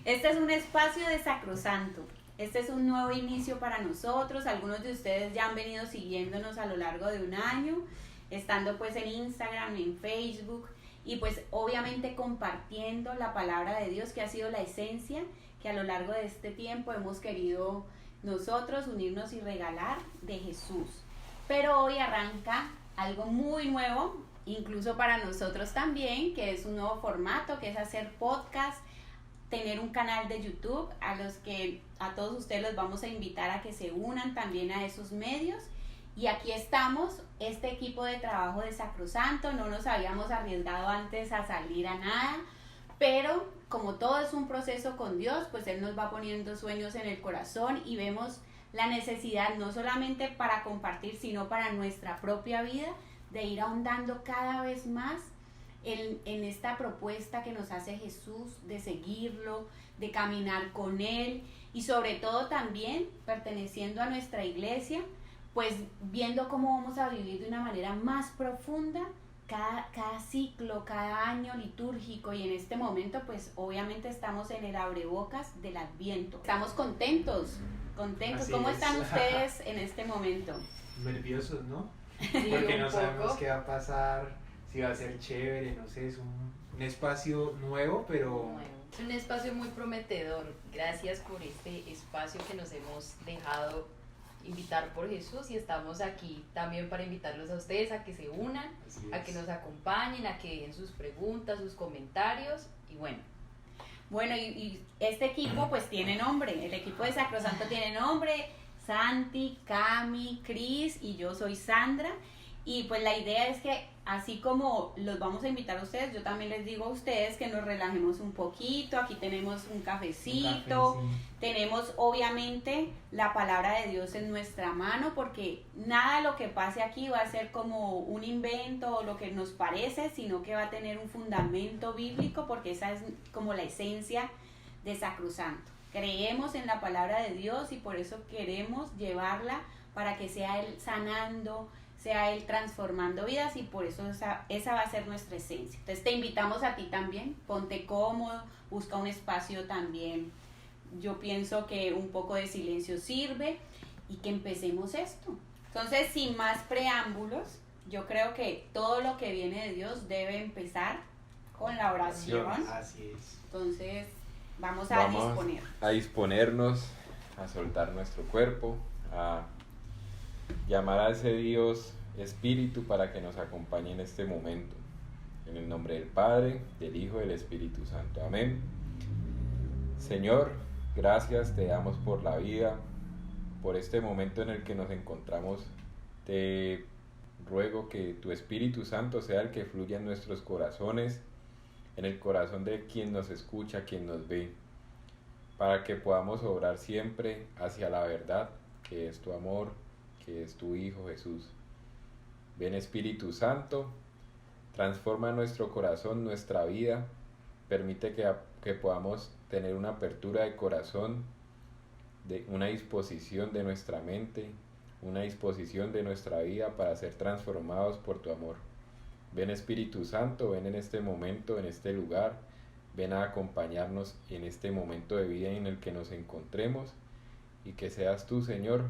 Este es un espacio de Sacrosanto. Este es un nuevo inicio para nosotros. Algunos de ustedes ya han venido siguiéndonos a lo largo de un año, estando pues en Instagram, en Facebook y pues obviamente compartiendo la palabra de Dios, que ha sido la esencia que a lo largo de este tiempo hemos querido nosotros unirnos y regalar de Jesús. Pero hoy arranca algo muy nuevo, incluso para nosotros también, que es un nuevo formato, que es hacer podcast, tener un canal de YouTube, a todos ustedes los vamos a invitar a que se unan también a esos medios. Y aquí estamos, este equipo de trabajo de Sacrosanto. No nos habíamos arriesgado antes a salir a nada, pero como todo es un proceso con Dios, pues Él nos va poniendo sueños en el corazón y vemos la necesidad no solamente para compartir, sino para nuestra propia vida, de ir ahondando cada vez más en esta propuesta que nos hace Jesús, de seguirlo, de caminar con Él y sobre todo también perteneciendo a nuestra iglesia, pues viendo cómo vamos a vivir de una manera más profunda cada ciclo, cada año litúrgico. Y en este momento pues obviamente estamos en el abrebocas del Adviento. Estamos contentos. Así ¿Cómo es. están ustedes en este momento? Nerviosos, ¿no? Sí, Porque un no sabemos poco. qué va a pasar, si va a ser chévere, no sé, es un espacio nuevo, pero Bueno, es un espacio muy prometedor. Gracias por este espacio que nos hemos dejado invitar por Jesús y estamos aquí también para invitarlos a ustedes a que se unan, así a es. que nos acompañen, a que den sus preguntas, sus comentarios y bueno. Bueno, y este equipo pues tiene nombre, el equipo de Sacrosanto tiene nombre, Santi, Cami, Cris y yo soy Sandra. Y pues la idea es que así como los vamos a invitar a ustedes, yo también les digo a ustedes que nos relajemos un poquito. Aquí tenemos un cafecito, tenemos obviamente la palabra de Dios en nuestra mano, porque nada de lo que pase aquí va a ser como un invento o lo que nos parece, sino que va a tener un fundamento bíblico, porque esa es como la esencia de Sacrosanto. Creemos en la palabra de Dios y por eso queremos llevarla para que sea Él sanando, sea Él transformando vidas, y por eso esa va a ser nuestra esencia. Entonces te invitamos a ti también, ponte cómodo, busca un espacio también. Yo pienso que un poco de silencio sirve y que empecemos esto. Entonces, sin más preámbulos, yo creo que todo lo que viene de Dios debe empezar con la oración. Así es. Entonces, vamos a disponer. A disponernos, a soltar nuestro cuerpo, a llamar a ese Dios Espíritu para que nos acompañe en este momento. En el nombre del Padre, del Hijo y del Espíritu Santo. Amén. Señor, gracias te damos por la vida, por este momento en el que nos encontramos. Te ruego que tu Espíritu Santo sea el que fluya en nuestros corazones, en el corazón de quien nos escucha, quien nos ve, para que podamos obrar siempre hacia la verdad, que es tu amor, que es tu Hijo Jesús. Ven Espíritu Santo, transforma nuestro corazón, nuestra vida, permite que podamos tener una apertura de corazón, de una disposición de nuestra mente, una disposición de nuestra vida para ser transformados por tu amor. Ven Espíritu Santo, ven en este momento, en este lugar, ven a acompañarnos en este momento de vida en el que nos encontremos, y que seas tú, Señor,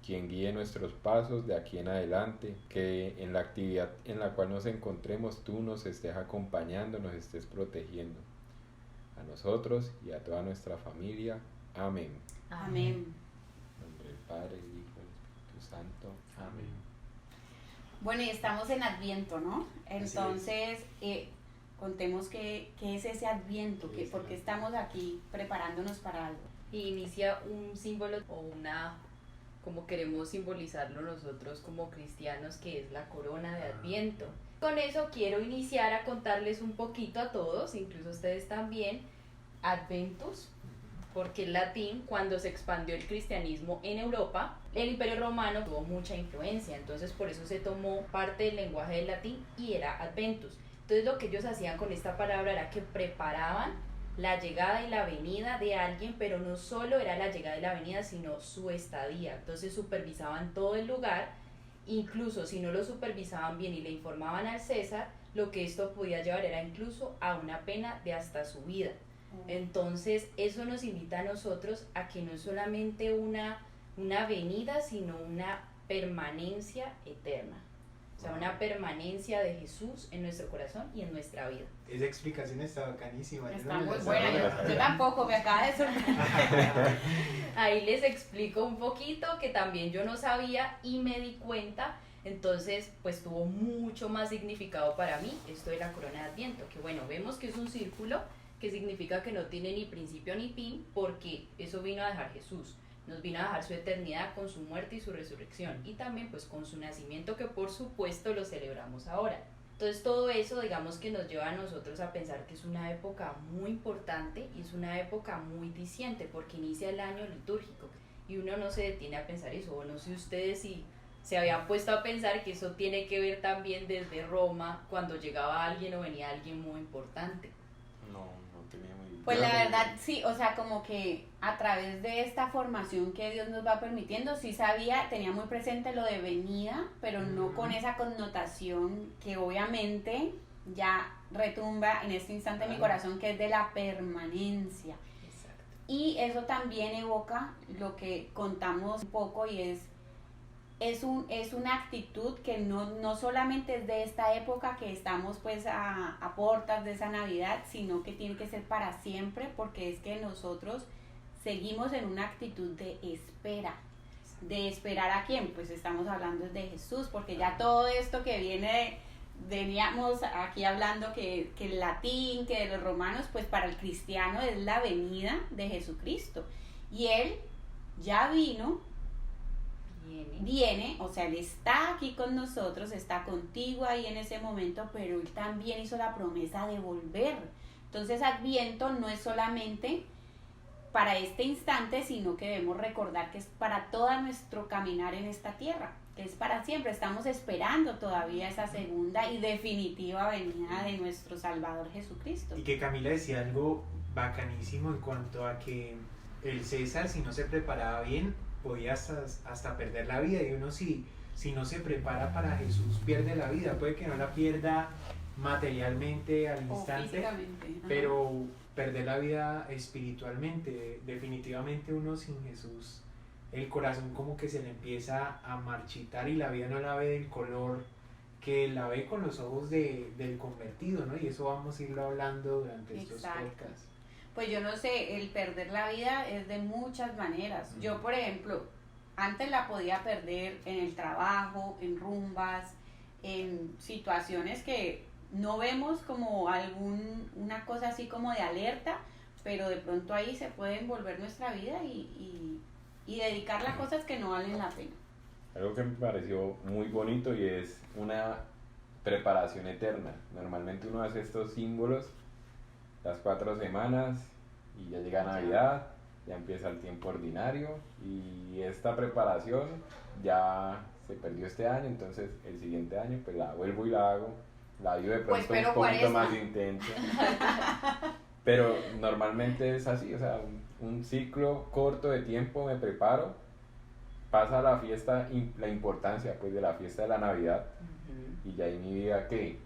quien guíe nuestros pasos de aquí en adelante, que en la actividad en la cual nos encontremos tú nos estés acompañando, nos estés protegiendo, a nosotros y a toda nuestra familia. Amén. Amén. En nombre del Padre, del Hijo y del Espíritu Santo. Amén. Bueno, y estamos en Adviento, ¿no? Así es. Entonces, contemos qué es ese Adviento, Sí, por qué estamos aquí preparándonos para algo. Y inicia un símbolo o una, como queremos simbolizarlo nosotros como cristianos, que es la corona de Adviento. Con eso quiero iniciar a contarles un poquito a todos, incluso ustedes también, Adventus, porque en latín, cuando se expandió el cristianismo en Europa, el Imperio Romano tuvo mucha influencia, entonces por eso se tomó parte del lenguaje del latín y era Adventus. Entonces lo que ellos hacían con esta palabra era que preparaban la llegada y la venida de alguien, pero no solo era la llegada y la venida, sino su estadía. Entonces supervisaban todo el lugar, incluso si no lo supervisaban bien y le informaban al César, lo que esto podía llevar era incluso a una pena de hasta su vida. Entonces eso nos invita a nosotros a que no es solamente una venida, sino una permanencia eterna. O sea, una permanencia de Jesús en nuestro corazón y en nuestra vida. Esa explicación está bacanísima. Está muy buena, yo tampoco, me acaba de sorprender. Ahí les explico un poquito que también yo no sabía y me di cuenta. Entonces, pues tuvo mucho más significado para mí esto de la corona de Adviento, que bueno, vemos que es un círculo, que significa que no tiene ni principio ni fin, porque eso vino a dejar Jesús. Nos vino a dejar su eternidad con su muerte y su resurrección, y también pues con su nacimiento, que por supuesto lo celebramos ahora. Entonces todo eso, digamos, que nos lleva a nosotros a pensar que es una época muy importante y es una época muy diciente, porque inicia el año litúrgico y uno no se detiene a pensar eso. O no sé ustedes si se habían puesto a pensar que eso tiene que ver también desde Roma, cuando llegaba alguien o venía alguien muy importante. No tenía muy... Pues la verdad sí, o sea, como que a través de esta formación que Dios nos va permitiendo, sí sabía, tenía muy presente lo de venida, pero no con esa connotación que obviamente ya retumba en este instante en mi corazón, que es de la permanencia. Exacto. Y eso también evoca lo que contamos un poco, y es una actitud que no solamente es de esta época que estamos pues a portas de esa Navidad, sino que tiene que ser para siempre, porque es que nosotros seguimos en una actitud de espera. ¿De esperar a quién? Pues estamos hablando de Jesús, porque ya todo esto que veníamos aquí hablando que el latín, que de los romanos, pues para el cristiano es la venida de Jesucristo. Y Él ya viene, o sea, Él está aquí con nosotros, está contigo ahí en ese momento, pero Él también hizo la promesa de volver. Entonces Adviento no es solamente para este instante, sino que debemos recordar que es para todo nuestro caminar en esta tierra, que es para siempre. Estamos esperando todavía esa segunda y definitiva venida de nuestro Salvador Jesucristo. Y que Camila decía algo bacanísimo en cuanto a que el César, si no se preparaba bien, podía hasta perder la vida, y uno si no se prepara para Jesús pierde la vida. Puede que no la pierda materialmente al instante, pero perder la vida espiritualmente. Definitivamente uno sin Jesús, el corazón como que se le empieza a marchitar y la vida no la ve del color que la ve con los ojos del convertido, ¿no? Y eso vamos a irlo hablando durante estos podcasts. Pues yo no sé, el perder la vida es de muchas maneras. Yo, por ejemplo, antes la podía perder en el trabajo, en rumbas, en situaciones que no vemos como una cosa así como de alerta, pero de pronto ahí se puede envolver nuestra vida y dedicarla a cosas que no valen la pena. Algo que me pareció muy bonito y es una preparación eterna. Normalmente uno hace estos símbolos las 4 semanas y ya llega Navidad, ya empieza el tiempo ordinario, y esta preparación ya se perdió este año, entonces el siguiente año pues la vuelvo y la hago, la vivo de pronto pues, un poquito más intensa, pero normalmente es así, o sea, un ciclo corto de tiempo me preparo, pasa la fiesta, la importancia pues de la fiesta de la Navidad, y ya en mi vida ¿qué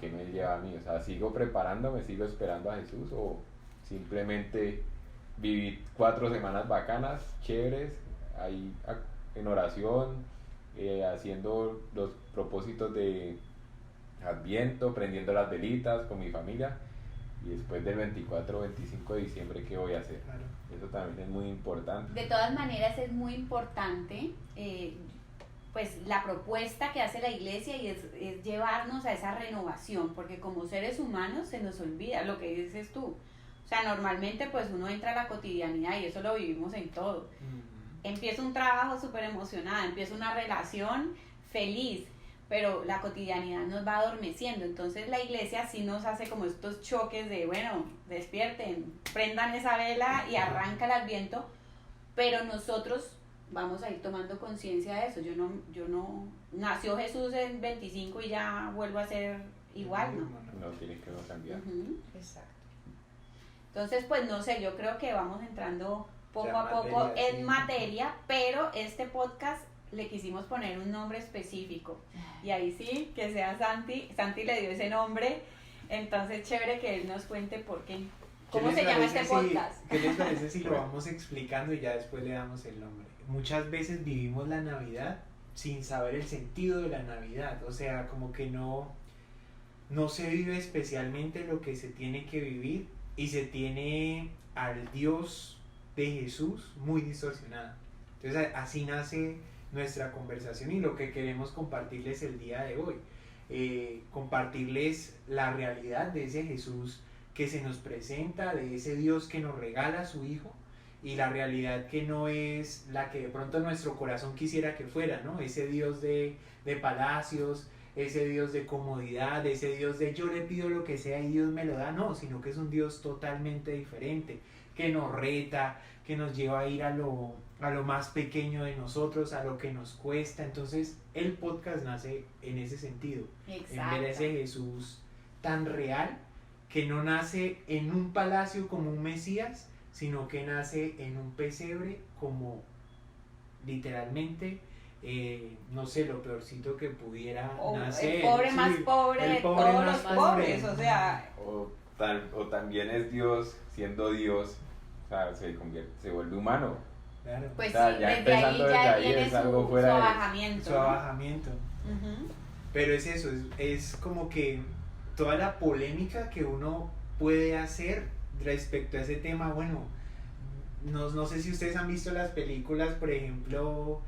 me lleva a mí? O sea, ¿sigo preparándome, sigo esperando a Jesús, o simplemente vivir 4 semanas bacanas, chéveres, ahí en oración, haciendo los propósitos de Adviento, prendiendo las velitas con mi familia, y después del 24 o 25 de diciembre, ¿qué voy a hacer? Claro. Eso también es muy importante. De todas maneras es muy importante pues la propuesta que hace la iglesia, y es llevarnos a esa renovación, porque como seres humanos se nos olvida lo que dices tú. O sea, normalmente pues uno entra a la cotidianidad y eso lo vivimos en todo. Empieza un trabajo súper emocionado, empieza una relación feliz, pero la cotidianidad nos va adormeciendo. Entonces la iglesia sí nos hace como estos choques de, bueno, despierten, prendan esa vela y arranca el Adviento, pero nosotros vamos a ir tomando conciencia de eso. Yo no nació Jesús en 25 y ya vuelvo a ser igual, ¿no? No tiene que no cambiar. Exacto. Entonces, pues no sé, yo creo que vamos entrando poco Ya a poco materia, en sí. materia, pero este podcast le quisimos poner un nombre específico, y ahí sí, que sea Santi le dio ese nombre, entonces chévere que él nos cuente por qué. ¿Cómo se llama este podcast? ¿Qué les parece si lo vamos explicando y ya después le damos el nombre? Muchas veces vivimos la Navidad sin saber el sentido de la Navidad, o sea, como que no se vive especialmente lo que se tiene que vivir y se tiene al Dios de Jesús muy distorsionado. Entonces así nace nuestra conversación y lo que queremos compartirles el día de hoy. Compartirles la realidad de ese Jesús que se nos presenta, de ese Dios que nos regala a su Hijo, y la realidad que no es la que de pronto nuestro corazón quisiera que fuera, ¿no? Ese Dios de palacios, ese Dios de comodidad, ese Dios de yo le pido lo que sea y Dios me lo da, no, sino que es un Dios totalmente diferente, que nos reta, que nos lleva a ir a lo más pequeño de nosotros, a lo que nos cuesta. Entonces el podcast nace en ese sentido, Exacto. en ver a ese Jesús tan real, que no nace en un palacio como un Mesías, sino que nace en un pesebre como literalmente, no sé, lo peorcito que pudiera nacer. El pobre sí, más pobre de todos los pobres, o sea... O también es Dios siendo Dios, o sea, se vuelve humano. Claro. Pues O sea, sí, ya desde ahí empezando ya desde ahí tiene es algo su fuera de- abajamiento. Su ¿no? abajamiento. Ujú. Pero es eso, es como que toda la polémica que uno puede hacer respecto a ese tema. Bueno, no sé si ustedes han visto las películas, por ejemplo,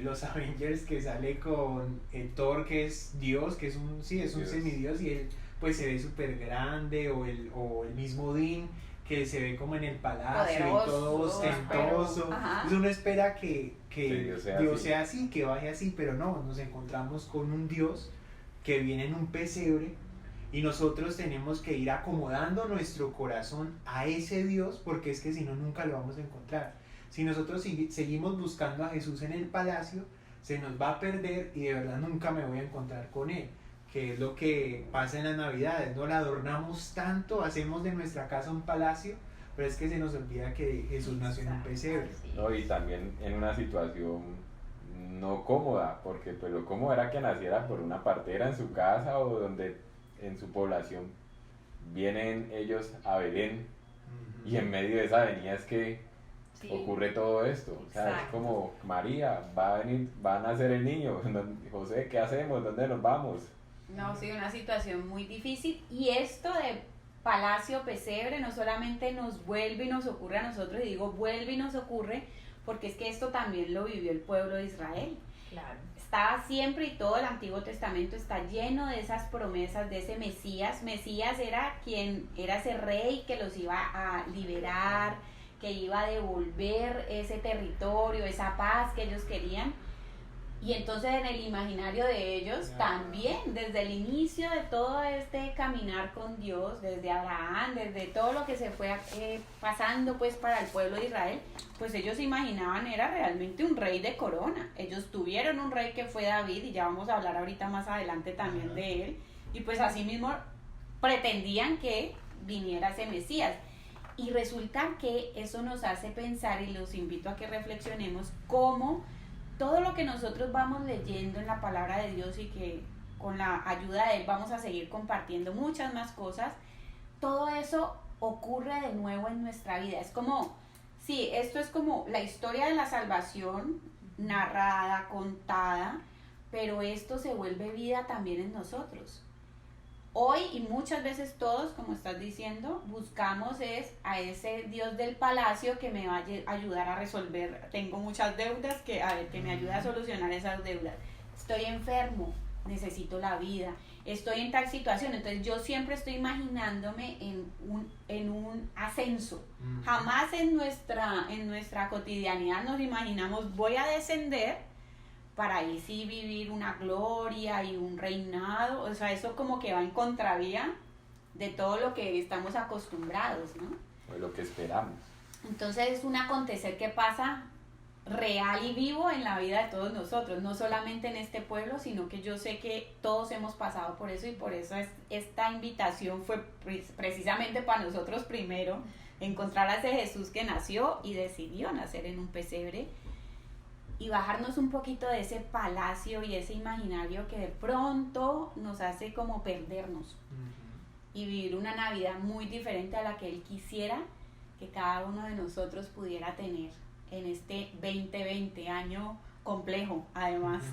los Avengers, que sale con Thor, que es Dios, que es un Dios. semidios, y él pues se ve súper grande, o el mismo Odín, que se ve como en el palacio Poderoso, y todo ostentoso. pero- ajá. Entonces uno espera que Dios sea Dios así. sea así, que vaya así, pero no, nos encontramos con un Dios que viene en un pesebre, y nosotros tenemos que ir acomodando nuestro corazón a ese Dios, porque es que si no, nunca lo vamos a encontrar. Si nosotros seguimos buscando a Jesús en el palacio, se nos va a perder y de verdad nunca me voy a encontrar con Él, que es lo que pasa en las Navidades, ¿no? La adornamos tanto, hacemos de nuestra casa un palacio, pero es que se nos olvida que Jesús nació en un pesebre. Así es. ¿No? Y también en una situación no cómoda, porque pues lo cómodo era que naciera por una partera en su casa o donde en su población vienen ellos a Belén, y en medio de esa avenida es que Sí. ocurre todo esto. O sea, es Exacto. como María, va a nacer el niño, José, ¿qué hacemos? ¿Dónde nos vamos? No, sí, una situación muy difícil. Y esto de palacio pesebre no solamente nos vuelve y nos ocurre a nosotros, y digo vuelve y nos ocurre porque es que esto también lo vivió el pueblo de Israel. Claro. Estaba siempre, y todo el Antiguo Testamento está lleno de esas promesas de ese Mesías. Mesías era quien era ese rey que los iba a liberar, que iba a devolver ese territorio, esa paz que ellos querían. Y entonces en el imaginario de ellos también, desde el inicio de todo este caminar con Dios, desde Abraham, desde todo lo que se fue pasando pues para el pueblo de Israel, pues ellos imaginaban era realmente un rey de corona. Ellos tuvieron un rey que fue David, y ya vamos a hablar ahorita más adelante también de él, y pues así mismo pretendían que viniera ese Mesías. Y resulta que eso nos hace pensar, y los invito a que reflexionemos cómo todo lo que nosotros vamos leyendo en la palabra de Dios, y que con la ayuda de Él vamos a seguir compartiendo muchas más cosas, todo eso ocurre de nuevo en nuestra vida. Es como, sí, esto es como la historia de la salvación narrada, contada, pero esto se vuelve vida también en nosotros. Hoy, y muchas veces todos, como estás diciendo, buscamos a ese Dios del palacio que me va a ayudar a resolver. Tengo muchas deudas, que me ayude a solucionar esas deudas. Estoy enfermo, necesito la vida. Estoy en tal situación. Entonces yo siempre estoy imaginándome en un ascenso. Jamás en nuestra cotidianidad nos imaginamos voy a descender para ahí sí vivir una gloria y un reinado. O sea, eso como que va en contravía de todo lo que estamos acostumbrados, ¿no? O lo que esperamos. Entonces es un acontecer que pasa real y vivo en la vida de todos nosotros, no solamente en este pueblo, sino que yo sé que todos hemos pasado por eso, y por eso esta invitación fue precisamente para nosotros primero, encontrar a ese Jesús que nació y decidió nacer en un pesebre, y bajarnos un poquito de ese palacio y ese imaginario que de pronto nos hace como perdernos. y vivir una Navidad muy diferente a la que Él quisiera que cada uno de nosotros pudiera tener en este 2020, año complejo además,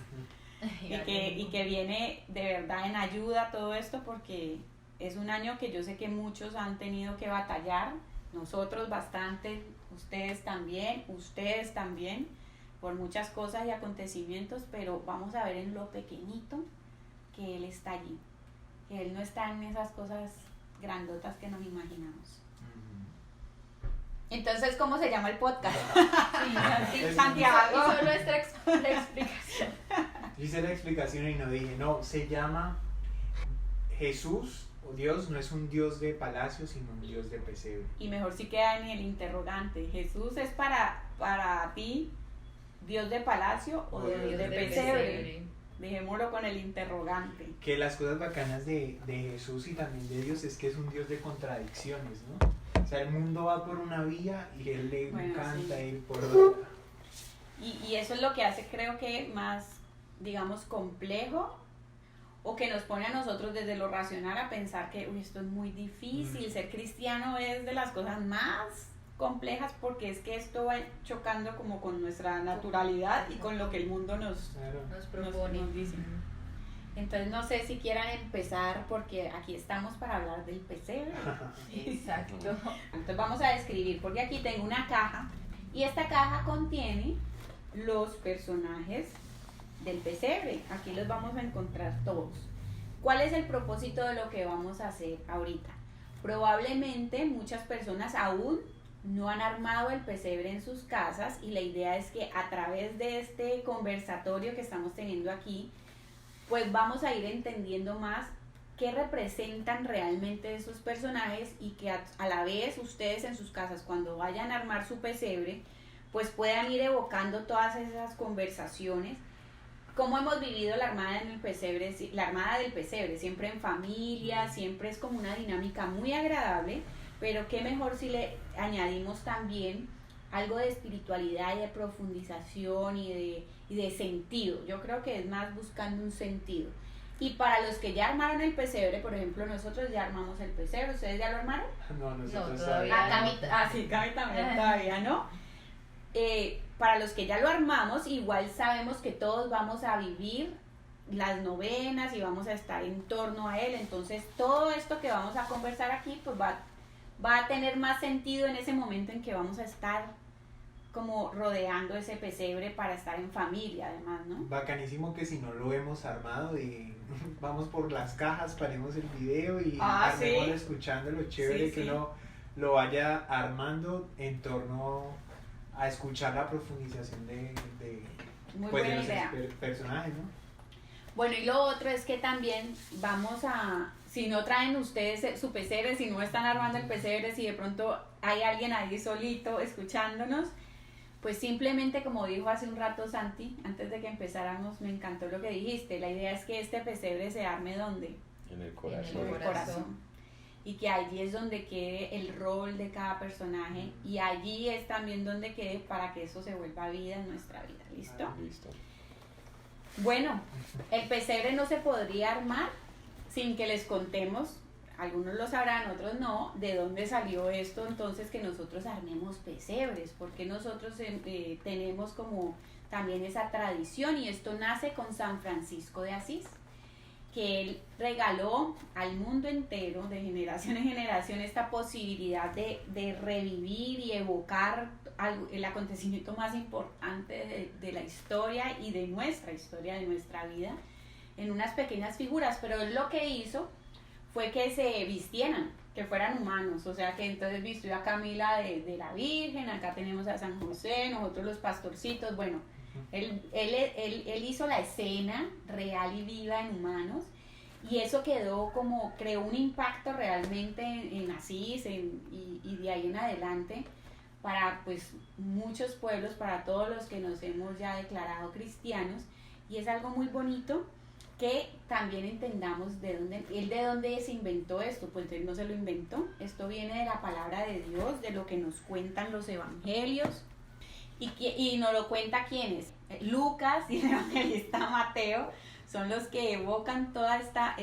y que viene de verdad en ayuda a todo esto, porque es un año que yo sé que muchos han tenido que batallar, nosotros bastante, ustedes también, por muchas cosas y acontecimientos, pero vamos a ver en lo pequeñito que Él está allí, que Él no está en esas cosas grandotas que nos imaginamos. Entonces, ¿cómo se llama el podcast? Sí, Santiago. hizo nuestra explicación. Hice la explicación y no dije, no, se llama Jesús o Dios, no es un Dios de palacio, sino un Dios de pesebre. Y mejor si queda en el interrogante. ¿Jesús es para ti Dios de palacio o Dios de pesebre? Dejémoslo con el interrogante. Que las cosas bacanas de Jesús y también de Dios es que es un Dios de contradicciones, ¿no? O sea, el mundo va por una vía y Él le encanta ir por otra. Y eso es lo que hace, creo que, más, digamos, complejo, o que nos pone a nosotros desde lo racional a pensar que esto es muy difícil, ser cristiano es de las cosas más complejas, porque es que esto va chocando como con nuestra naturalidad y con lo que el mundo nos propone. Nos dice. Entonces no sé si quieran empezar, porque aquí estamos para hablar del pesebre. Exacto. Entonces vamos a describir, porque aquí tengo una caja y esta caja contiene los personajes del pesebre. Aquí los vamos a encontrar todos. ¿Cuál es el propósito de lo que vamos a hacer ahorita? Probablemente muchas personas aún no han armado el pesebre en sus casas, y la idea es que a través de este conversatorio que estamos teniendo aquí, pues vamos a ir entendiendo más qué representan realmente esos personajes, y que a la vez ustedes en sus casas, cuando vayan a armar su pesebre, pues puedan ir evocando todas esas conversaciones. Cómo hemos vivido la armada del pesebre, siempre en familia, siempre es como una dinámica muy agradable, pero qué mejor si le añadimos también algo de espiritualidad y de profundización y de sentido. Yo creo que es más buscando un sentido. Y para los que ya armaron el pesebre, por ejemplo, nosotros ya armamos el pesebre. ¿Ustedes ya lo armaron? No, nosotros No, todavía no. Sí, Cami también todavía no. Para los que ya lo armamos, igual sabemos que todos vamos a vivir las novenas y vamos a estar en torno a él. Entonces todo esto que vamos a conversar aquí pues va a tener más sentido en ese momento en que vamos a estar como rodeando ese pesebre para estar en familia, además, ¿no? Bacanísimo que si no lo hemos armado y vamos por las cajas, paremos el video y armémoslo escuchándolo, chévere que uno lo vaya armando en torno a escuchar la profundización de los personajes, ¿no? Bueno, y lo otro es que también vamos a, si no traen ustedes su pesebre, si no están armando el pesebre, si de pronto hay alguien ahí solito escuchándonos, pues simplemente, como dijo hace un rato Santi, antes de que empezáramos, me encantó lo que dijiste, la idea es que este pesebre se arme ¿dónde? En el corazón. En el corazón. Y que allí es donde quede el rol de cada personaje, y allí es también donde quede para que eso se vuelva vida en nuestra vida. ¿Listo? Listo. Bueno, el pesebre no se podría armar sin que les contemos, algunos lo sabrán, otros no, de dónde salió esto entonces que nosotros armemos pesebres, porque nosotros tenemos como también esa tradición, y esto nace con San Francisco de Asís, que él regaló al mundo entero, de generación en generación, esta posibilidad de revivir y evocar el acontecimiento más importante de la historia y de nuestra historia, de nuestra vida, en unas pequeñas figuras. Pero él lo que hizo fue que se vistieran, que fueran humanos, o sea que entonces vistió a Camila de la Virgen, acá tenemos a San José, nosotros los pastorcitos, bueno, él hizo la escena real y viva en humanos, y eso creó un impacto realmente en Asís y de ahí en adelante para pues muchos pueblos, para todos los que nos hemos ya declarado cristianos, y es algo muy bonito que también entendamos de dónde se inventó esto. Pues él no se lo inventó, esto viene de la palabra de Dios, de lo que nos cuentan los evangelios. Y nos lo cuenta ¿quiénes? Lucas y el evangelista Mateo son los que evocan toda esta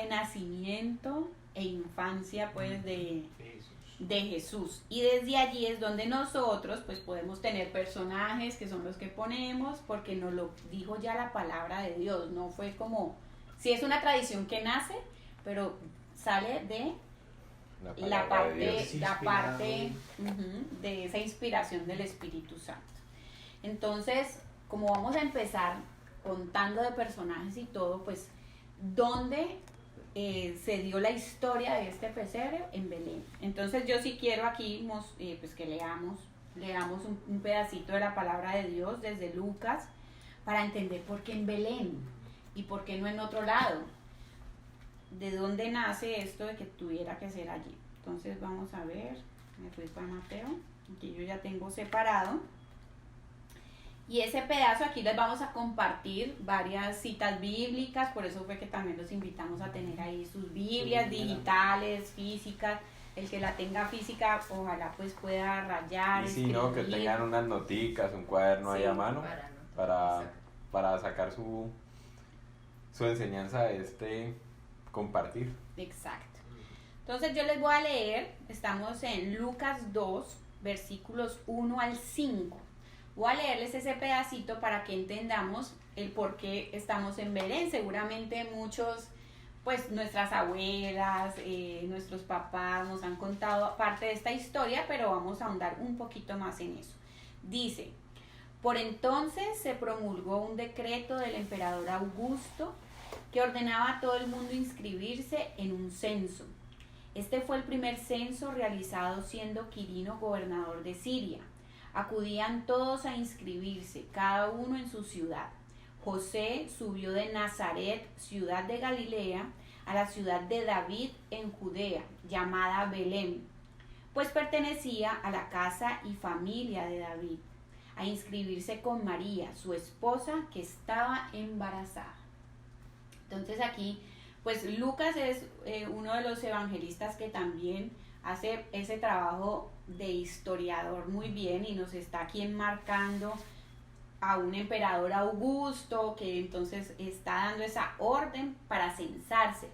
nacimiento e infancia pues de Jesús. Jesús. Y desde allí es donde nosotros pues podemos tener personajes que son los que ponemos, porque nos lo dijo ya la palabra de Dios. No fue como, sí es una tradición que nace, pero sale de la palabra de parte, Dios. la parte de esa inspiración del Espíritu Santo. Entonces, como vamos a empezar contando de personajes y todo, pues, ¿dónde se dio la historia de este pesebre? En Belén. Entonces, yo sí quiero aquí pues que leamos un pedacito de la palabra de Dios desde Lucas, para entender por qué en Belén y por qué no en otro lado. ¿De dónde nace esto de que tuviera que ser allí? Entonces vamos a ver, me fui para Mateo, aquí yo ya tengo separado. Y ese pedazo aquí les vamos a compartir varias citas bíblicas, por eso fue que también los invitamos a tener ahí sus Biblias digitales, físicas. El que la tenga física, ojalá pues pueda rayar, Y si no, que escribir. tengan unas noticas, un cuaderno ahí Sí, a mano para para sacar su enseñanza de compartir. Exacto. Entonces yo les voy a leer, estamos en Lucas 2, versículos 1 al 5. Voy a leerles ese pedacito para que entendamos el por qué estamos en Belén. Seguramente muchos, pues nuestras abuelas, nuestros papás nos han contado parte de esta historia, pero vamos a ahondar un poquito más en eso. Dice: por entonces se promulgó un decreto del emperador Augusto que ordenaba a todo el mundo inscribirse en un censo. Este fue el primer censo realizado siendo Quirino gobernador de Siria. Acudían todos a inscribirse, cada uno en su ciudad. José subió de Nazaret, ciudad de Galilea, a la ciudad de David en Judea, llamada Belén, pues pertenecía a la casa y familia de David, a inscribirse con María, su esposa, que estaba embarazada. Entonces aquí, pues Lucas es uno de los evangelistas que también hace ese trabajo de historiador muy bien, y nos está aquí enmarcando a un emperador Augusto que entonces está dando esa orden para censarse.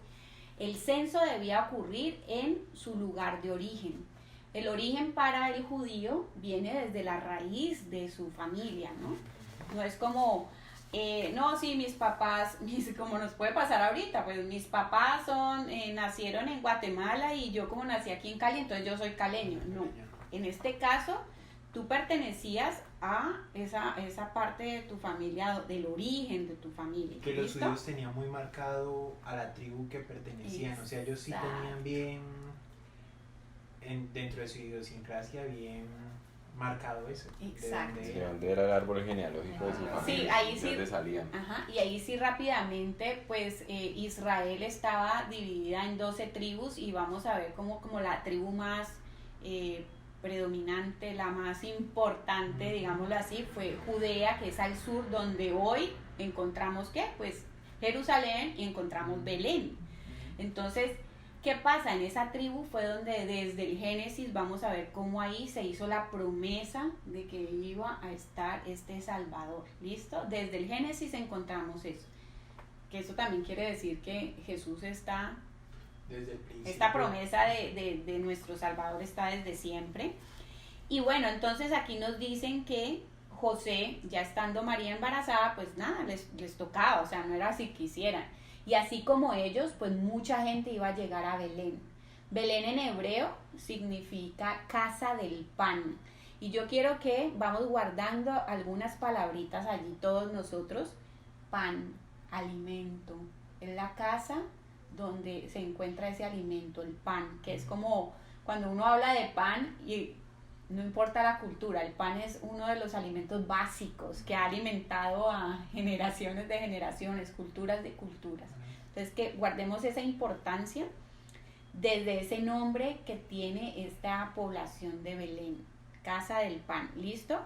El censo debía ocurrir en su lugar de origen. El origen para el judío viene desde la raíz de su familia, ¿no? No es como, no, sí, mis papás, como nos puede pasar ahorita, pues mis papás nacieron en Guatemala y yo como nací aquí en Cali, entonces yo soy caleño. No, en este caso tú pertenecías a esa parte de tu familia, del origen de tu familia. Que los ¿Listo? judíos tenían muy marcado a la tribu que pertenecían, o sea, ellos sí tenían bien, dentro de su idiosincrasia, bien marcado eso. Exacto. De dónde era el árbol genealógico de su familia. Sí, ahí sí. De dónde salían. Ajá, y ahí sí rápidamente, pues Israel estaba dividida en 12 tribus, y vamos a ver como la tribu más predominante, la más importante, digámoslo así, fue Judea, que es al sur, donde hoy encontramos ¿qué? Pues Jerusalén, y encontramos Belén. Entonces, ¿qué pasa? En esa tribu fue donde desde el Génesis vamos a ver cómo ahí se hizo la promesa de que iba a estar este Salvador. ¿Listo? Desde el Génesis encontramos eso. Que eso también quiere decir que Jesús está, Desde el principio. esta promesa de nuestro Salvador está desde siempre. Y bueno, entonces aquí nos dicen que José, ya estando María embarazada, pues nada, les tocaba, o sea, no era si quisieran. Y así como ellos, pues mucha gente iba a llegar a Belén. Belén en hebreo significa casa del pan. Y yo quiero que vamos guardando algunas palabritas allí todos nosotros. Pan, alimento. Es la casa donde se encuentra ese alimento, el pan, que es como cuando uno habla de pan, y no importa la cultura, el pan es uno de los alimentos básicos que ha alimentado a generaciones de generaciones, culturas de culturas. Entonces, que guardemos esa importancia desde ese nombre que tiene esta población de Belén, Casa del Pan. ¿Listo?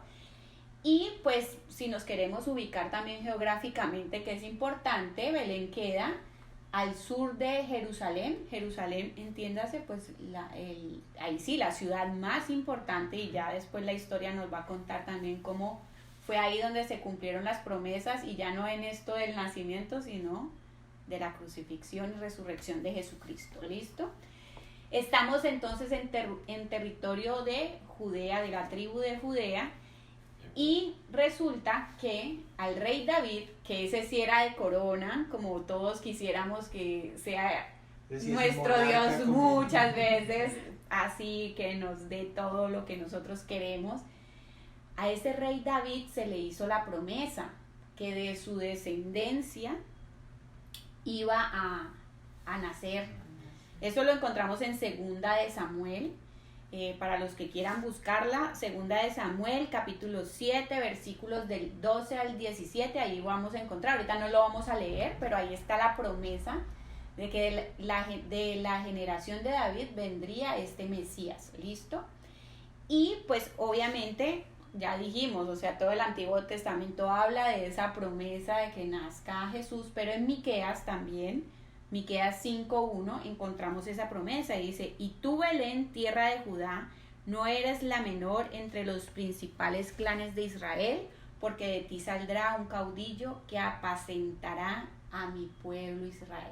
Y pues si nos queremos ubicar también geográficamente, que es importante, Belén queda al sur de Jerusalén. Jerusalén, entiéndase, pues ahí sí, la ciudad más importante, y ya después la historia nos va a contar también cómo fue ahí donde se cumplieron las promesas, y ya no en esto del nacimiento, sino de la crucifixión y resurrección de Jesucristo. ¿Listo? Estamos entonces en territorio de Judea, de la tribu de Judea, y resulta que al rey David, que ese sí era de corona, como todos quisiéramos que sea nuestro Dios muchas veces, así que nos dé todo lo que nosotros queremos, a ese rey David se le hizo la promesa que de su descendencia iba a nacer. Eso lo encontramos en Segunda de Samuel, para los que quieran buscarla, Segunda de Samuel, capítulo 7, versículos del 12 al 17, ahí vamos a encontrar. Ahorita no lo vamos a leer, pero ahí está la promesa de que de la generación de David vendría este Mesías. ¿Listo? Y pues obviamente ya dijimos, o sea, todo el Antiguo Testamento habla de esa promesa de que nazca Jesús, pero en Miqueas también, Miqueas 5:1, encontramos esa promesa y dice: y tú, Belén, tierra de Judá, no eres la menor entre los principales clanes de Israel, porque de ti saldrá un caudillo que apacentará a mi pueblo Israel.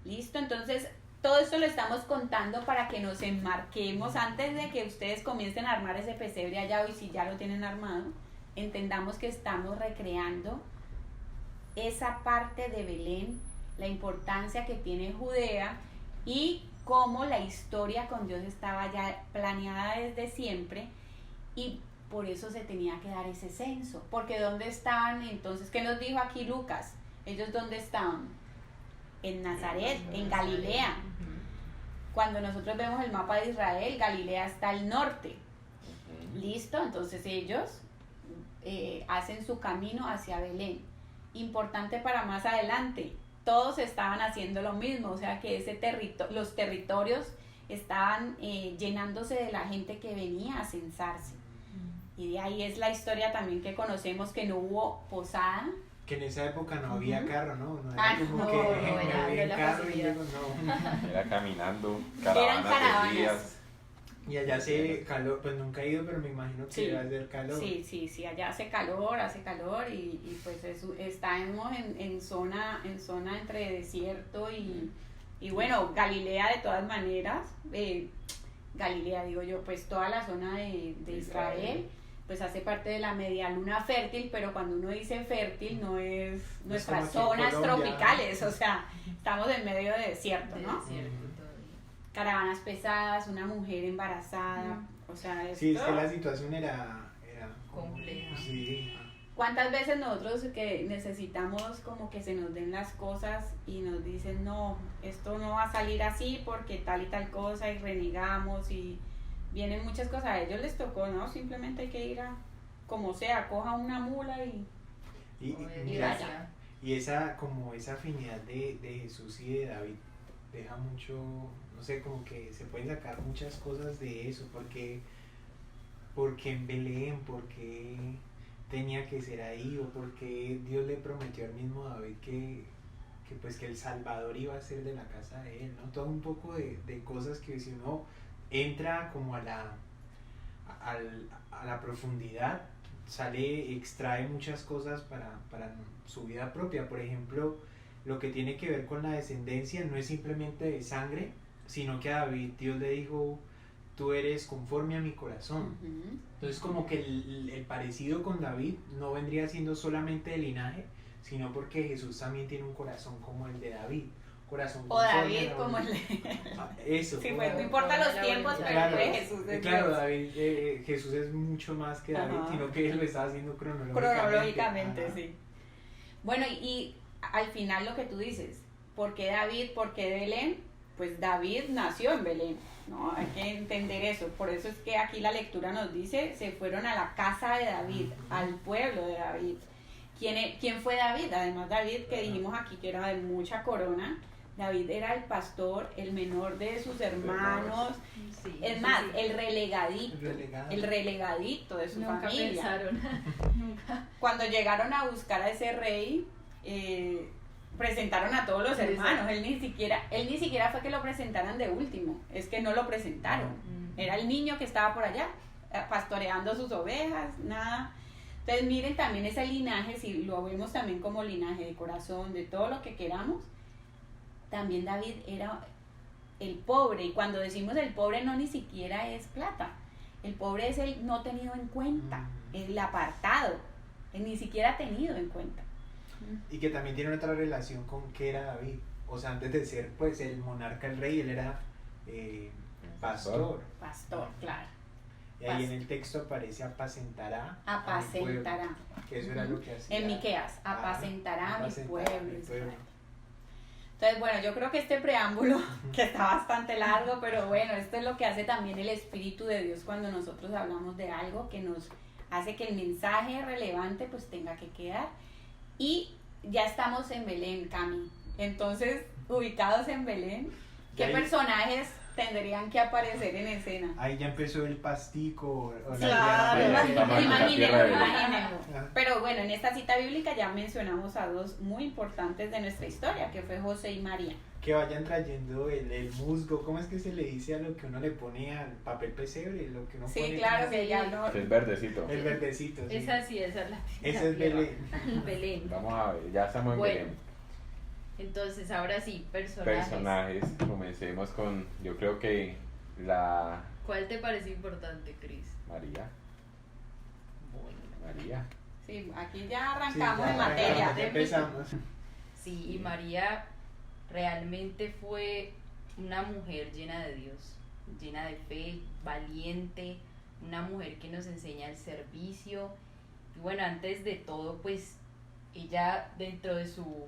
¿Listo? Entonces, todo esto lo estamos contando para que nos enmarquemos antes de que ustedes comiencen a armar ese pesebre allá, y si ya lo tienen armado, entendamos que estamos recreando esa parte de Belén, la importancia que tiene Judea y cómo la historia con Dios estaba ya planeada desde siempre, y por eso se tenía que dar ese censo. Porque ¿dónde estaban entonces? ¿Qué nos dijo aquí Lucas? ¿Ellos dónde estaban? En Nazaret, en Galilea. Cuando nosotros vemos el mapa de Israel, Galilea está al norte. ¿Listo? Entonces ellos hacen su camino hacia Belén. Importante para más adelante, todos estaban haciendo lo mismo, o sea que los territorios estaban llenándose de la gente que venía a censarse. Y de ahí es la historia también que conocemos, que no hubo posada. Que en esa época no había carro, ¿no? No Ah, era como no, que no era había la carro y facilidad. luego no. Era caminando, Eran caravanas de días. Y allá hace calor, pues nunca he ido, pero me imagino que Sí. debe hacer calor. Sí, allá hace calor y pues estamos en zona entre desierto y bueno, Galilea de todas maneras, Galilea digo yo, pues toda la zona de Israel, pues hace parte de la media luna fértil, pero cuando uno dice fértil no es nuestras como aquí en zonas Colombia. tropicales, o sea, estamos en medio de desierto, ¿no? Desierto todavía. Caravanas pesadas, una mujer embarazada, o sea, esto... Sí, es que la situación era Compleja. Sí. ¿Cuántas veces nosotros que necesitamos como que se nos den las cosas y nos dicen, no, esto no va a salir así porque tal y tal cosa, y renegamos y vienen muchas cosas? A ellos les tocó, ¿no? Simplemente hay que ir a, como sea, coja una mula y Mira, vaya. y esa afinidad de Jesús y de David deja mucho, no sé, como que se pueden sacar muchas cosas de eso, porque en Belén, porque tenía que ser ahí, o porque Dios le prometió al mismo David que pues que el Salvador iba a ser de la casa de él, ¿no? Todo un poco de cosas que si uno entra como a la profundidad, extrae muchas cosas para su vida propia. Por ejemplo, lo que tiene que ver con la descendencia no es simplemente de sangre, sino que a David Dios le dijo: tú eres conforme a mi corazón. Ujú. Entonces como que el parecido con David no vendría siendo solamente de linaje, sino porque Jesús también tiene un corazón como el de David. Corazón O conforme David a la como el voluntad. Eso. sí, como- pues no importa los la tiempos, voluntad. pero Claro, pues Jesús es claro, Dios. David, Jesús es mucho más que David, Ajá. sino que él lo está haciendo cronológicamente. Cronológicamente, Ajá. sí. Bueno, y al final lo que tú dices, ¿por qué David? ¿Por qué Belén? Pues David nació en Belén, ¿no? Hay que entender eso. Por eso es que aquí la lectura nos dice, se fueron a la casa de David, al pueblo de David. ¿Quién fue David? Además David, que dijimos aquí que era de mucha corona, David era el pastor, el menor de sus hermanos, Sí, es sí, más, sí. el relegadito de su Nunca familia. pensaron. Nunca. Cuando llegaron a buscar a ese rey, presentaron a todos los hermanos. Él ni siquiera fue que lo presentaran de último, es que no lo presentaron. Era el niño que estaba por allá pastoreando sus ovejas, nada. Entonces miren también ese linaje, si lo vemos también como linaje de corazón, de todo lo que queramos, también David era el pobre, y cuando decimos el pobre no ni siquiera es plata, el pobre es el no tenido en cuenta, el apartado, el ni siquiera tenido en cuenta. Y que también tiene otra relación con qué era David. O sea, antes de ser pues el monarca, el rey, él era pastor. Pastor, claro. Y ahí en el texto aparece apacentará. Apacentará. Que eso era lo que hacía. En Miqueas, apacentará a mi pueblo. pueblo. Entonces, bueno, yo creo que este preámbulo, que está bastante largo, pero bueno, esto es lo que hace también el Espíritu de Dios cuando nosotros hablamos de algo que nos hace que el mensaje relevante pues tenga que quedar. Y ya estamos en Belén, Cami. Entonces, ubicados en Belén, ¿qué personajes tendrían que aparecer en escena? Ahí ya empezó el pastico. O Claro, imagínenlo. Pero bueno, en esta cita bíblica ya mencionamos a dos muy importantes de nuestra historia, que fue José y María. Que vayan trayendo el musgo, ¿cómo es que se le dice a lo que uno le pone al papel pesebre? Lo que uno Sí, pone claro como- que ya no. Es verdecito. El verdecito, sí. Esa sí, esa es la Ese es tierra. Belén. Belén. Vamos a ver, ya estamos en Bueno, Belén. Entonces, ahora sí, personajes. Personajes, comencemos con, yo creo que la ¿Cuál te parece importante, Cris? María. Bueno. María. Sí, aquí ya arrancamos Sí, en ya materia. ya empezamos. Sí, y María realmente fue una mujer llena de Dios, llena de fe, valiente, una mujer que nos enseña el servicio. Y bueno, antes de todo, pues ella dentro de su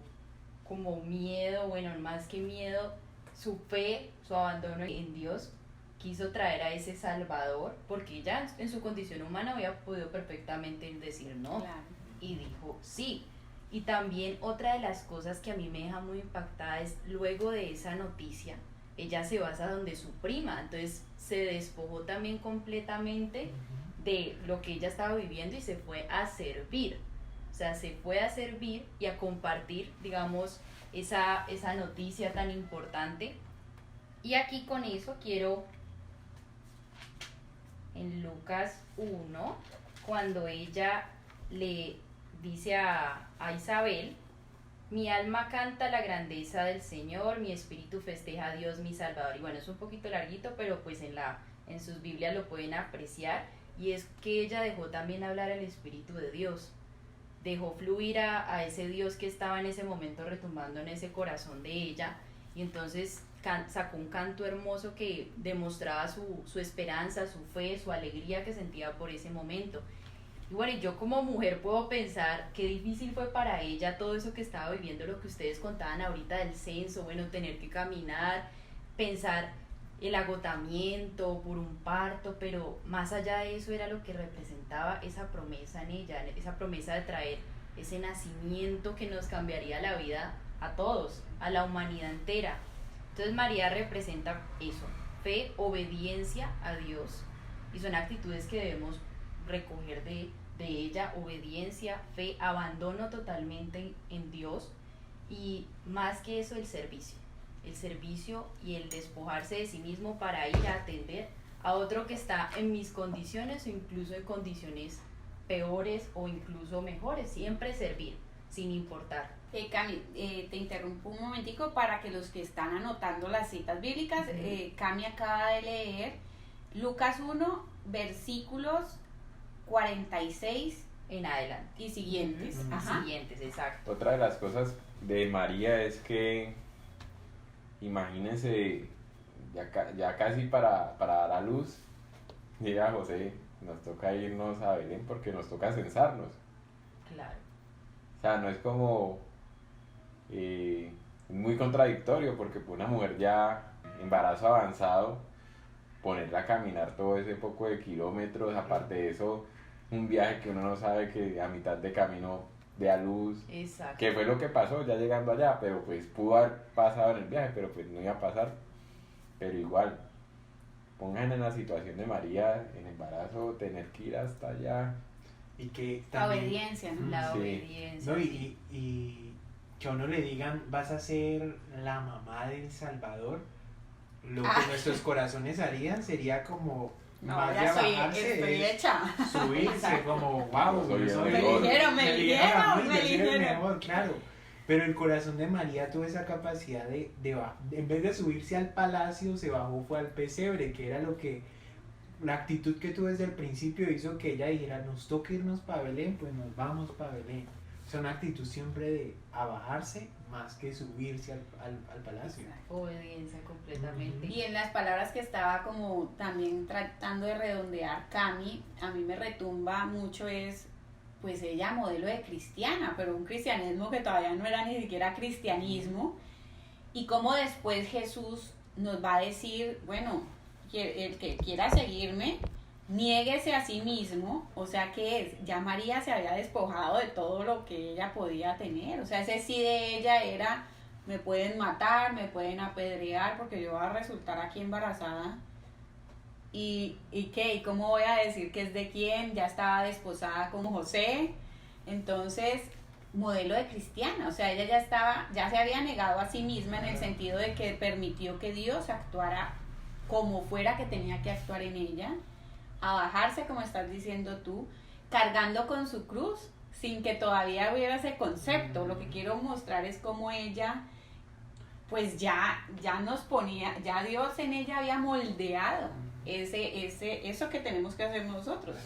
como miedo, bueno, más que miedo, su fe, su abandono en Dios, quiso traer a ese Salvador, porque ella en su condición humana había podido perfectamente decir no, Claro. y dijo sí. Y también otra de las cosas que a mí me deja muy impactada es luego de esa noticia, ella se va a donde su prima, entonces se despojó también completamente de lo que ella estaba viviendo y se fue a servir. O sea, se fue a servir y a compartir, digamos, esa noticia tan importante. Y aquí con eso quiero, en Lucas 1, cuando ella le dice a Isabel, mi alma canta la grandeza del Señor, mi espíritu festeja a Dios mi Salvador. Y bueno, es un poquito larguito, pero pues en sus Biblias lo pueden apreciar. Y es que ella dejó también hablar al Espíritu de Dios. Dejó fluir a ese Dios que estaba en ese momento retumbando en ese corazón de ella. Y entonces sacó un canto hermoso que demostraba su esperanza, su fe, su alegría que sentía por ese momento. Y bueno, yo como mujer puedo pensar qué difícil fue para ella todo eso que estaba viviendo, lo que ustedes contaban ahorita del censo, bueno, tener que caminar, pensar el agotamiento por un parto, pero más allá de eso era lo que representaba esa promesa en ella, esa promesa de traer ese nacimiento que nos cambiaría la vida a todos, a la humanidad entera. Entonces María representa eso, fe, obediencia a Dios, y son actitudes que debemos recoger de ella, obediencia, fe, abandono totalmente en Dios, y más que eso el servicio y el despojarse de sí mismo para ir a atender a otro que está en mis condiciones o incluso en condiciones peores o incluso mejores, siempre servir, sin importar. Cami, te interrumpo un momentico para que los que están anotando las citas bíblicas, Cami acaba de leer Lucas 1, versículos 46 En adelante. y siguientes. Ujú. Ajá. Siguientes, exacto. Otra de las cosas de María es que, imagínense, ya casi para dar a luz, llega José, nos toca irnos a Belén porque nos toca censarnos. Claro. O sea, no es como muy contradictorio porque por una mujer ya embarazo avanzado, ponerla a caminar todo ese poco de kilómetros, aparte de eso, un viaje que uno no sabe que a mitad de camino dé a luz, Exacto. que fue lo que pasó ya llegando allá, pero pues pudo haber pasado en el viaje, pero pues no iba a pasar. Pero igual, pongan en la situación de María en embarazo, tener que ir hasta allá. Y que La también, obediencia, ¿no? La Sí. obediencia. no, sí. y que a uno le digan, vas a ser la mamá del Salvador, lo que nuestros corazones harían sería como No, más ya de estoy bajarse, hecha. subirse como, wow, Soy yo el soy mejor. Me a eligieron, mí, me yo soy el eligieron. mejor, claro. Pero el corazón de María tuvo esa capacidad en vez de subirse al palacio, se bajó, fue al pesebre, que era la actitud que tuvo desde el principio hizo que ella dijera, nos toca irnos para Belén, pues nos vamos para Belén. O sea, una actitud siempre de abajarse más que subirse al palacio. Obediencia completamente. Y en las palabras que estaba como también tratando de redondear Cami, a mí me retumba mucho es, pues ella modelo de cristiana, pero un cristianismo que todavía no era ni siquiera cristianismo, y cómo después Jesús nos va a decir, bueno, el que quiera seguirme, niéguese a sí mismo. O sea, ¿qué es? Ya María se había despojado de todo lo que ella podía tener, o sea, ese sí de ella era, me pueden matar, me pueden apedrear porque yo voy a resultar aquí embarazada. ¿Y qué? ¿Y cómo voy a decir que es de quién? Ya estaba desposada con José. Entonces, modelo de cristiana, o sea, ella ya se había negado a sí misma en el sentido de que permitió que Dios actuara como fuera que tenía que actuar en ella, a bajarse, como estás diciendo tú, cargando con su cruz, sin que todavía hubiera ese concepto. Lo que quiero mostrar es cómo ella, pues ya nos ponía, ya Dios en ella había moldeado eso que tenemos que hacer nosotros.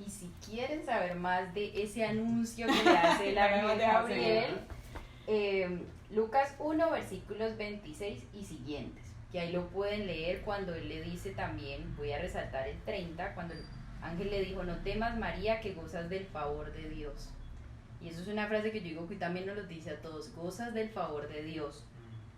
Y si quieren saber más de ese anuncio que le hace el ángel Gabriel, Lucas 1, versículos 26 y siguientes, que ahí lo pueden leer cuando él le dice también, voy a resaltar el 30, cuando el ángel le dijo, no temas María, que gozas del favor de Dios. Y eso es una frase que yo digo que también nos lo dice a todos, gozas del favor de Dios.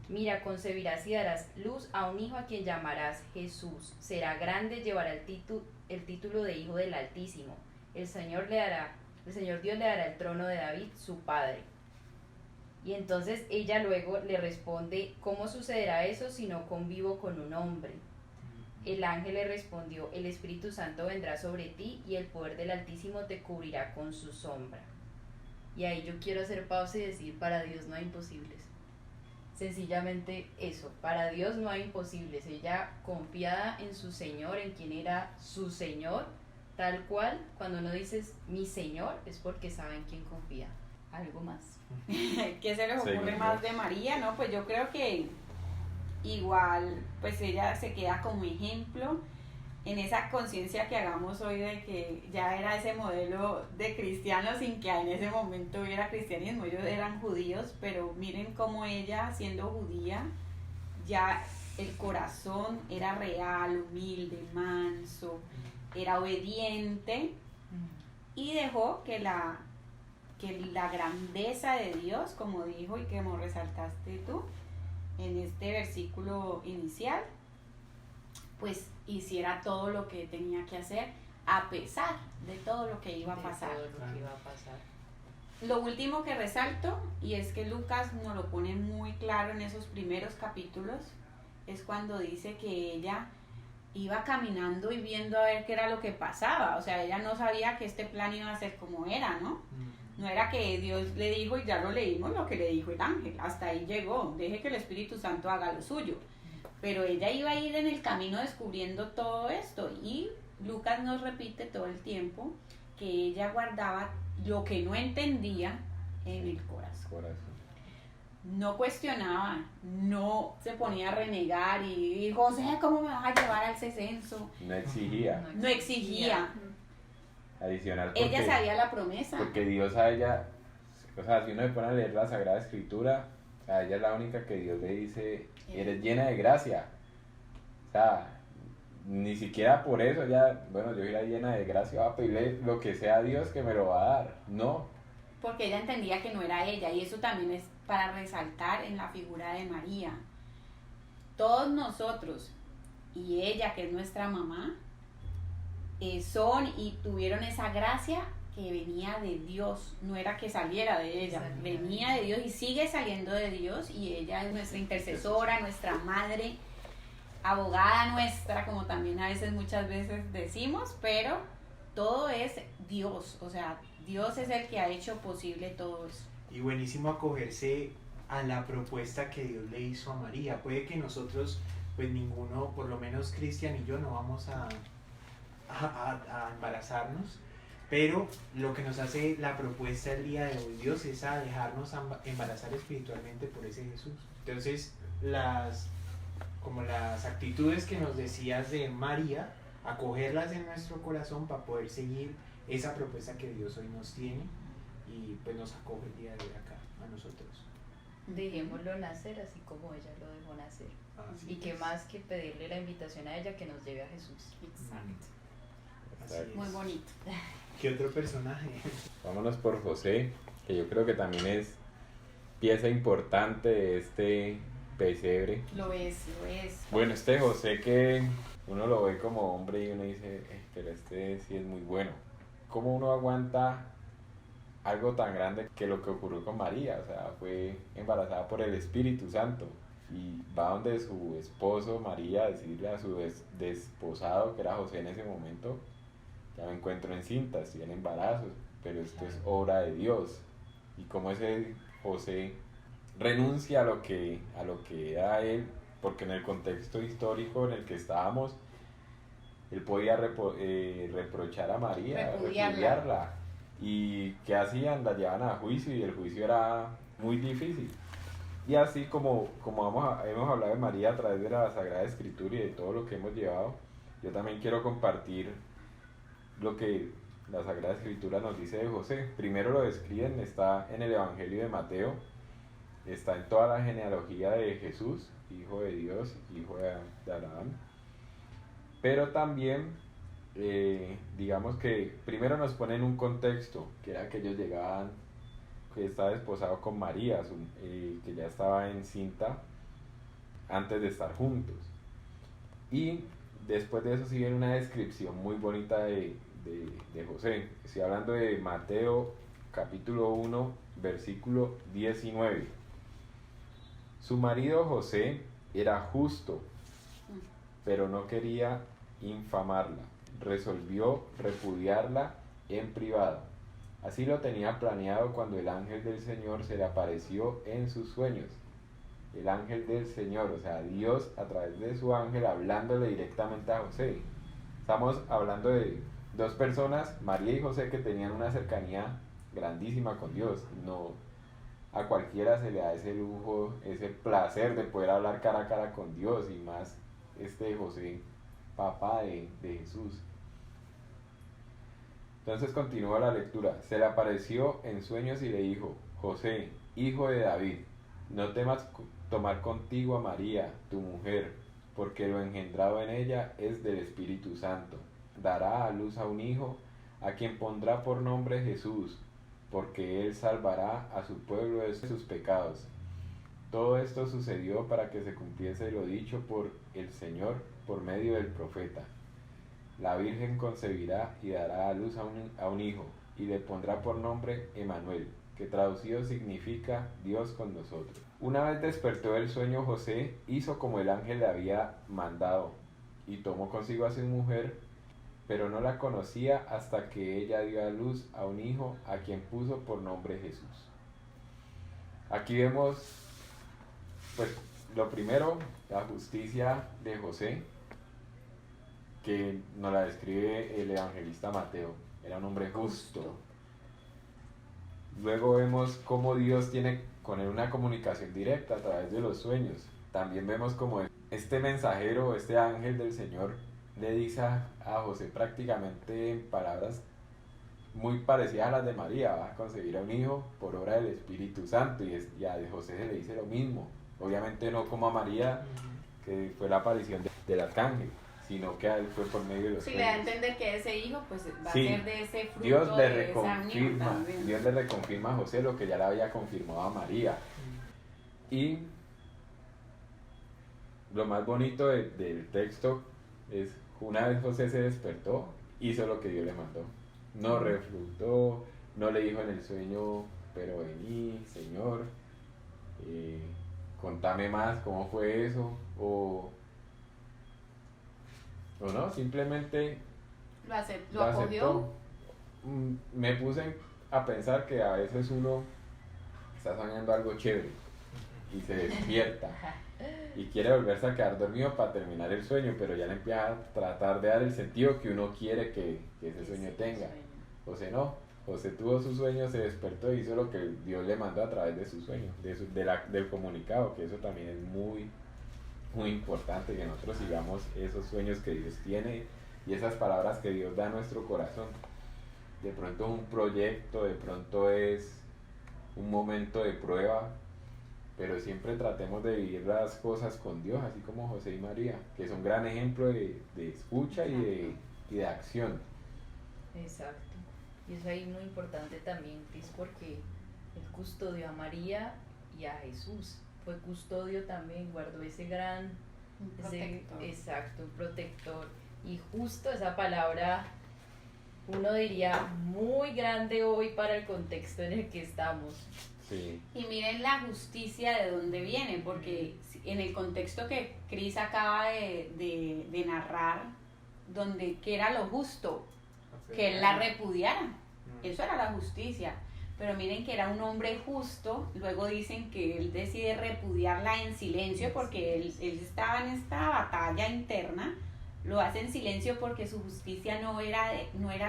Mira, concebirás y darás luz a un hijo a quien llamarás Jesús. Será grande, llevará el título de Hijo del Altísimo. El Señor Dios le dará el trono de David, su padre. Y entonces ella luego le responde, ¿cómo sucederá eso si no convivo con un hombre? El ángel le respondió, el Espíritu Santo vendrá sobre ti y el poder del Altísimo te cubrirá con su sombra. Y ahí yo quiero hacer pausa y decir, para Dios no hay imposibles. Sencillamente eso, para Dios no hay imposibles. Ella confiada en su Señor, en quien era su Señor, tal cual, cuando uno dice mi Señor, es porque sabe en quién confía. ¿Algo más? ¿Qué se les ocurre Seguimos. más de María? No, pues yo creo que igual, pues ella se queda como ejemplo en esa conciencia que hagamos hoy de que ya era ese modelo de cristianos sin que en ese momento hubiera cristianismo. Ellos eran judíos, pero miren cómo ella, siendo judía, ya el corazón era real, humilde, manso, era obediente y dejó que la grandeza de Dios, como dijo y como resaltaste tú en este versículo inicial, pues hiciera todo lo que tenía que hacer a pesar de todo lo que iba a pasar. Lo último que resalto, y es que Lucas nos lo pone muy claro en esos primeros capítulos, es cuando dice que ella iba caminando y viendo a ver qué era lo que pasaba. O sea, ella no sabía que este plan iba a ser como era, ¿no? No era que Dios le dijo y ya lo leímos lo que le dijo el ángel, hasta ahí llegó, deje que el Espíritu Santo haga lo suyo. Pero ella iba a ir en el camino descubriendo todo esto, y Lucas nos repite todo el tiempo que ella guardaba lo que no entendía en el corazón. No cuestionaba, no se ponía a renegar y José, ¿cómo me vas a llevar al censo? No exigía. No exigía. Adicional. Ella sabía la promesa. Porque Dios a ella, o sea, si uno se pone a leer la Sagrada Escritura, a ella es la única que Dios le dice, eres llena de gracia. O sea, ni siquiera por eso ya, bueno, yo era llena de gracia, va a pedirle lo que sea a Dios que me lo va a dar. No. Porque ella entendía que no era ella, y eso también es para resaltar en la figura de María. Todos nosotros y ella, que es nuestra mamá, son y tuvieron esa gracia que venía de Dios, no era que saliera de ella, venía de Dios y sigue saliendo de Dios, y ella es nuestra intercesora, nuestra madre, abogada nuestra, como también a veces muchas veces decimos, pero todo es Dios, o sea, Dios es el que ha hecho posible todo eso. Y buenísimo acogerse a la propuesta que Dios le hizo a María. Puede que nosotros, pues ninguno, por lo menos Cristian y yo, no vamos a a embarazarnos, pero lo que nos hace la propuesta el día de hoy Dios es a dejarnos embarazar espiritualmente por ese Jesús. Entonces, como las actitudes que nos decías de María, acogerlas en nuestro corazón para poder seguir esa propuesta que Dios hoy nos tiene y pues nos acoge el día de hoy acá a nosotros. Dejémoslo nacer así como ella lo dejó nacer. Así Y qué es. más que pedirle la invitación a ella que nos lleve a Jesús. Exacto. Así es. Muy bonito. ¿Qué otro personaje? Vámonos por José, que yo creo que también es pieza importante de este pesebre. Lo es, lo es. Bueno, este José que uno lo ve como hombre y uno dice, pero este sí es muy bueno. ¿Cómo uno aguanta algo tan grande que lo que ocurrió con María? O sea, fue embarazada por el Espíritu Santo y va donde su esposo María a decirle a su desposado, que era José en ese momento, ya me encuentro encinta, estoy en embarazo, pero esto es obra de Dios. Y como ese José renuncia a lo que era él, porque en el contexto histórico en el que estábamos, él podía reprochar a María, repudiarla. ¿Y qué hacían? La llevaban a juicio y el juicio era muy difícil. Y así como hemos hablado de María a través de la Sagrada Escritura y de todo lo que hemos llevado, yo también quiero compartir lo que la Sagrada Escritura nos dice de José. Primero lo describen, está en el Evangelio de Mateo, está en toda la genealogía de Jesús, hijo de Dios, hijo de Abraham. Pero también, digamos que primero nos ponen un contexto, que era que ellos llegaban, que estaba desposado con María, que ya estaba encinta antes de estar juntos. Y después de eso sigue una descripción muy bonita de José. Estoy hablando de Mateo capítulo 1, versículo 19. Su marido José era justo, pero no quería infamarla. Resolvió repudiarla en privado. Así lo tenía planeado cuando el ángel del Señor se le apareció en sus sueños. El ángel del Señor, o sea, Dios a través de su ángel hablándole directamente a José. Estamos hablando de dos personas, María y José, que tenían una cercanía grandísima con Dios. No a cualquiera se le da ese lujo, ese placer de poder hablar cara a cara con Dios, y más José, papá de Jesús. Entonces continúa la lectura. Se le apareció en sueños y le dijo: José, hijo de David, no temas tomar contigo a María, tu mujer, porque lo engendrado en ella es del Espíritu Santo. Dará a luz a un hijo, a quien pondrá por nombre Jesús, porque él salvará a su pueblo de sus pecados. Todo esto sucedió para que se cumpliese lo dicho por el Señor por medio del profeta. La Virgen concebirá y dará a luz a un hijo, y le pondrá por nombre Emmanuel, que traducido significa Dios con nosotros. Una vez despertó del sueño, José hizo como el ángel le había mandado, y tomó consigo a su mujer, pero no la conocía hasta que ella dio a luz a un hijo, a quien puso por nombre Jesús. Aquí vemos, pues, lo primero, la justicia de José, que nos la describe el evangelista Mateo. Era un hombre justo. Luego vemos cómo Dios tiene con él una comunicación directa a través de los sueños. También vemos cómo este mensajero, este ángel del Señor, le dice a José prácticamente en palabras muy parecidas a las de María: va a concebir a un hijo por obra del Espíritu Santo, y a José se le dice lo mismo. Obviamente no como a María, que fue la aparición del arcángel, sino que a él fue por medio de los Sí, le da a entender que ese hijo pues va Sí, a ser de ese fruto, Dios le de esa unión reconfirma, también. Dios le reconfirma a José lo que ya le había confirmado a María. Y lo más bonito del texto es: una vez José se despertó, hizo lo que Dios le mandó. No reflutó, no le dijo en el sueño: pero vení, Señor, contame más, ¿cómo fue eso? O no, simplemente Lo acogió. Me puse a pensar que a veces uno está soñando algo chévere y se despierta y quiere volverse a quedar dormido para terminar el sueño, pero ya le empieza a tratar de dar el sentido que uno quiere que ese sueño tenga. José no, José tuvo su sueño, se despertó y hizo lo que Dios le mandó a través de su sueño, del comunicado, que eso también es muy, muy importante, que nosotros sigamos esos sueños que Dios tiene y esas palabras que Dios da a nuestro corazón. De pronto es un proyecto, de pronto es un momento de prueba, pero siempre tratemos de vivir las cosas con Dios, así como José y María, que son un gran ejemplo de escucha y de acción. Exacto. Y eso ahí muy importante también, Cris, porque él custodió a María y a Jesús. Fue custodio también, guardó ese gran... Exacto, un protector. Y justo esa palabra, uno diría, muy grande hoy para el contexto en el que estamos. Sí. Y miren la justicia de dónde viene, porque en el contexto que Cris acaba de narrar, donde que era lo justo, que él la repudiara, eso era la justicia. Pero miren que era un hombre justo, luego dicen que él decide repudiarla en silencio porque él estaba en esta batalla interna, lo hace en silencio porque su justicia no era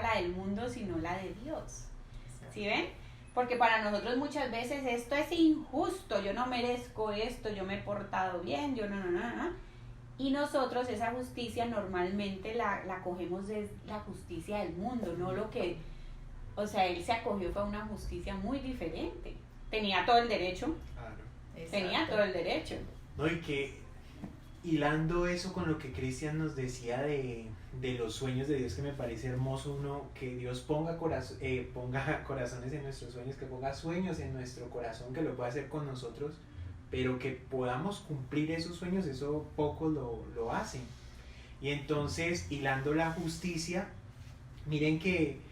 la del mundo, sino la de Dios. ¿Sí ven? Porque para nosotros muchas veces esto es injusto, yo no merezco esto, yo me he portado bien, yo no. Y nosotros esa justicia normalmente la cogemos de la justicia del mundo, no lo que... O sea, él se acogió fue a una justicia muy diferente. Tenía todo el derecho. Claro. Tenía todo el derecho. No, y que hilando eso con lo que Cristian nos decía de los sueños de Dios, que me parece hermoso, uno, que Dios ponga corazones en nuestros sueños, que ponga sueños en nuestro corazón, que lo pueda hacer con nosotros, pero que podamos cumplir esos sueños, eso pocos lo hacen. Y entonces, hilando la justicia, miren que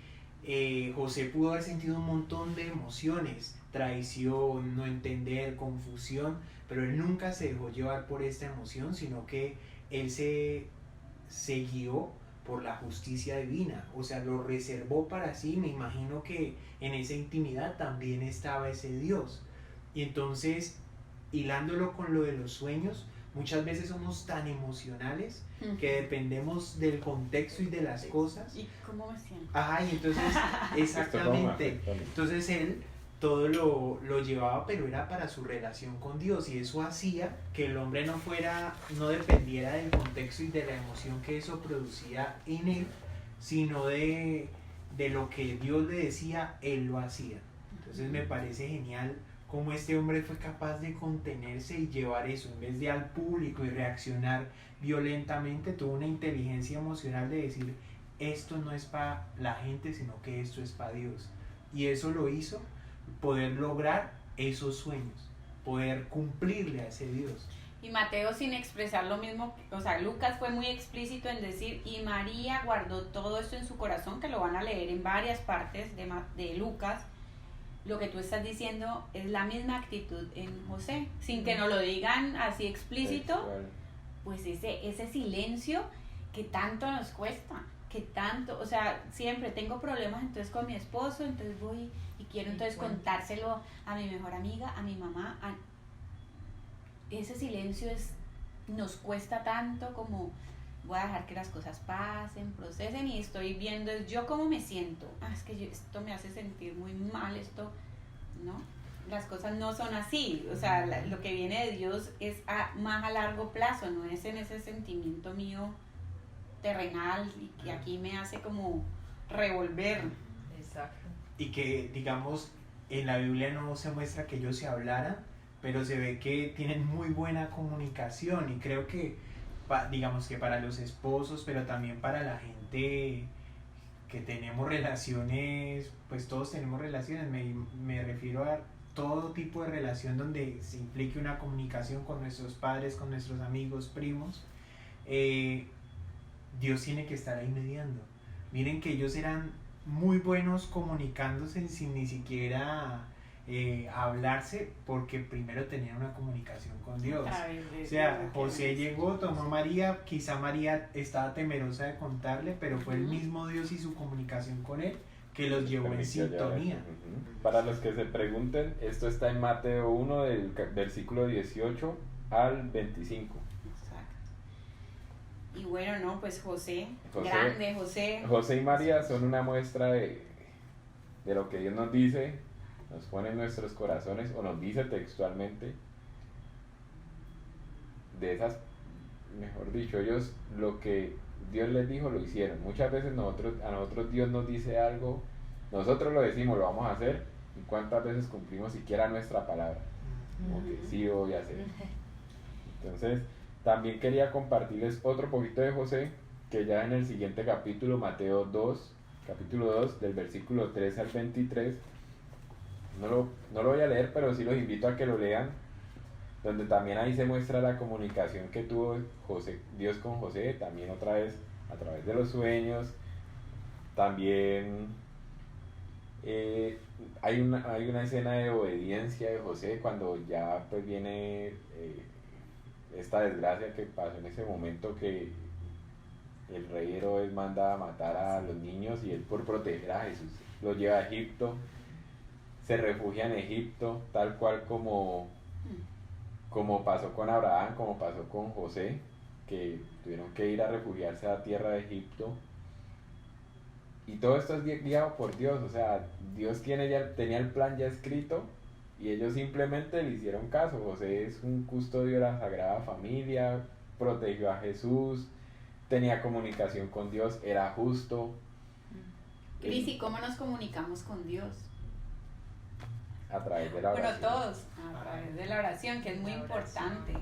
José pudo haber sentido un montón de emociones, traición, no entender, confusión, pero él nunca se dejó llevar por esta emoción, sino que él se guió por la justicia divina, o sea, lo reservó para sí. Me imagino que en esa intimidad también estaba ese Dios. Y entonces, hilándolo con lo de los sueños, muchas veces somos tan emocionales que dependemos del contexto y de las cosas. ¿Y cómo me siento? Ajá, y entonces, exactamente. Entonces él todo lo llevaba, pero era para su relación con Dios, y eso hacía que el hombre no dependiera del contexto y de la emoción que eso producía en él, sino de lo que Dios le decía, él lo hacía. Entonces me parece genial cómo este hombre fue capaz de contenerse y llevar eso, en vez de al público y reaccionar violentamente, tuvo una inteligencia emocional de decir, esto no es para la gente, sino que esto es para Dios. Y eso lo hizo poder lograr esos sueños, poder cumplirle a ese Dios. Y Mateo, sin expresar lo mismo, o sea, Lucas fue muy explícito en decir, y María guardó todo esto en su corazón, que lo van a leer en varias partes de Lucas. Lo que tú estás diciendo es la misma actitud en José, sin que nos lo digan así explícito, pues ese silencio que tanto nos cuesta, que tanto, o sea, siempre tengo problemas entonces con mi esposo, entonces voy y quiero entonces contárselo a mi mejor amiga, a mi mamá. Ese silencio nos cuesta tanto, como voy a dejar que las cosas pasen, procesen, y estoy viendo yo cómo me siento. Es que esto me hace sentir muy mal, esto, ¿no? Las cosas no son así, o sea, lo que viene de Dios es más a largo plazo, no es en ese sentimiento mío terrenal y que aquí me hace como revolver. Exacto. Y que, digamos, en la Biblia no se muestra que ellos se hablaran, pero se ve que tienen muy buena comunicación, y creo que, digamos que para los esposos, pero también para la gente que tenemos relaciones, pues todos tenemos relaciones, me refiero a todo tipo de relación donde se implique una comunicación con nuestros padres, con nuestros amigos, primos. Dios tiene que estar ahí mediando. Miren que ellos eran muy buenos comunicándose sin ni siquiera hablarse, porque primero tenían una comunicación con Dios. O sea, José llegó, tomó a María, quizá María estaba temerosa de contarle, pero fue el mismo Dios y su comunicación con él que los llevó en permitió llevar sintonía. eso. Para los que se pregunten, esto está en Mateo 1 del versículo 18 al 25. Exacto. Y bueno, no, pues José, José. grande José. José y María son una muestra de lo que Dios nos dice, nos pone en nuestros corazones, o nos dice textualmente, de esas, mejor dicho, ellos lo que Dios les dijo lo hicieron. Muchas veces a nosotros Dios nos dice algo, nosotros lo decimos, lo vamos a hacer, y cuántas veces cumplimos siquiera nuestra palabra, como que sí lo voy a hacer. Entonces, también quería compartirles otro poquito de José, que ya en el siguiente capítulo, Mateo 2, capítulo 2, del versículo 13 al 23, no lo voy a leer, pero sí los invito a que lo lean, donde también ahí se muestra la comunicación que tuvo Dios con José, también otra vez a través de los sueños. También hay una escena de obediencia de José cuando ya pues viene esta desgracia que pasó en ese momento, que el rey Herodes manda a matar a los niños, y él, por proteger a Jesús, lo lleva a Egipto, se refugia en Egipto, tal cual como pasó con Abraham, como pasó con José, que tuvieron que ir a refugiarse a tierra de Egipto. Y todo esto es guiado por Dios, o sea, Dios tenía el plan ya escrito, y ellos simplemente le hicieron caso. José es un custodio de la Sagrada Familia, protegió a Jesús, tenía comunicación con Dios, era justo. Cris, ¿y cómo nos comunicamos con Dios? A través de la oración. Bueno, todos, a través de la oración, que es muy importante.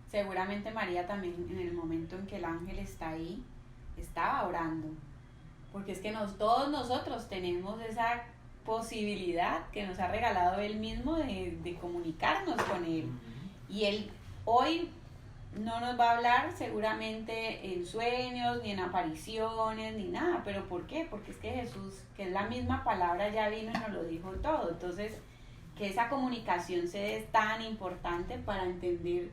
Seguramente María también, en el momento en que el ángel está ahí, estaba orando. Porque es que todos nosotros tenemos esa posibilidad que nos ha regalado Él mismo de comunicarnos con Él. Y Él hoy no nos va a hablar seguramente en sueños, ni en apariciones, ni nada. ¿Pero por qué? Porque es que Jesús, que es la misma palabra, ya vino y nos lo dijo todo. Entonces, que esa comunicación se dé es tan importante para entender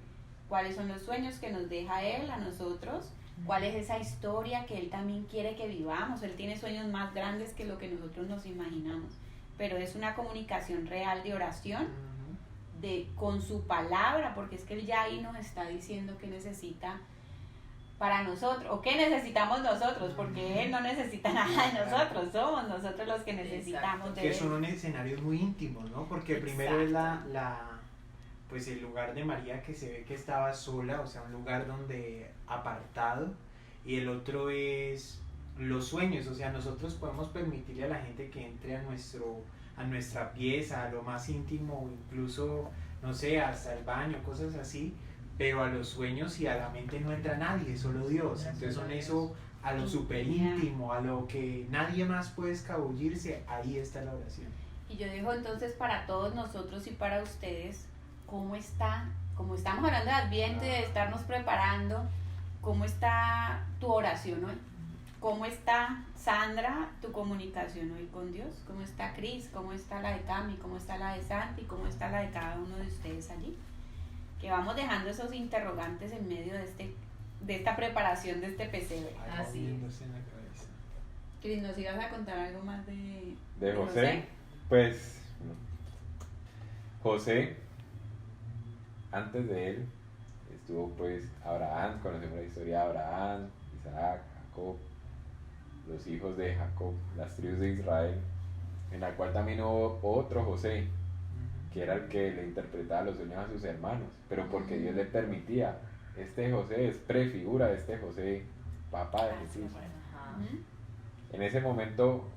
cuáles son los sueños que nos deja Él a nosotros, cuál es esa historia que Él también quiere que vivamos. Él tiene sueños más grandes que lo que nosotros nos imaginamos, pero es una comunicación real de oración, con su palabra, porque es que Él ya ahí nos está diciendo qué necesita para nosotros, o qué necesitamos nosotros, porque Él no necesita nada de nosotros, somos nosotros los que necesitamos de Él. Que son unos escenarios muy íntimos, ¿no? Porque primero es pues el lugar de María, que se ve que estaba sola, o sea, un lugar donde apartado, y el otro es los sueños, o sea, nosotros podemos permitirle a la gente que entre a nuestra pieza, a lo más íntimo, incluso, no sé, hasta el baño, cosas así, pero a los sueños y a la mente no entra nadie, solo Dios. Entonces son eso, a lo súper íntimo, a lo que nadie más puede escabullirse, ahí está la oración. Y yo digo entonces, para todos nosotros y para ustedes, ¿cómo está? Como estamos hablando de Adviento y de estarnos preparando, ¿cómo está tu oración hoy? ¿Cómo está, Sandra, tu comunicación hoy con Dios? ¿Cómo está Cris? ¿Cómo está la de Cami? ¿Cómo está la de Santi? ¿Cómo está la de cada uno de ustedes allí? Que vamos dejando esos interrogantes en medio de esta preparación de este pesebre. Así Cris, ¿nos ibas a contar algo más de José? Pues José, antes de él estuvo pues Abraham, conocemos la historia de Abraham, Isaac, Jacob, los hijos de Jacob, las tribus de Israel, en la cual también hubo otro José, que era el que le interpretaba los sueños a sus hermanos, pero porque Dios le permitía. Este José es prefigura de este José, papá de Jesús. En ese momento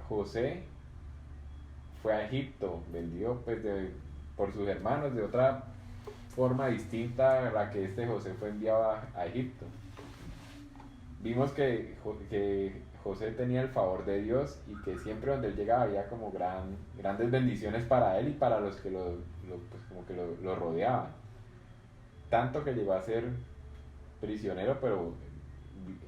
José fue a Egipto, vendido pues por sus hermanos de otra forma distinta a la que este José fue enviado a Egipto. Vimos que José tenía el favor de Dios, y que siempre donde él llegaba había como grandes bendiciones para él y para los que lo rodeaban. Tanto que llegó a ser prisionero, pero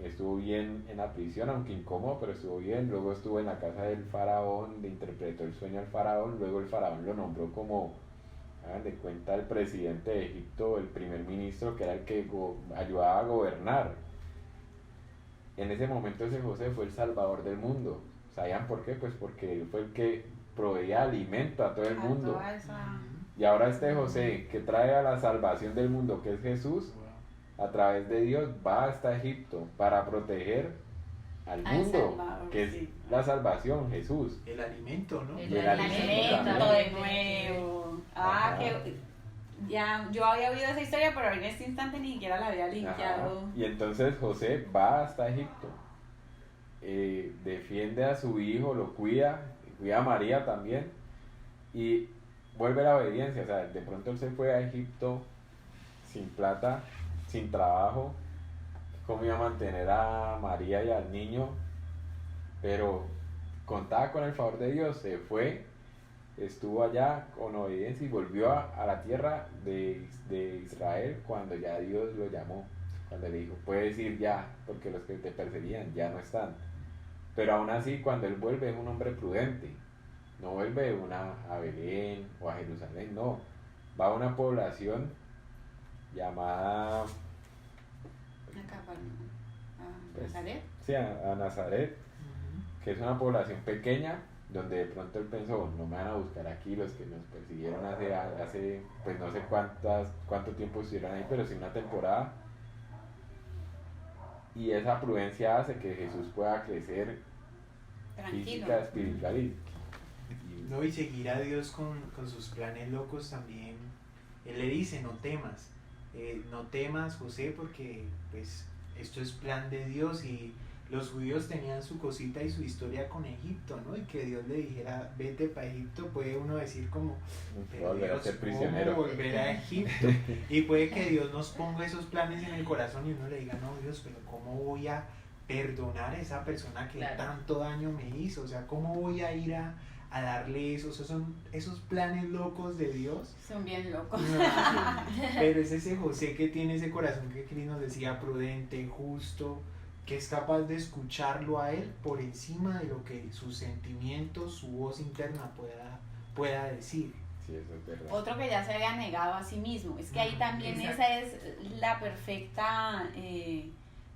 estuvo bien en la prisión, aunque incómodo, pero estuvo bien. Luego estuvo en la casa del faraón, le interpretó el sueño al faraón, luego el faraón lo nombró como, hagan de cuenta, el presidente de Egipto, el primer ministro, que era el que ayudaba a gobernar. en ese momento ese José fue el salvador del mundo. ¿Sabían por qué? Pues porque él fue el que proveía alimento a todo el mundo. Toda esa... Y ahora este José, que trae a la salvación del mundo, que es Jesús, a través de Dios, va hasta Egipto para proteger al mundo, Salvador, que es sí. la salvación, Jesús. El alimento, ¿no? El Y el alimento alimento también. de nuevo. Ah, Ajá. que ya yo había oído esa historia, pero en este instante ni siquiera la había linkeado. Ajá. Y entonces José va hasta Egipto, defiende a su hijo, lo cuida a María también, y vuelve la obediencia. O sea, de pronto él se fue a Egipto sin plata, sin trabajo, cómo iba a mantener a María y al niño, pero contaba con el favor de Dios, se fue, estuvo allá con obediencia y volvió a la tierra de Israel cuando ya Dios lo llamó, cuando le dijo, puedes ir ya, porque los que te perseguían ya no están. Pero aún así, cuando él vuelve es un hombre prudente, no vuelve a Belén o a Jerusalén, no, va a una población llamada pues, Nazaret. sí, a Nazaret, Ujú. que es una población pequeña, donde de pronto él pensó, no me van a buscar aquí los que nos persiguieron hace pues no sé cuánto tiempo estuvieron ahí, pero sí una temporada. Y esa prudencia hace que Jesús pueda crecer Tranquilo. física, espiritual y No, y seguir a Dios con sus planes locos también. Él le dice, no temas, José, porque pues esto es plan de Dios. Y los judíos tenían su cosita y su historia con Egipto, ¿no? Y que Dios le dijera, vete para Egipto, puede uno decir como, pero volver a Dios, ser ¿cómo prisionero. volver a Egipto? Y puede que Dios nos ponga esos planes en el corazón y uno le diga, no Dios, pero ¿cómo voy a perdonar a esa persona que Claro. tanto daño me hizo? O sea, ¿cómo voy a ir a darle eso? O sea, son esos planes locos de Dios. Son bien locos. Pero es ese José que tiene ese corazón que Cris nos decía, prudente, justo, que es capaz de escucharlo a él por encima de lo que sus sentimientos, su voz interna pueda decir. Sí, eso es verdad. Otro que ya se había negado a sí mismo. Es que ahí también Exacto. esa es la perfecta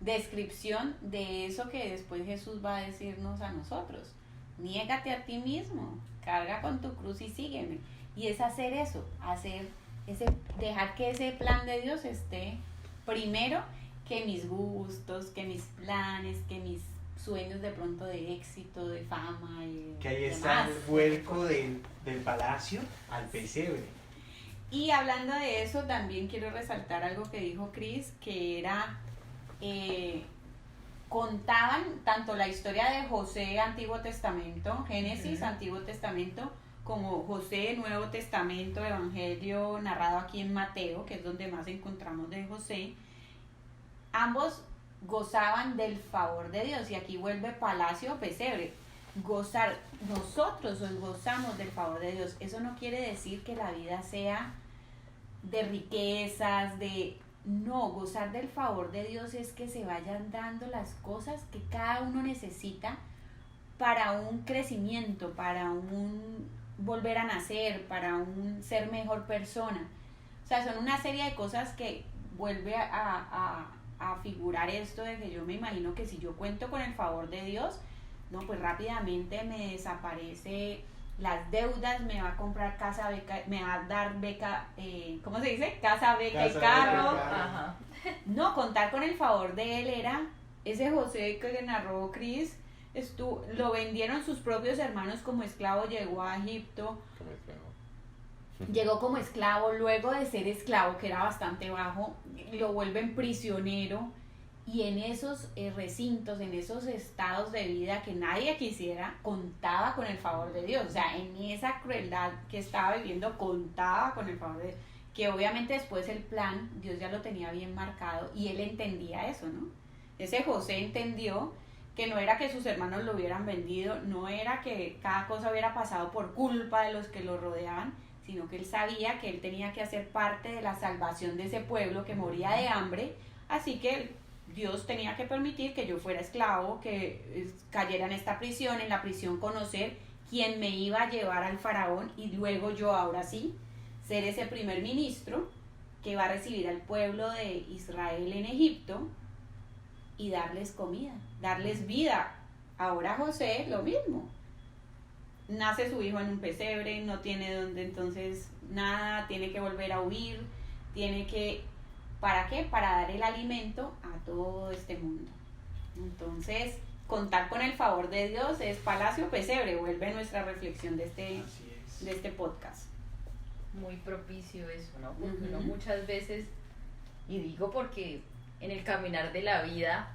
descripción de eso que después Jesús va a decirnos a nosotros. Niégate a ti mismo, carga con tu cruz y sígueme. Y es hacer eso, dejar que ese plan de Dios esté primero que mis gustos, que mis planes, que mis sueños de pronto de éxito, de fama y Que ahí está demás. el vuelco del palacio al pesebre. Y hablando de eso, también quiero resaltar algo que dijo Cris, que era, contaban tanto la historia de José Antiguo Testamento, Génesis Antiguo Testamento, como José Nuevo Testamento, Evangelio narrado aquí en Mateo, que es donde más encontramos de José. Ambos gozaban del favor de Dios, y aquí vuelve palacio o pesebre. Gozar, nosotros hoy gozamos del favor de Dios. Eso no quiere decir que la vida sea de riquezas, no, gozar del favor de Dios es que se vayan dando las cosas que cada uno necesita para un crecimiento, para un volver a nacer, para un ser mejor persona. O sea, son una serie de cosas que vuelve a figurar esto de que yo me imagino que si yo cuento con el favor de Dios, no, pues rápidamente me desaparece las deudas, me va a comprar casa, beca, me va a dar beca, ¿cómo se dice? Casa, beca y Casa, carro. beca, carro. Ajá. No, contar con el favor de él era ese José que narró Cris, lo vendieron sus propios hermanos como esclavo, llegó a Egipto, Como esclavo. llegó como esclavo, luego de ser esclavo, que era bastante bajo, lo vuelven prisionero, y en esos recintos, en esos estados de vida que nadie quisiera, contaba con el favor de Dios. O sea, en esa crueldad que estaba viviendo, contaba con el favor de Dios, que obviamente después el plan, Dios ya lo tenía bien marcado, y él entendía eso, ¿no? Ese José entendió que no era que sus hermanos lo hubieran vendido, no era que cada cosa hubiera pasado por culpa de los que lo rodeaban, sino que él sabía que él tenía que hacer parte de la salvación de ese pueblo que moría de hambre, así que Dios tenía que permitir que yo fuera esclavo, que cayera en esta prisión, en la prisión conocer quién me iba a llevar al faraón, y luego yo ahora sí ser ese primer ministro que va a recibir al pueblo de Israel en Egipto, y darles comida, darles vida. Ahora José, lo mismo. Nace su hijo en un pesebre, no tiene donde entonces nada, tiene que volver a huir, tiene que, ¿para qué? Para dar el alimento a todo este mundo. Entonces, contar con el favor de Dios es palacio pesebre, vuelve nuestra reflexión de este podcast. Muy propicio eso, ¿no? Porque Ujú. uno muchas veces, y digo porque en el caminar de la vida,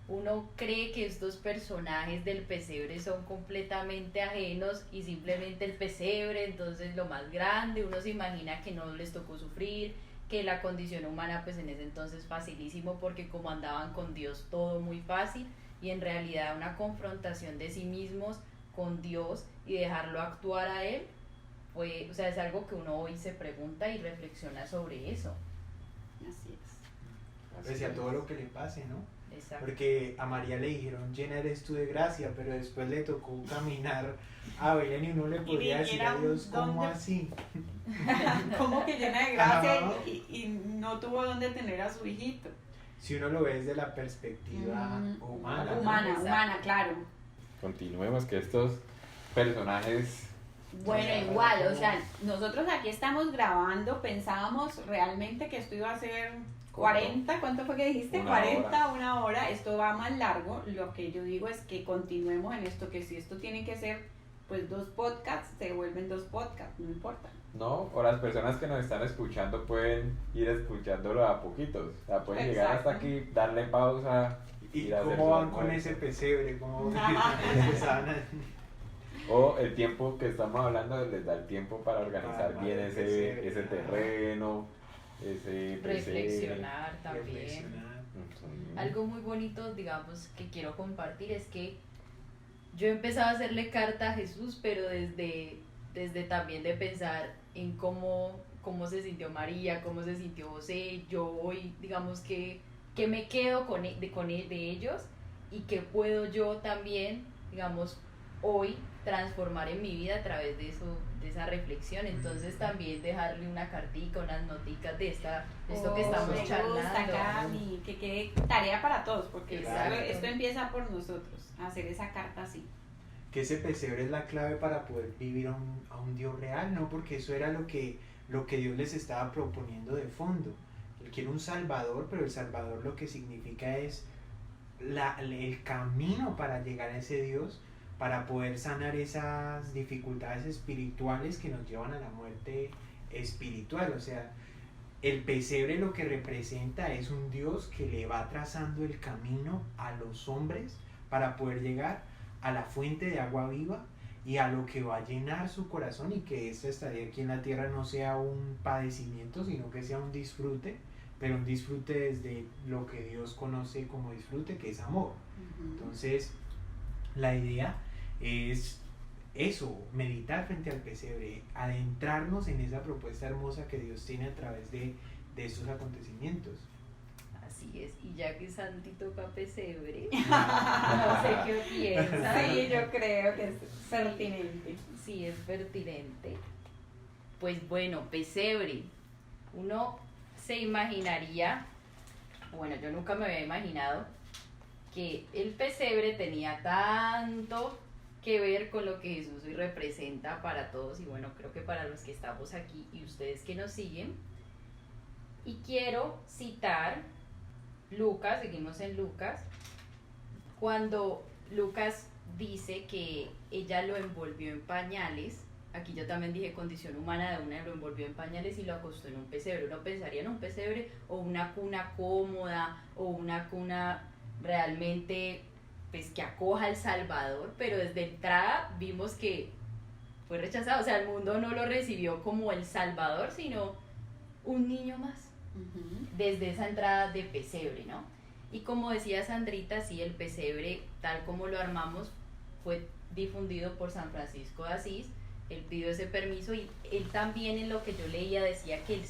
uno cree que estos personajes del pesebre son completamente ajenos y simplemente el pesebre, entonces lo más grande, uno se imagina que no les tocó sufrir, que la condición humana pues en ese entonces facilísimo porque como andaban con Dios todo muy fácil y en realidad una confrontación de sí mismos con Dios y dejarlo actuar a Él, pues, o sea, es algo que uno hoy se pregunta y reflexiona sobre eso. Así es. Pese a todo lo que le pase, ¿no? Exacto. Porque a María le dijeron, llena eres tú de gracia, pero después le tocó caminar a Belén y uno le podría decir a Dios, ¿cómo así? Como que llena de gracia Ajá. y no tuvo donde tener a su hijito. Si uno lo ve desde la perspectiva humana. ¿no? Humana, claro. Continuemos, que estos personajes... Bueno, igual, o sea, nosotros aquí estamos grabando, pensábamos realmente que esto iba a ser 40, ¿cuánto fue que dijiste? 40, una hora, esto va más largo. Lo que yo digo es que continuemos en esto, que si esto tiene que ser pues 2 podcasts, se vuelven 2 podcasts, no importa. No, o las personas que nos están escuchando pueden ir escuchándolo a poquitos, o sea, pueden llegar hasta aquí, darle pausa. ¿Y ir a hacer cómo su van con almuerzo. ese pesebre? ¿Cómo empezaban a- O el tiempo que estamos hablando les da el tiempo para organizar Para bien el ese pesebre, terreno, ese pesebre. Reflexionar también. reflexionar? Ujú. Algo muy bonito, digamos, que quiero compartir es que yo he empezado a hacerle carta a Jesús, pero desde también de pensar en cómo se sintió María, cómo se sintió José, yo hoy, digamos que me quedo con de ellos y que puedo yo también, digamos, hoy transformar en mi vida a través de eso, de esa reflexión. Entonces también dejarle una cartica, unas noticas de esto que estamos me charlando. gusta, Cami, que quede tarea para todos, porque Exacto. esto empieza por nosotros, hacer esa carta así. Que ese pesebre es la clave para poder vivir a un Dios real, ¿no? Porque eso era lo que Dios les estaba proponiendo de fondo. Él quiere un Salvador, pero el Salvador lo que significa es el camino para llegar a ese Dios, para poder sanar esas dificultades espirituales que nos llevan a la muerte espiritual. O sea, el pesebre lo que representa es un Dios que le va trazando el camino a los hombres para poder llegar a la fuente de agua viva y a lo que va a llenar su corazón, y que esta estadía aquí en la tierra no sea un padecimiento, sino que sea un disfrute, pero un disfrute desde lo que Dios conoce como disfrute, que es amor. Entonces, la idea es eso, meditar frente al pesebre, adentrarnos en esa propuesta hermosa que Dios tiene a través de estos acontecimientos. Así es, y ya que Santi toca pesebre, no sé qué piensa. Sí, yo creo que es pertinente. Sí, es pertinente. Pues bueno, pesebre. Uno se imaginaría, bueno, yo nunca me había imaginado que el pesebre tenía tanto que ver con lo que Jesús hoy representa para todos y bueno, creo que para los que estamos aquí y ustedes que nos siguen. Y quiero citar Lucas, seguimos en Lucas, cuando Lucas dice que ella lo envolvió en pañales. Aquí yo también dije condición humana de una, lo envolvió en pañales y lo acostó en un pesebre. Uno pensaría en un pesebre o una cuna cómoda o una cuna realmente pues que acoja al Salvador, pero desde entrada vimos que fue rechazado. O sea, el mundo no lo recibió como el Salvador, sino un niño más. Desde esa entrada de pesebre, ¿no? Y como decía Sandrita, sí, el pesebre, tal como lo armamos, fue difundido por San Francisco de Asís. Él pidió ese permiso y él también, en lo que yo leía, decía que él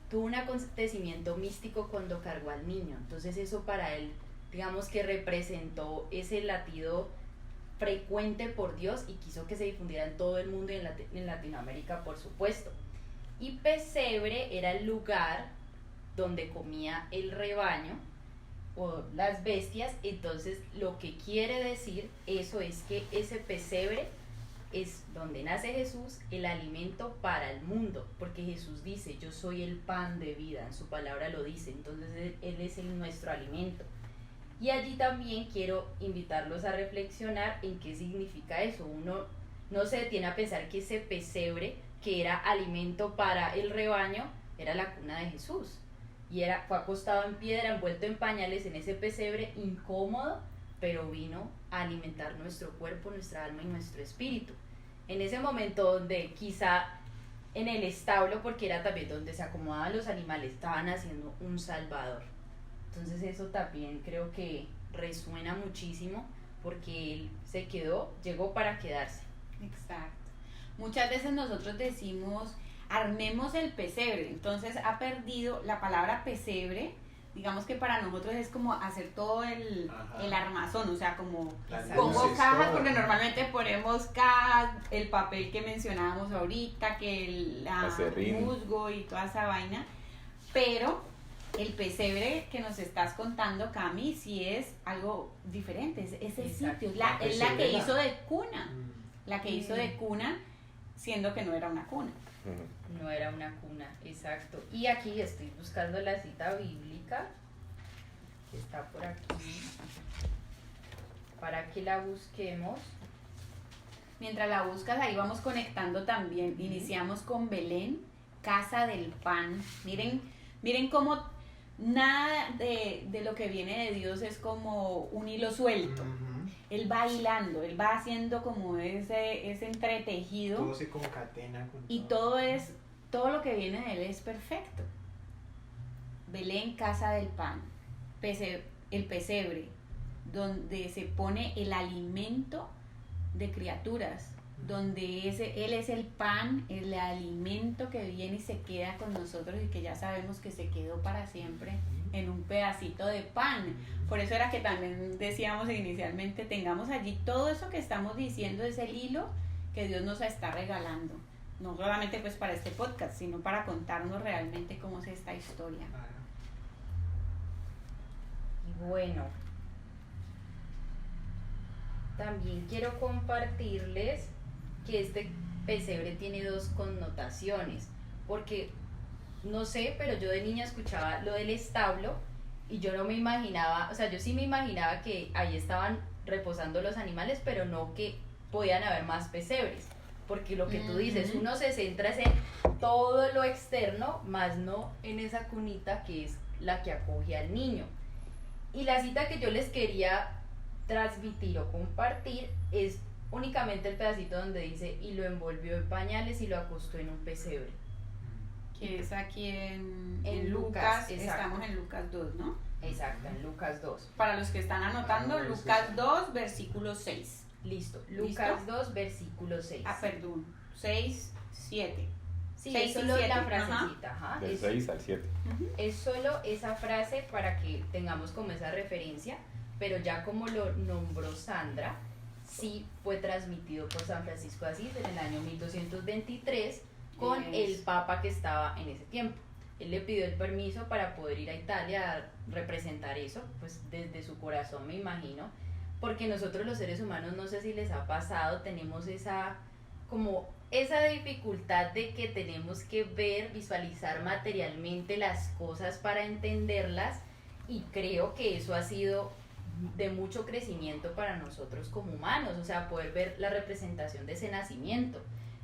tuvo un acontecimiento místico cuando cargó al niño. Entonces eso para él, digamos que representó ese latido frecuente por Dios y quiso que se difundiera en todo el mundo y en Latinoamérica, por supuesto. Y pesebre era el lugar donde comía el rebaño o las bestias. Entonces lo que quiere decir eso es que ese pesebre es donde nace Jesús, el alimento para el mundo, porque Jesús dice, yo soy el pan de vida, en su palabra lo dice, entonces Él es nuestro alimento. Y allí también quiero invitarlos a reflexionar en qué significa eso. Uno no se detiene a pensar que ese pesebre, que era alimento para el rebaño, era la cuna de Jesús, y fue acostado en piedra, envuelto en pañales en ese pesebre incómodo, pero vino a alimentar nuestro cuerpo, nuestra alma y nuestro espíritu. En ese momento donde quizá en el establo, porque era también donde se acomodaban los animales, estaban haciendo un salvador. Entonces eso también creo que resuena muchísimo, porque Él llegó para quedarse. Exacto. Muchas veces nosotros decimos, armemos el pesebre, entonces ha perdido la palabra pesebre. Digamos que para nosotros es como hacer todo el armazón, o sea, como pongo cajas, porque normalmente ponemos cajas, el papel que mencionábamos ahorita, que el musgo y toda esa vaina, pero el pesebre que nos estás contando, Cami, sí es algo diferente, es ese sitio, es la que hizo de cuna, la que hizo de cuna, siendo que no era una cuna. No era una cuna, exacto. Y aquí estoy buscando la cita bíblica, que está por aquí, para que la busquemos. Mientras la buscas, ahí vamos conectando también. Iniciamos con Belén, casa del pan. Miren cómo nada de lo que viene de Dios es como un hilo suelto. Él va hilando, él va haciendo como ese entretejido. Todo se concatena con y todo lo que viene de él es perfecto. Belén, casa del pan, el pesebre, donde se pone el alimento de criaturas, donde él es el pan, el alimento que viene y se queda con nosotros y que ya sabemos que se quedó para siempre en un pedacito de pan. Por eso era que también decíamos inicialmente, tengamos allí todo eso que estamos diciendo, es el hilo que Dios nos está regalando, no solamente pues para este podcast, sino para contarnos realmente cómo es esta historia. Y bueno, también quiero compartirles que este pesebre tiene dos connotaciones, porque no sé, pero yo de niña escuchaba lo del establo y yo no me imaginaba, o sea, yo sí me imaginaba que ahí estaban reposando los animales, pero no que podían haber más pesebres, porque lo que tú dices, uno se centra en todo lo externo, más no en esa cunita que es la que acoge al niño. Y la cita que yo les quería transmitir o compartir es únicamente el pedacito donde dice, y lo envolvió en pañales y lo acostó en un pesebre. Que es aquí en Lucas, estamos en Lucas 2, ¿no? Exacto, en Lucas 2. Para los que están anotando, Lucas 2, versículo 6. Listo, Lucas 2, versículo 6. Perdón, 6, 7. Sí, 6 es solo y 7. la frasecita. Del 6 al 7. Es solo esa frase para que tengamos como esa referencia, pero ya como lo nombró Sandra, sí fue transmitido por San Francisco de Asís en el año 1223 con el papa que estaba en ese tiempo. Él le pidió el permiso para poder ir a Italia a representar eso, pues desde su corazón me imagino, porque nosotros los seres humanos, no sé si les ha pasado, tenemos esa dificultad de que tenemos que ver, visualizar materialmente las cosas para entenderlas, y creo que eso ha sido de mucho crecimiento para nosotros como humanos, o sea, poder ver la representación de ese nacimiento,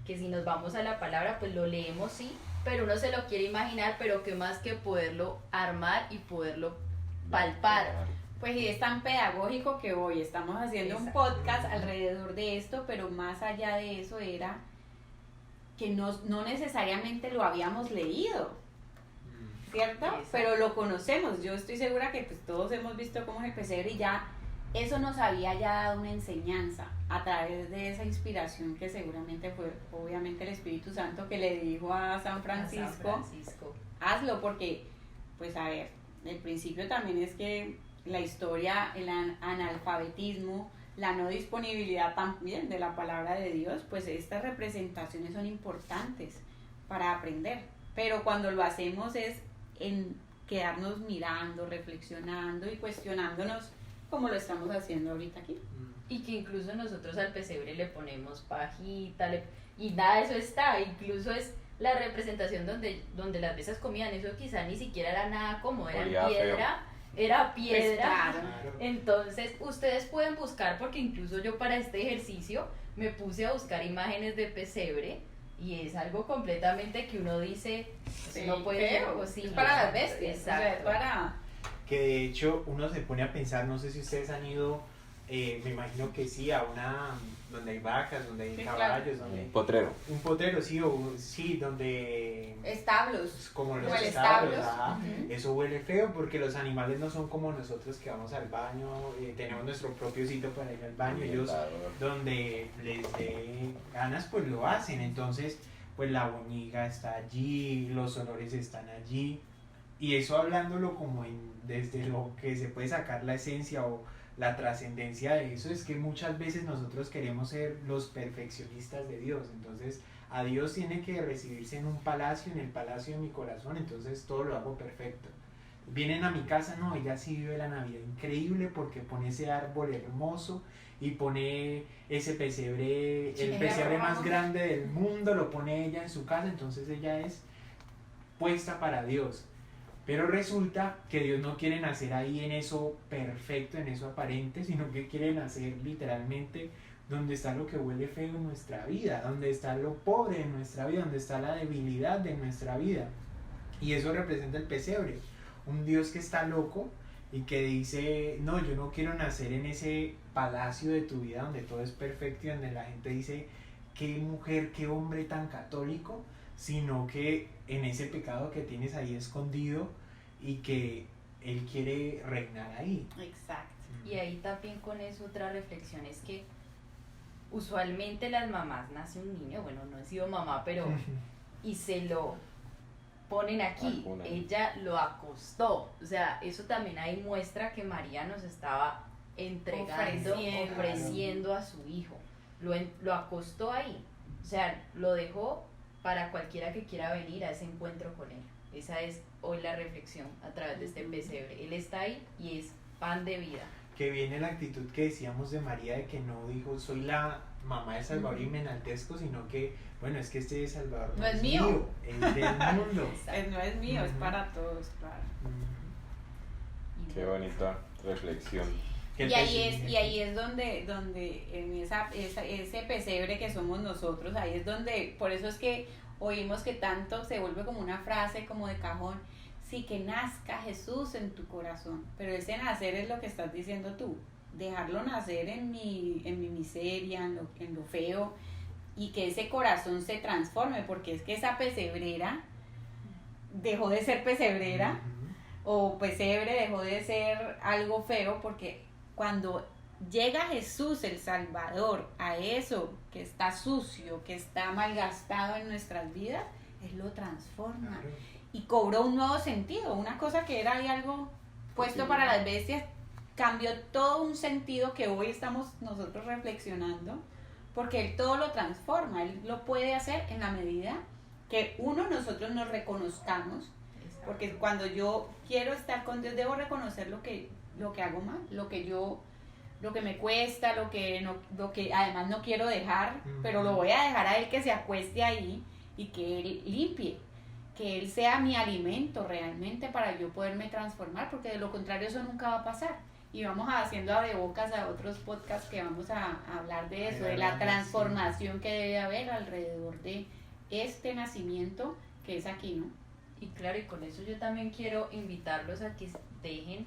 que si nos vamos a la palabra, pues lo leemos, sí, pero uno se lo quiere imaginar, pero que más que poderlo armar y poderlo palpar. Pues y es tan pedagógico que hoy estamos haciendo un podcast alrededor de esto, pero más allá de eso era que no necesariamente lo habíamos leído, ¿cierto? Exacto. Pero lo conocemos. Yo estoy segura que pues todos hemos visto cómo es el pesebre y ya eso nos había ya dado una enseñanza a través de esa inspiración que seguramente fue obviamente el Espíritu Santo que le dijo a San Francisco, hazlo, porque pues a ver, el principio también es que la historia, el analfabetismo, la no disponibilidad también de la palabra de Dios, pues estas representaciones son importantes para aprender, pero cuando lo hacemos es en quedarnos mirando, reflexionando y cuestionándonos como lo estamos haciendo ahorita aquí. Y que incluso nosotros al pesebre le ponemos pajita, y nada de eso está, incluso es la representación donde las mesas comían, eso quizá ni siquiera era nada cómodo, era piedra, Pues claro. Entonces ustedes pueden buscar, porque incluso yo para este ejercicio me puse a buscar imágenes de pesebre, y es algo completamente que uno dice, Sí, no puede ser feo. posible. Es para las bestias, o sea, es Exacto. para... Que de hecho uno se pone a pensar, no sé si ustedes han ido, me imagino que sí, a una donde hay vacas, donde hay Sí, caballos, claro. donde Un potrero. un potrero, sí, o sí, donde Establos. como los O el establos, establos. ajá. Ujú. Eso huele feo porque los animales no son como nosotros que vamos al baño, tenemos nuestro propio sitio para ir al baño, ellos donde les dé ganas pues lo hacen, entonces pues la boñiga está allí, los olores están allí, y eso hablándolo como desde lo que se puede sacar la esencia o la trascendencia de eso, es que muchas veces nosotros queremos ser los perfeccionistas de Dios, entonces a Dios tiene que recibirse en un palacio, en el palacio de mi corazón, entonces todo lo hago perfecto. Vienen a mi casa, no, ella sí vive la Navidad increíble porque pone ese árbol hermoso y pone ese pesebre, Sí, el pesebre más hermoso. grande del mundo, lo pone ella en su casa, entonces ella es puesta para Dios. Pero resulta que Dios no quiere nacer ahí en eso perfecto, en eso aparente, sino que quiere nacer literalmente donde está lo que huele feo en nuestra vida, donde está lo pobre en nuestra vida, donde está la debilidad de nuestra vida. Y eso representa el pesebre, un Dios que está loco y que dice, no, yo no quiero nacer en ese palacio de tu vida donde todo es perfecto y donde la gente dice, qué mujer, qué hombre tan católico, sino que en ese pecado que tienes ahí escondido y que Él quiere reinar ahí. Exacto. Y ahí también con eso otra reflexión es que usualmente las mamás nace un niño, bueno, no he sido mamá, pero y se lo ponen aquí, Vacunan. ella lo acostó, o sea, eso también ahí muestra que María nos estaba entregando, Ofreciendo. ofreciendo a su hijo, lo acostó ahí, o sea, lo dejó para cualquiera que quiera venir a ese encuentro con él. Esa es hoy la reflexión a través de este pesebre. Él está ahí y es pan de vida. Que viene la actitud que decíamos de María, de que no dijo soy la mamá de Salvador y me enaltezco, sino que, bueno, es que este Salvador No es mío. es del mundo. No es mío, es Ujú. para todos, claro. Ujú. Qué bonita reflexión. Que el Y ahí pesebre- es, y ahí es donde en ese pesebre que somos nosotros, ahí es donde, por eso es que oímos que tanto se vuelve como una frase como de cajón, sí, que nazca Jesús en tu corazón, pero ese nacer es lo que estás diciendo tú, dejarlo nacer en mi miseria, en lo feo, y que ese corazón se transforme, porque es que esa pesebrera dejó de ser pesebrera, Ujú. o pesebre dejó de ser algo feo, porque cuando llega Jesús el Salvador a eso que está sucio, que está malgastado en nuestras vidas, Él lo transforma Claro. y cobró un nuevo sentido. Una cosa que era ahí algo puesto Sí. para las bestias, cambió todo un sentido que hoy estamos nosotros reflexionando, porque Él todo lo transforma. Él lo puede hacer en la medida que nosotros nos reconozcamos, porque cuando yo quiero estar con Dios debo reconocer lo que hago mal, lo que me cuesta, lo que además no quiero dejar, pero lo voy a dejar a Él que se acueste ahí y que Él limpie, que Él sea mi alimento realmente para yo poderme transformar, porque de lo contrario eso nunca va a pasar. Y vamos haciendo abrebocas a otros podcasts que vamos a hablar de eso, de la transformación que debe haber alrededor de este nacimiento que es aquí, ¿no? Y claro, y con eso yo también quiero invitarlos a que dejen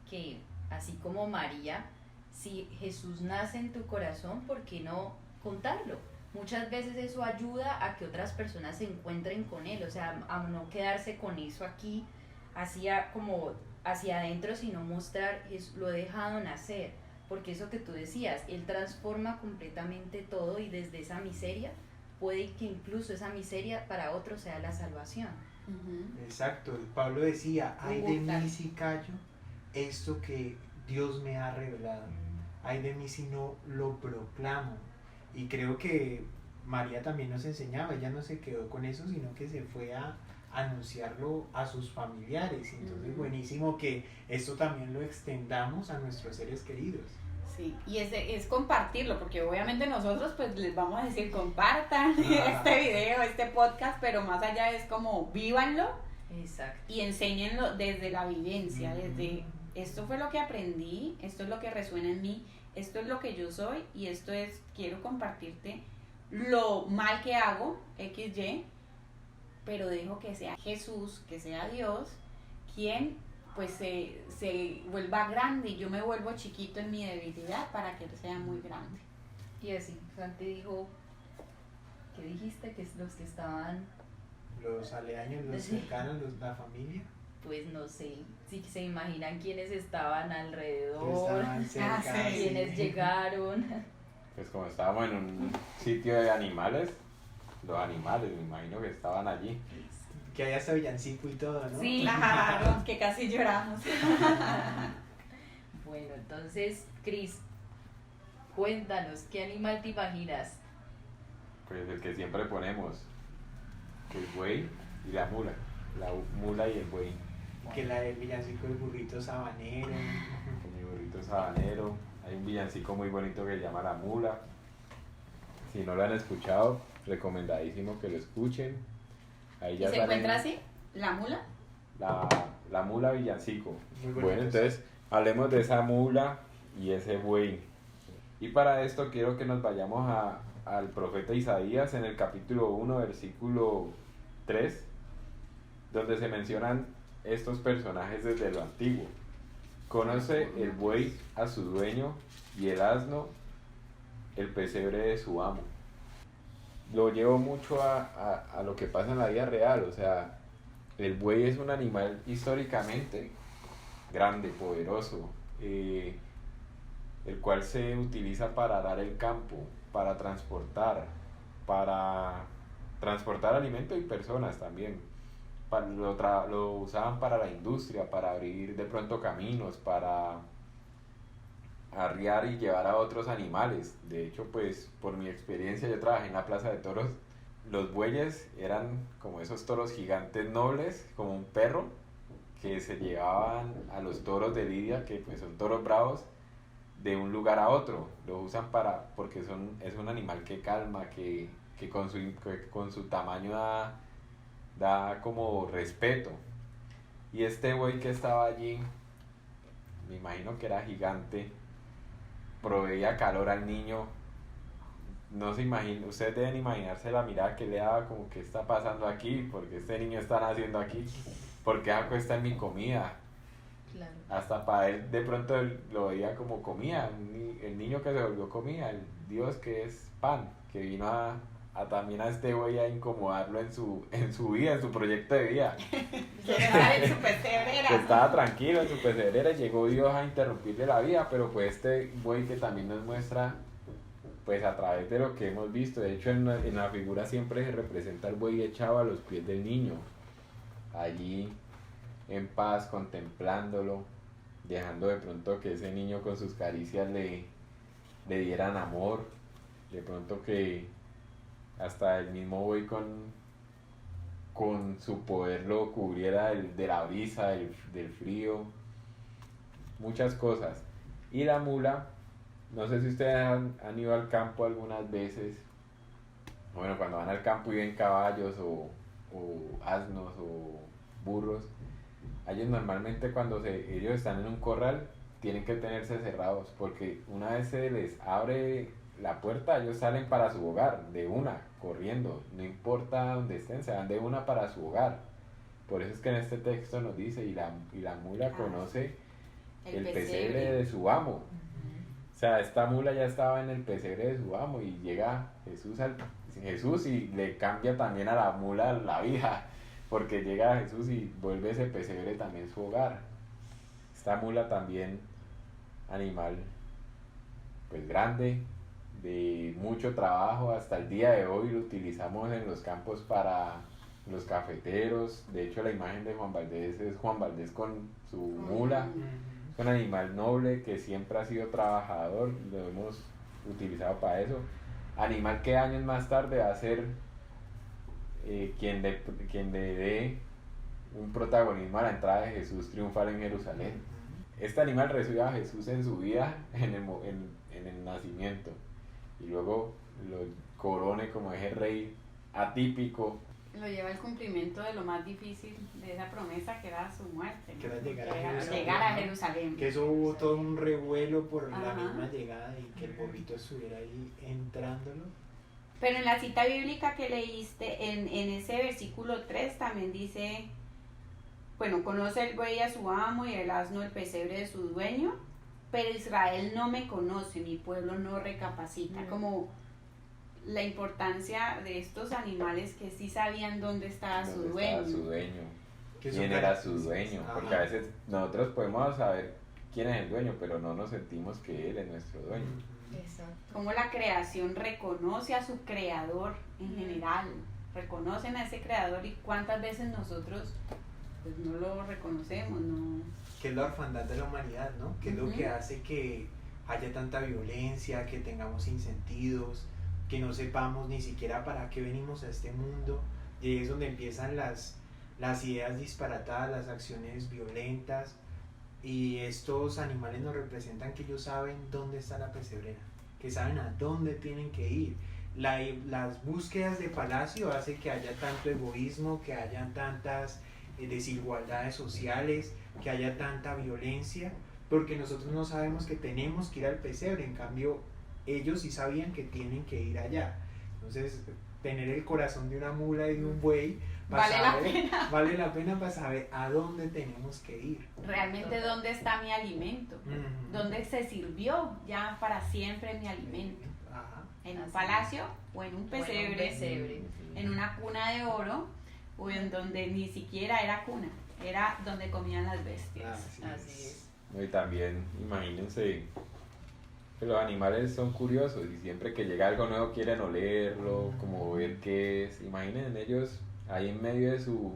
que, así como María, si Jesús nace en tu corazón, ¿por qué no contarlo? Muchas veces eso ayuda a que otras personas se encuentren con Él, o sea, a no quedarse con eso aquí, como hacia adentro, sino mostrar, lo he dejado nacer, porque eso que tú decías, Él transforma completamente todo y desde esa miseria, puede que incluso esa miseria para otros sea la salvación. Exacto, Pablo decía, ay de Gustar. mí si callo esto que Dios me ha revelado, ay de mí si no lo proclamo. Y creo que María también nos enseñaba, ella no se quedó con eso, sino que se fue a anunciarlo a sus familiares. Entonces, Ujú. buenísimo que esto también lo extendamos a nuestros seres queridos. Sí, y es compartirlo, porque obviamente nosotros pues les vamos a decir compartan Ah. este video, este podcast, pero más allá es como vívanlo Exacto. y enséñenlo desde la vivencia, desde Mm. esto fue lo que aprendí, esto es lo que resuena en mí, esto es lo que yo soy y esto es, quiero compartirte lo mal que hago, XY, pero dejo que sea Jesús, que sea Dios, quien pues se vuelva grande y yo me vuelvo chiquito en mi debilidad para que Él sea muy grande. Y así, Santi dijo, ¿qué dijiste? Que los que estaban, Los aledaños, los Sí. cercanos, la familia, pues no sé, si se imaginan quiénes estaban alrededor, estaban cerca. sí. quiénes llegaron. Pues como estábamos en un sitio de animales, los animales me imagino que estaban allí. Que haya hasta villancico y todo, ¿no? Sí. Claro, que casi lloramos. Bueno, entonces, Cris, cuéntanos, ¿qué animal te imaginas? Pues el que siempre ponemos, el buey y la mula. La mula y el buey. Que la del villancico del burrito sabanero. Con mi burrito sabanero. Hay un villancico muy bonito que se llama La Mula. Si no lo han escuchado, recomendadísimo que lo escuchen. Ahí ¿Y ya se salen encuentra así? ¿La mula? la mula villancico. Muy bonito, Bueno, entonces hablemos de esa mula y ese buey. Y para esto quiero que nos vayamos al profeta Isaías en el capítulo 1, versículo 3, donde se mencionan estos personajes desde lo antiguo. Conoce el buey a su dueño y el asno el pesebre de su amo. Lo llevo mucho a lo que pasa en la vida real, o sea, el buey es un animal históricamente grande, poderoso, el cual se utiliza para arar el campo, para transportar alimento y personas también. Lo usaban para la industria, para abrir de pronto caminos, para arriar y llevar a otros animales. De hecho, pues por mi experiencia, yo trabajé en la plaza de toros. Los bueyes eran como esos toros gigantes nobles, como un perro, que se llevaban a los toros de lidia, que pues son toros bravos, de un lugar a otro. Lo usan porque es un animal que calma, que con su tamaño da como respeto. Y este buey que estaba allí, me imagino que era gigante, proveía calor al niño. No se imagina, ustedes deben imaginarse la mirada que le daba, como que está pasando aquí, porque este niño está naciendo aquí, porque acuesta en mi comida. Claro. Hasta para él de pronto él lo veía como comida, el niño que se volvió comida, el Dios que es pan, que vino también a este buey a incomodarlo en su vida, en su proyecto de vida. Que está en su pesebrera. Que estaba tranquilo en su pesebrera y llegó Dios a interrumpirle la vida, pero pues este buey que también nos muestra, pues a través de lo que hemos visto, de hecho en la figura siempre se representa el buey echado a los pies del niño, allí en paz, contemplándolo, dejando de pronto que ese niño con sus caricias le dieran amor, de pronto que hasta el mismo buey con su poder lo cubriera de la brisa, del frío, muchas cosas. Y la mula, no sé si ustedes han ido al campo algunas veces, bueno, cuando van al campo y ven caballos o asnos o burros, ellos normalmente cuando ellos están en un corral tienen que tenerse cerrados, porque una vez se les abre la puerta, ellos salen para su hogar, de una, corriendo, no importa dónde estén, se van de una para su hogar. Por eso es que en este texto nos dice, y la mula conoce el pesebre de su amo. O sea, esta mula ya estaba en el pesebre de su amo y llega Jesús y le cambia también a la mula la vida, porque llega Jesús y vuelve ese pesebre también su hogar. Esta mula también, animal pues grande, de mucho trabajo, hasta el día de hoy lo utilizamos en los campos para los cafeteros. De hecho, la imagen de Juan Valdés es Juan Valdés con su mula. Es un animal noble que siempre ha sido trabajador, lo hemos utilizado para eso. Animal que años más tarde va a ser quien le dé un protagonismo a la entrada de Jesús triunfal en Jerusalén. Este animal recibe a Jesús en su vida, en el nacimiento, y luego lo corone como ese rey atípico. Lo lleva al cumplimiento de lo más difícil de esa promesa, que era su muerte, ¿no? Que era llegar a Que era Jerusalén, llegar a ¿no? Jerusalén. Que eso hubo todo un revuelo por la Ajá. misma llegada y que el burrito estuviera ahí entrándolo. Pero en la cita bíblica que leíste, en ese versículo 3 también dice, bueno, conoce el buey a su amo y el asno el pesebre de su dueño, pero Israel no me conoce, mi pueblo no recapacita. Como la importancia de estos animales que sí sabían dónde estaba su ¿Dónde dueño. estaba su dueño? Que ¿Quién son era su características. dueño? Ajá. Porque a veces nosotros podemos saber quién es el dueño, pero no nos sentimos que él es nuestro dueño. Exacto. Como la creación reconoce a su creador en general, reconocen a ese creador, y cuántas veces nosotros pues no lo reconocemos, no. Que es la orfandad de la humanidad, ¿no? Que es lo que hace que haya tanta violencia, que tengamos sinsentidos, que no sepamos ni siquiera para qué venimos a este mundo. Y ahí es donde empiezan las ideas disparatadas, las acciones violentas. Y estos animales nos representan que ellos saben dónde está la pesebrera, que saben a dónde tienen que ir. Las búsquedas de palacio hacen que haya tanto egoísmo, que haya tantas desigualdades sociales, que haya tanta violencia, porque nosotros no sabemos que tenemos que ir al pesebre. En cambio ellos sí sabían que tienen que ir allá. Entonces tener el corazón de una mula y de un buey vale la pena para saber a dónde tenemos que ir. Realmente dónde está mi alimento, dónde se sirvió ya para siempre mi alimento. Ajá. En un Así palacio o en un pesebre, pesebre. en una cuna de oro, o en donde ni siquiera era cuna, era donde comían las bestias. Así es. Y también imagínense que los animales son curiosos y siempre que llega algo nuevo quieren olerlo, como ver qué es. Imaginen ellos ahí en medio de su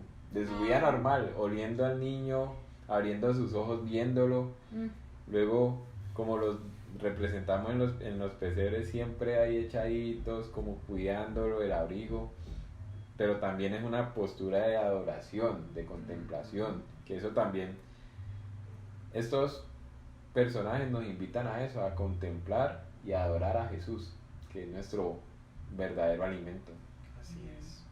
vida normal, oliendo al niño, abriendo sus ojos, viéndolo. Luego, como los representamos en los pesebres, siempre ahí echaditos, como cuidándolo, el abrigo. Pero también es una postura de adoración, de contemplación, que eso también, estos personajes nos invitan a eso, a contemplar y a adorar a Jesús, que es nuestro verdadero alimento. Así es.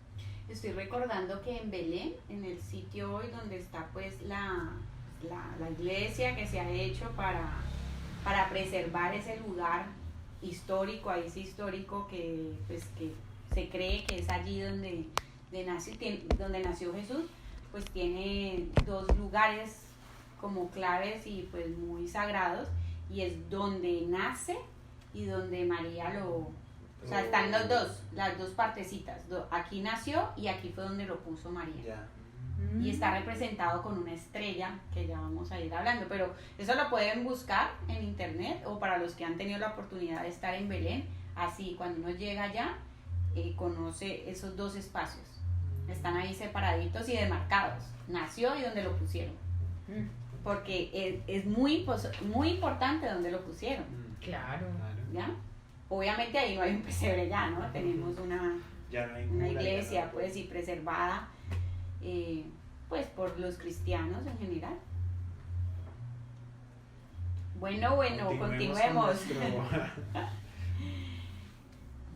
Estoy recordando que en Belén, en el sitio hoy donde está pues la iglesia que se ha hecho para preservar ese lugar histórico, ahí es histórico, que pues que se cree que es allí donde nació Jesús, pues tiene dos lugares como claves y pues muy sagrados, y es donde nace y donde María o sea, están las dos partecitas, aquí nació y aquí fue donde lo puso María. Ya. Y está representado con una estrella, que ya vamos a ir hablando, pero eso lo pueden buscar en internet, o para los que han tenido la oportunidad de estar en Belén, así cuando uno llega allá, conoce esos dos espacios, están ahí separaditos y demarcados, nació y donde lo pusieron, porque es muy importante donde lo pusieron, Claro. ¿ya? Obviamente ahí no hay un pesebre ya, ¿no? Tenemos Ya no hay una mula, ya iglesia, no- pues, y preservada, pues, por los cristianos en general. Bueno, continuemos. con nuestro-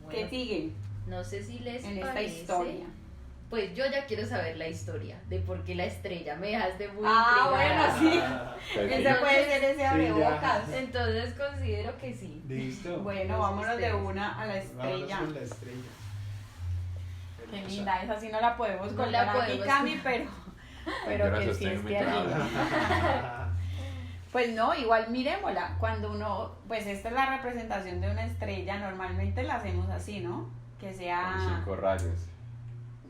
¿Qué Bueno, sigue no sé si les en esta parece. historia? Pues yo ya quiero saber la historia de por qué la estrella. Me dejaste muy Ah, intrigada. bueno, sí. Pues, Ese puede ser ese abrebocas. Entonces considero que sí. Listo. Bueno, vámonos de una a la Vámonos estrella. con la estrella. Qué linda, esa sí no la podemos No contar la aquí, podemos. Cami, pero Yo no que sí sostengo mi esté allí. palabra. Pues no, igual miremosla. Cuando uno, pues esta es la representación de una estrella, normalmente la hacemos así, ¿no? Que Con sea, 5 rayos.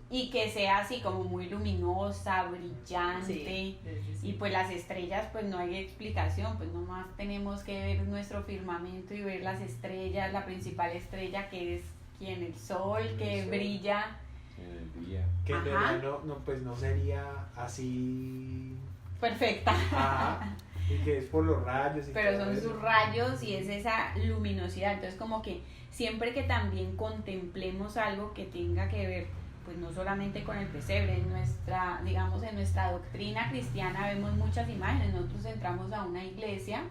y que sea así como muy luminosa, brillante. Sí. Y pues las estrellas, pues no hay explicación, pues nomás tenemos que ver nuestro firmamento y ver las estrellas, la principal estrella que es quien, el sol, que sol. brilla. En el día. Que en Ajá. realidad pues no sería así. Perfecta. Ajá. Y que es por los rayos. Y Pero todo son eso. sus rayos y es esa luminosidad. Entonces como que siempre que también contemplemos algo que tenga que ver pues no solamente con el pesebre, en nuestra, digamos, en nuestra doctrina cristiana vemos muchas imágenes. Nosotros entramos a una iglesia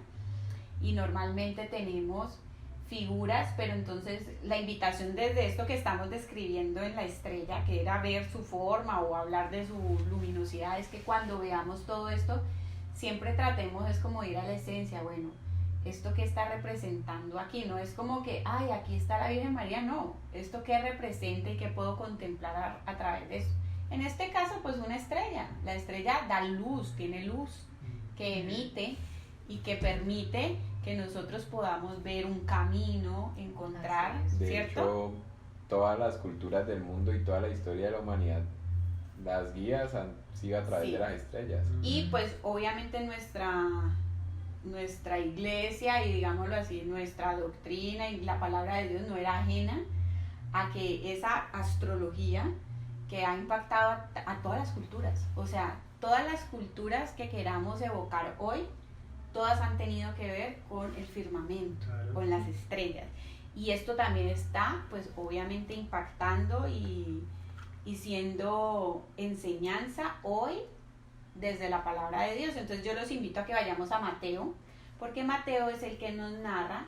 y normalmente tenemos figuras, pero entonces la invitación desde esto que estamos describiendo en la estrella, que era ver su forma o hablar de su luminosidad, es que cuando veamos todo esto, siempre tratemos es como ir a la esencia. Bueno, esto que está representando aquí, no es como que, ay, aquí está la Virgen María, no, esto que representa y que puedo contemplar a través de eso. En este caso, pues una estrella, la estrella da luz, tiene luz que emite y que permite que nosotros podamos ver un camino, encontrar, De ¿cierto? hecho, todas las culturas del mundo y toda la historia de la humanidad, las guías han sido a través Sí. de las estrellas. Y pues obviamente nuestra iglesia y digámoslo así, nuestra doctrina y la palabra de Dios no era ajena a que esa astrología que ha impactado a todas las culturas, o sea, todas las culturas que queramos evocar hoy, todas han tenido que ver con el firmamento, Claro. con las estrellas. Y esto también está, pues obviamente impactando y siendo enseñanza hoy desde la palabra de Dios. Entonces yo los invito a que vayamos a Mateo, porque Mateo es el que nos narra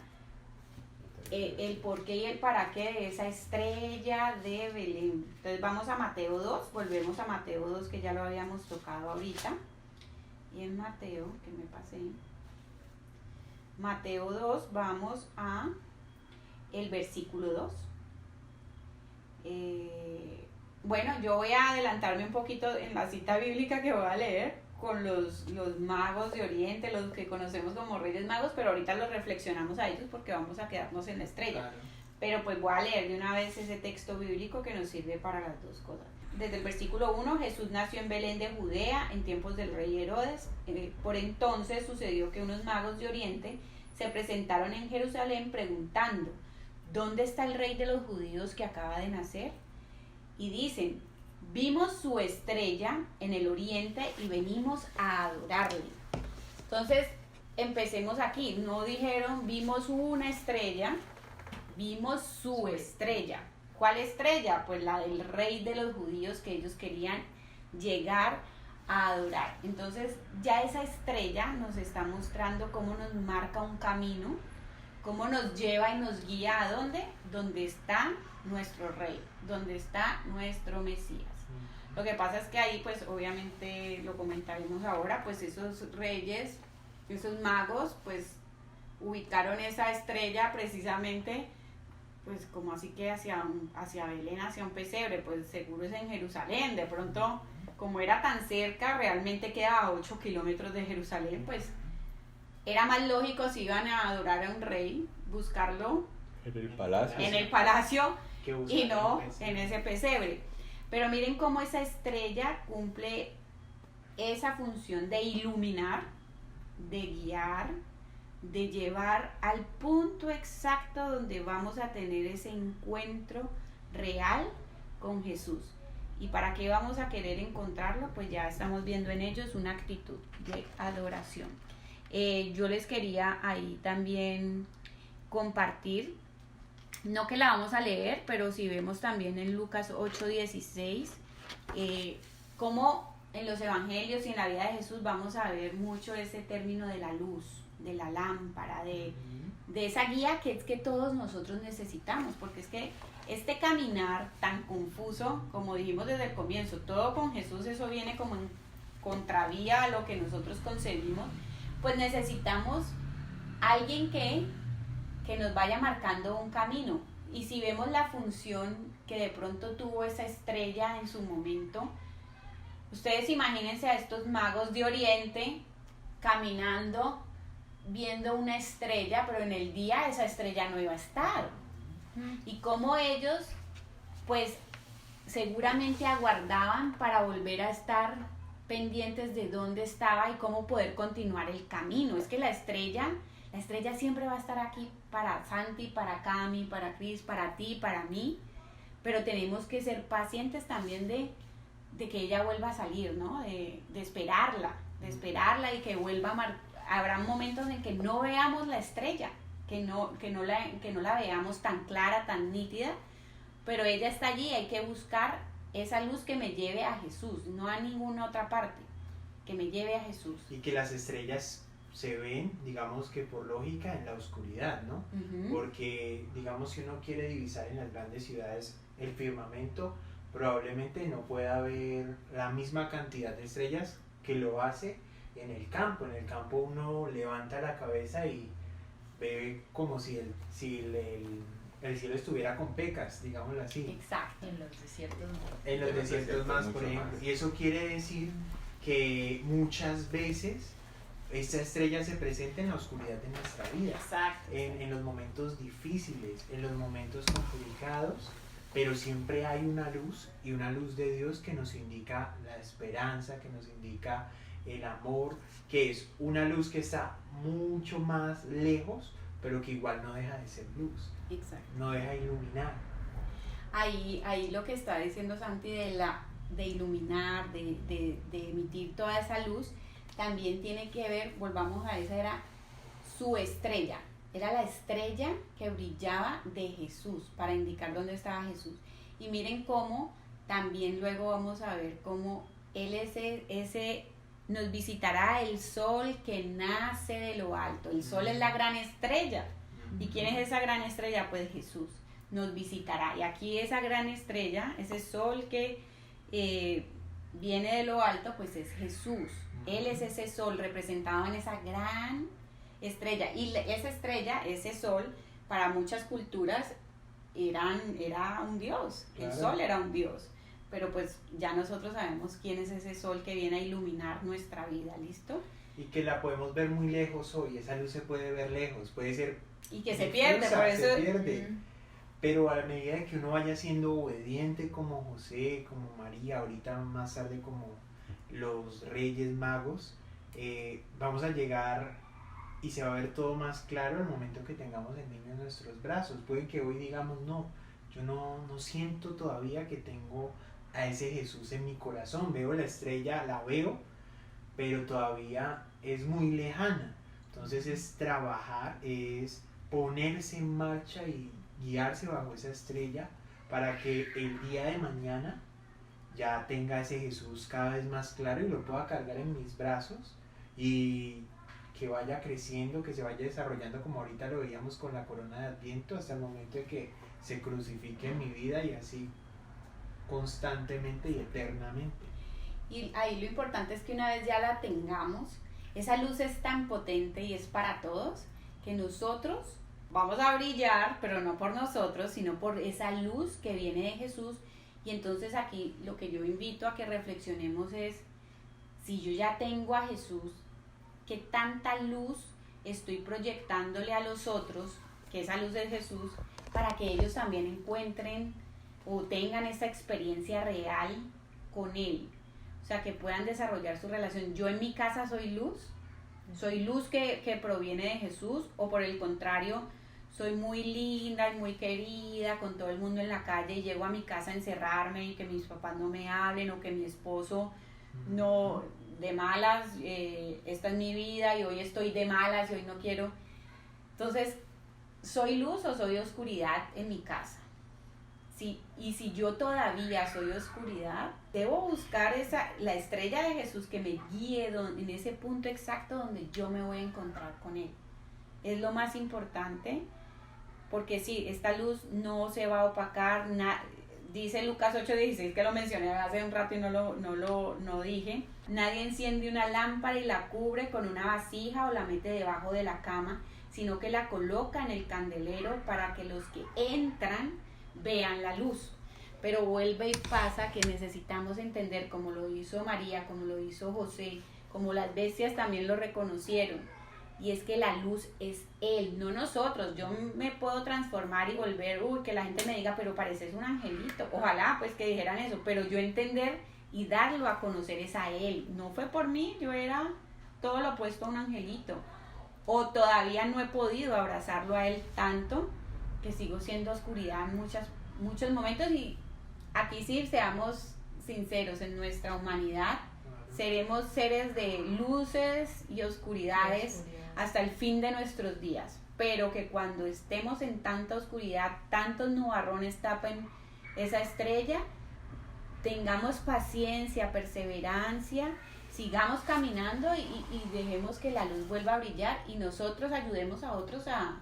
el por qué y el para qué de esa estrella de Belén. Entonces vamos a Mateo 2, volvemos a Mateo 2 que ya lo habíamos tocado ahorita. Y en Mateo, que me pasé, Mateo 2, vamos a el versículo 2. Bueno, yo voy a adelantarme un poquito en la cita bíblica que voy a leer con los magos de Oriente, los que conocemos como Reyes Magos, pero ahorita los reflexionamos a ellos porque vamos a quedarnos en la estrella. Claro. Pero pues voy a leer de una vez ese texto bíblico que nos sirve para las dos cosas. Desde el versículo 1, Jesús nació en Belén de Judea en tiempos del rey Herodes. Por entonces sucedió que unos magos de Oriente se presentaron en Jerusalén preguntando, ¿dónde está el rey de los judíos que acaba de nacer? Y dicen, vimos su estrella en el oriente y venimos a adorarle. Entonces, empecemos aquí. No dijeron, vimos una estrella, vimos su estrella. ¿Cuál estrella? Pues la del rey de los judíos que ellos querían llegar a adorar. Entonces, ya esa estrella nos está mostrando cómo nos marca un camino, cómo nos lleva y nos guía a dónde, donde está nuestro rey, donde está nuestro Mesías. Lo que pasa es que ahí, pues obviamente lo comentaremos ahora, pues esos reyes, esos magos, pues ubicaron esa estrella precisamente, pues como así que hacia Belén, hacia un pesebre, pues seguro es en Jerusalén. De pronto, como era tan cerca, realmente queda a 8 kilómetros de Jerusalén, pues era más lógico si iban a adorar a un rey, buscarlo En el palacio. en el palacio Que buscar y no un pesebre. en ese pesebre. Pero miren cómo esa estrella cumple esa función de iluminar, de guiar, de llevar al punto exacto donde vamos a tener ese encuentro real con Jesús. ¿Y para qué vamos a querer encontrarlo? Pues ya estamos viendo en ellos una actitud de adoración. Yo les quería ahí también compartir, no que la vamos a leer, pero si vemos también en Lucas 8:16, cómo en los evangelios y en la vida de Jesús vamos a ver mucho ese término de la luz, de la lámpara, de esa guía que es que todos nosotros necesitamos, porque es que este caminar tan confuso, como dijimos desde el comienzo, todo con Jesús, eso viene como en contravía a lo que nosotros concebimos, pues necesitamos alguien que nos vaya marcando un camino. Y si vemos la función que de pronto tuvo esa estrella en su momento, ustedes imagínense a estos magos de Oriente caminando, viendo una estrella, pero en el día esa estrella no iba a estar. Y como ellos, pues seguramente aguardaban para volver a estar pendientes de dónde estaba y cómo poder continuar el camino. Es que la estrella siempre va a estar aquí para Santi, para Cami, para Cris, para ti, para mí, pero tenemos que ser pacientes también de que ella vuelva a salir, ¿no? De esperarla y que vuelva a habrá momentos en que no veamos la estrella, que no la veamos tan clara, tan nítida, pero ella está allí, hay que buscar esa luz que me lleve a Jesús, no a ninguna otra parte, que me lleve a Jesús. Y que las estrellas se ven, digamos que por lógica, en la oscuridad, ¿no? Porque, digamos, si uno quiere divisar en las grandes ciudades el firmamento, probablemente no pueda ver la misma cantidad de estrellas que lo hace en el campo. En el campo uno levanta la cabeza y ve como si el cielo estuviera con pecas, digámoslo así. Exacto. En los desiertos no. En los desiertos más, por ejemplo. Y eso quiere decir que muchas veces esta estrella se presenta en la oscuridad de nuestra vida. Exacto. En los momentos difíciles, en los momentos complicados, pero siempre hay una luz, y una luz de Dios que nos indica la esperanza, que nos indica el amor, que es una luz que está mucho más lejos, pero que igual no deja de ser luz. Exacto. No deja de iluminar. Ahí lo que está diciendo Santi de iluminar, de emitir toda esa luz, también tiene que ver, volvamos a esa, era su estrella, era la estrella que brillaba de Jesús, para indicar dónde estaba Jesús. Y miren cómo, también luego vamos a ver cómo Él ese nos visitará el sol que nace de lo alto. El sol es la gran estrella. ¿Y quién es esa gran estrella? Pues Jesús nos visitará. Y aquí esa gran estrella, ese sol que viene de lo alto, pues es Jesús. Él es ese sol representado en esa gran estrella. Y esa estrella, ese sol, para muchas culturas era un dios. Claro. El sol era un dios. Pero pues ya nosotros sabemos quién es ese sol que viene a iluminar nuestra vida, ¿listo? Y que la podemos ver muy lejos hoy, esa luz se puede ver lejos, puede ser... Y que se pierde, por eso... Se pierde. Pero a medida que uno vaya siendo obediente como José, como María, ahorita más tarde como los Reyes Magos, vamos a llegar y se va a ver todo más claro el momento que tengamos el niño en nuestros brazos. Puede que hoy digamos, no, yo no siento todavía que tengo a ese Jesús en mi corazón, veo la estrella, la veo, pero todavía es muy lejana. Entonces es trabajar, es ponerse en marcha y guiarse bajo esa estrella para que el día de mañana ya tenga ese Jesús cada vez más claro y lo pueda cargar en mis brazos y que vaya creciendo, que se vaya desarrollando como ahorita lo veíamos con la corona de Adviento hasta el momento de que se crucifique en mi vida y así constantemente y eternamente. Y ahí lo importante es que una vez ya la tengamos, esa luz es tan potente y es para todos que nosotros vamos a brillar, pero no por nosotros, sino por esa luz que viene de Jesús. Y entonces aquí lo que yo invito a que reflexionemos es, si yo ya tengo a Jesús, ¿qué tanta luz estoy proyectándole a los otros, que esa luz es Jesús, para que ellos también encuentren o tengan esa experiencia real con Él? O sea, que puedan desarrollar su relación. Yo en mi casa soy luz que proviene de Jesús, o por el contrario, soy muy linda y muy querida con todo el mundo en la calle y llego a mi casa a encerrarme y que mis papás no me hablen, o que mi esposo no, de malas, esta es mi vida y hoy estoy de malas y hoy no quiero. Entonces, ¿soy luz o soy oscuridad en mi casa? Sí, y si yo todavía soy oscuridad, debo buscar la estrella de Jesús que me guíe en ese punto exacto donde yo me voy a encontrar con Él. Es lo más importante, porque sí, esta luz no se va a opacar. Dice Lucas 8:16, que lo mencioné hace un rato y no dije. Nadie enciende una lámpara y la cubre con una vasija o la mete debajo de la cama, sino que la coloca en el candelero para que los que entran vean la luz. Pero vuelve y pasa que necesitamos entender, como lo hizo María, como lo hizo José, como las bestias también lo reconocieron, y es que la luz es Él, no nosotros. Yo me puedo transformar y volver, que la gente me diga, pero pareces un angelito, ojalá pues que dijeran eso, pero yo entender y darlo a conocer es a Él. No fue por mí, yo era todo lo opuesto a un angelito, o todavía no he podido abrazarlo a Él tanto, que sigo siendo oscuridad en muchos momentos. Y aquí sí, seamos sinceros, en nuestra humanidad seremos seres de luces y oscuridades hasta el fin de nuestros días, pero que cuando estemos en tanta oscuridad, tantos nubarrones tapen esa estrella, tengamos paciencia, perseverancia, sigamos caminando y dejemos que la luz vuelva a brillar y nosotros ayudemos a otros a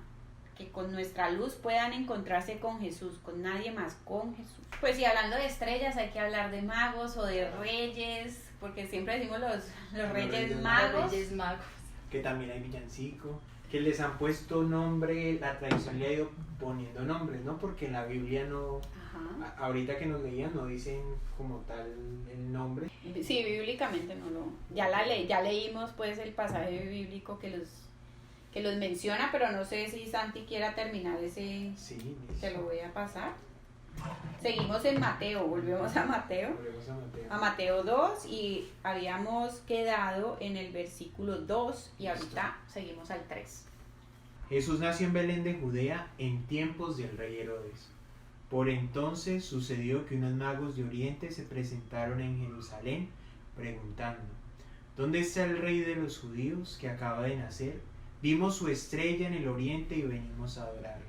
que con nuestra luz puedan encontrarse con Jesús, con nadie más, con Jesús. Pues si hablando de estrellas hay que hablar de magos o de reyes, porque siempre decimos los reyes magos. Reyes magos. Que también hay villancico, que les han puesto nombre, la tradición le ha ido poniendo nombres, ¿no? Porque en la Biblia no, ahorita que nos leían no dicen como tal el nombre. Sí, bíblicamente no lo, ya leímos pues el pasaje bíblico que los menciona, pero no sé si Santi quiera terminar ese, Sí, te lo voy a pasar. Seguimos en Mateo, volvemos a Mateo. A Mateo 2 y habíamos quedado en el versículo 2 y ahorita seguimos al 3. Jesús nació en Belén de Judea en tiempos del rey Herodes. Por entonces sucedió que unos magos de Oriente se presentaron en Jerusalén preguntando: ¿Dónde está el rey de los judíos que acaba de nacer? Vimos su estrella en el oriente y venimos a adorarle.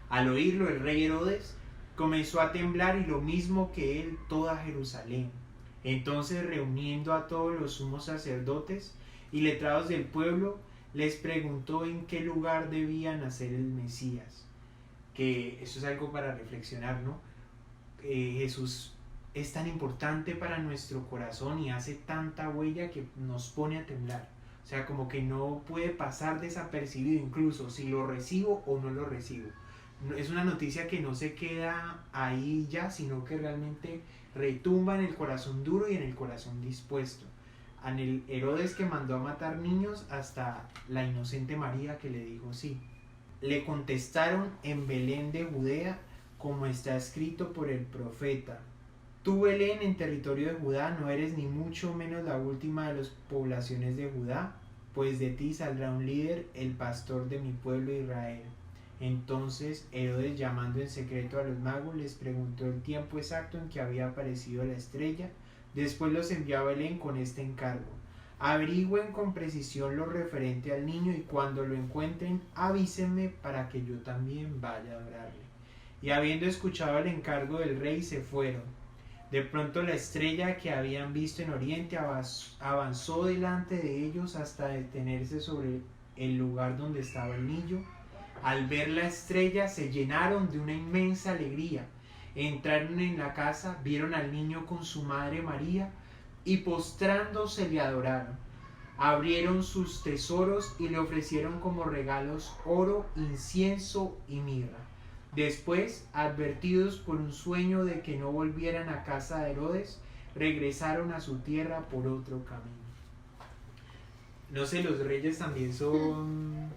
Al oírlo, el rey Herodes comenzó a temblar y lo mismo que él toda Jerusalén. Entonces, reuniendo a todos los sumos sacerdotes y letrados del pueblo, les preguntó en qué lugar debía nacer el Mesías. Que eso es algo para reflexionar, ¿no? Jesús es tan importante para nuestro corazón y hace tanta huella que nos pone a temblar. O sea, como que no puede pasar desapercibido, incluso si lo recibo o no lo recibo. Es una noticia que no se queda ahí ya, sino que realmente retumba en el corazón duro y en el corazón dispuesto. En el Herodes que mandó a matar niños hasta la inocente María que le dijo sí. Le contestaron en Belén de Judea, como está escrito por el profeta: Tú, Belén, en territorio de Judá, no eres ni mucho menos la última de las poblaciones de Judá, pues de ti saldrá un líder, el pastor de mi pueblo Israel. Entonces Herodes, llamando en secreto a los magos, les preguntó el tiempo exacto en que había aparecido la estrella. Después los envió a Belén con este encargo: averigüen con precisión lo referente al niño y cuando lo encuentren avísenme para que yo también vaya a adorarle. Y habiendo escuchado el encargo del rey, se fueron. De pronto la estrella que habían visto en oriente avanzó delante de ellos hasta detenerse sobre el lugar donde estaba el niño. Al ver la estrella se llenaron de una inmensa alegría. Entraron en la casa, vieron al niño con su madre María y postrándose le adoraron. Abrieron sus tesoros y le ofrecieron como regalos oro, incienso y mirra. Después, advertidos por un sueño de que no volvieran a casa de Herodes, regresaron a su tierra por otro camino. No sé, los reyes también son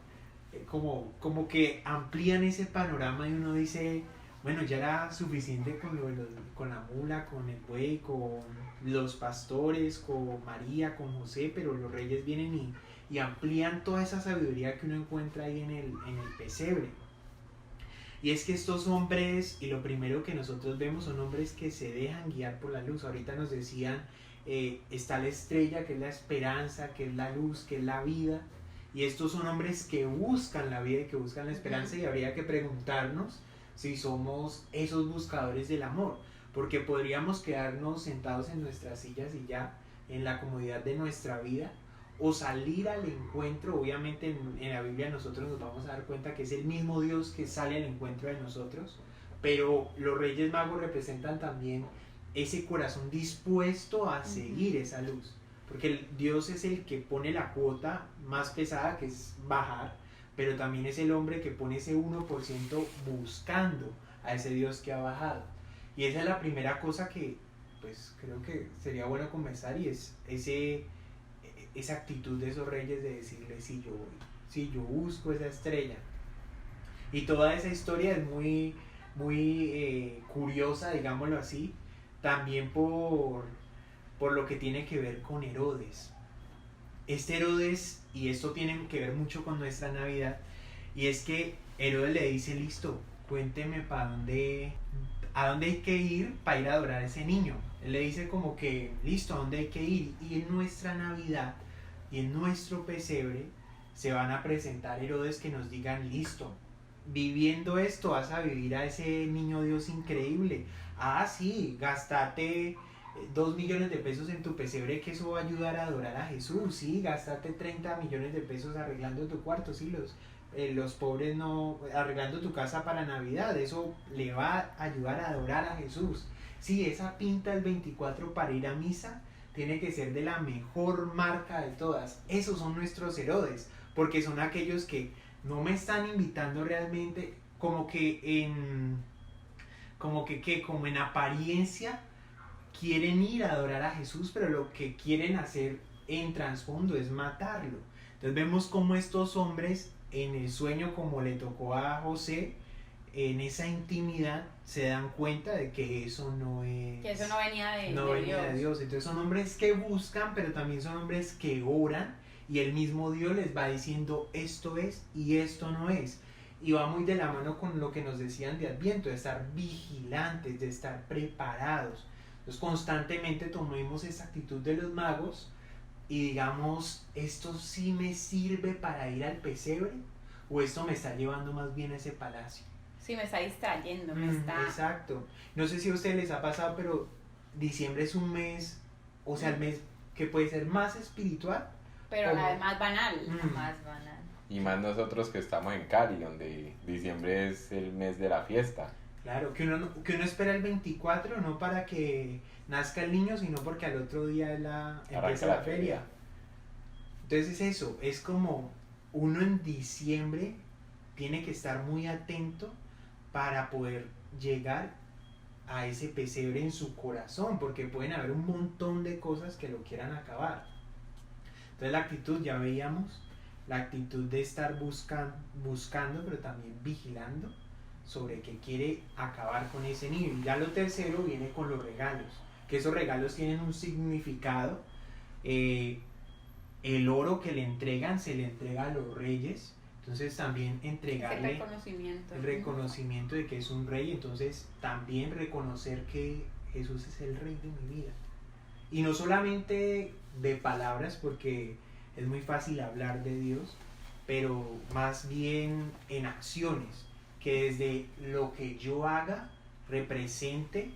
como que amplían ese panorama y uno dice, bueno, ya era suficiente con la mula, con el buey, con los pastores, con María, con José, pero los reyes vienen y amplían toda esa sabiduría que uno encuentra ahí en el pesebre. Y es que estos hombres, y lo primero que nosotros vemos son hombres que se dejan guiar por la luz. Ahorita nos decían, está la estrella, que es la esperanza, que es la luz, que es la vida. Y estos son hombres que buscan la vida y que buscan la esperanza, y habría que preguntarnos si somos esos buscadores del amor. Porque podríamos quedarnos sentados en nuestras sillas y ya, en la comodidad de nuestra vida, o salir al encuentro. Obviamente en la Biblia nosotros nos vamos a dar cuenta que es el mismo Dios que sale al encuentro de nosotros, pero los Reyes Magos representan también ese corazón dispuesto a seguir esa luz, porque Dios es el que pone la cuota más pesada, que es bajar, pero también es el hombre que pone ese 1% buscando a ese Dios que ha bajado. Y esa es la primera cosa que pues creo que sería bueno comenzar, y es esa actitud de esos reyes de decirle sí, yo voy, sí, yo busco esa estrella. Y toda esa historia es muy curiosa, digámoslo así, también por lo que tiene que ver con Herodes. Este Herodes, y esto tiene que ver mucho con nuestra Navidad, y es que Herodes le dice, listo, cuénteme a dónde hay que ir para ir a adorar a ese niño. Él le dice como que, listo, ¿a dónde hay que ir? Y en nuestra Navidad y en nuestro pesebre se van a presentar Herodes que nos digan, listo, viviendo esto vas a vivir a ese niño Dios increíble. Ah, sí, gastate 2 millones de pesos en tu pesebre, que eso va a ayudar a adorar a Jesús, sí, gastarte 30 millones de pesos arreglando tu cuarto, sí, los pobres no, arreglando tu casa para Navidad, eso le va a ayudar a adorar a Jesús. Sí, esa pinta del 24 para ir a misa tiene que ser de la mejor marca de todas. Esos son nuestros Herodes, porque son aquellos que no me están invitando realmente, como en apariencia quieren ir a adorar a Jesús, pero lo que quieren hacer en trasfondo es matarlo. Entonces vemos cómo estos hombres en el sueño, como le tocó a José, en esa intimidad se dan cuenta de que eso no es, que eso no venía de Dios. Entonces son hombres que buscan, pero también son hombres que oran, y el mismo Dios les va diciendo esto es y esto no es. Y va muy de la mano con lo que nos decían de Adviento, de estar vigilantes, de estar preparados. Entonces constantemente tomemos esa actitud de los magos y digamos, ¿esto sí me sirve para ir al pesebre? ¿O esto me está llevando más bien a ese palacio? Sí, me está distrayendo, Exacto. No sé si a ustedes les ha pasado, pero diciembre es un mes, o sea, el mes que puede ser más espiritual, pero a la vez más banal. Más banal. Y más nosotros que estamos en Cali, donde diciembre es el mes de la fiesta. Claro, que uno espera el 24, no para que nazca el niño, sino porque al otro día empieza la feria. Entonces es eso, es como uno en diciembre tiene que estar muy atento para poder llegar a ese pesebre en su corazón, porque pueden haber un montón de cosas que lo quieran acabar. Entonces la actitud, ya veíamos, la actitud de estar buscando, pero también vigilando sobre que quiere acabar con ese niño. Y ya lo tercero viene con los regalos, que esos regalos tienen un significado. El oro que le entregan se le entrega a los reyes, entonces también entregarle el reconocimiento de que es un rey, entonces también reconocer que Jesús es el rey de mi vida. Y no solamente de palabras, porque es muy fácil hablar de Dios, pero más bien en acciones, que desde lo que yo haga represente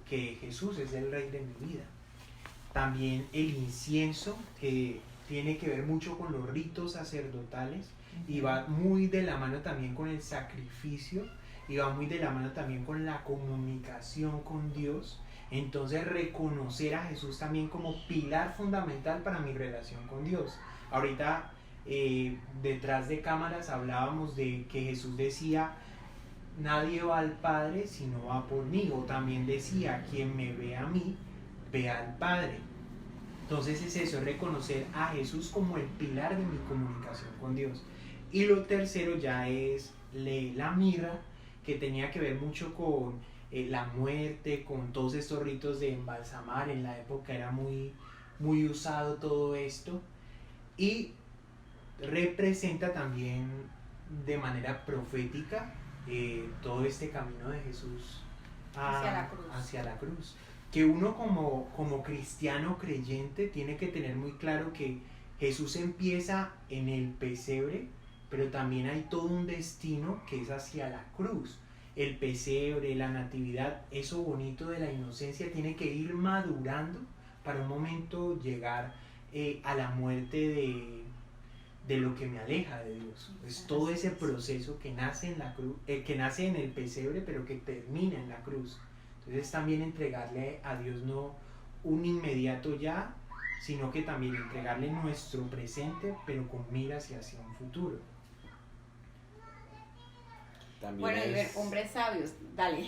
que Jesús es el rey de mi vida. También el incienso, que tiene que ver mucho con los ritos sacerdotales, y va muy de la mano también con el sacrificio, y va muy de la mano también con la comunicación con Dios. Entonces reconocer a Jesús también como pilar fundamental para mi relación con Dios. Ahorita detrás de cámaras hablábamos de que Jesús decía, nadie va al Padre si no va por mí, o también decía, quien me ve a mí, ve al Padre. Entonces es eso, es reconocer a Jesús como el pilar de mi comunicación con Dios. Y lo tercero ya es la mirra, que tenía que ver mucho con la muerte, con todos estos ritos de embalsamar. En la época era muy, muy usado todo esto, y representa también de manera profética todo este camino de Jesús hacia la cruz. Que uno como cristiano creyente tiene que tener muy claro que Jesús empieza en el pesebre, pero también hay todo un destino que es hacia la cruz. El pesebre, la natividad, eso bonito de la inocencia tiene que ir madurando para un momento llegar a la muerte de lo que me aleja de Dios. Es todo ese proceso que nace en la cruz, que nace en el pesebre, pero que termina en la cruz. Entonces también entregarle a Dios no un inmediato ya, sino que también entregarle nuestro presente, pero con miras hacia un futuro. También bueno, y ver hombres sabios, dale.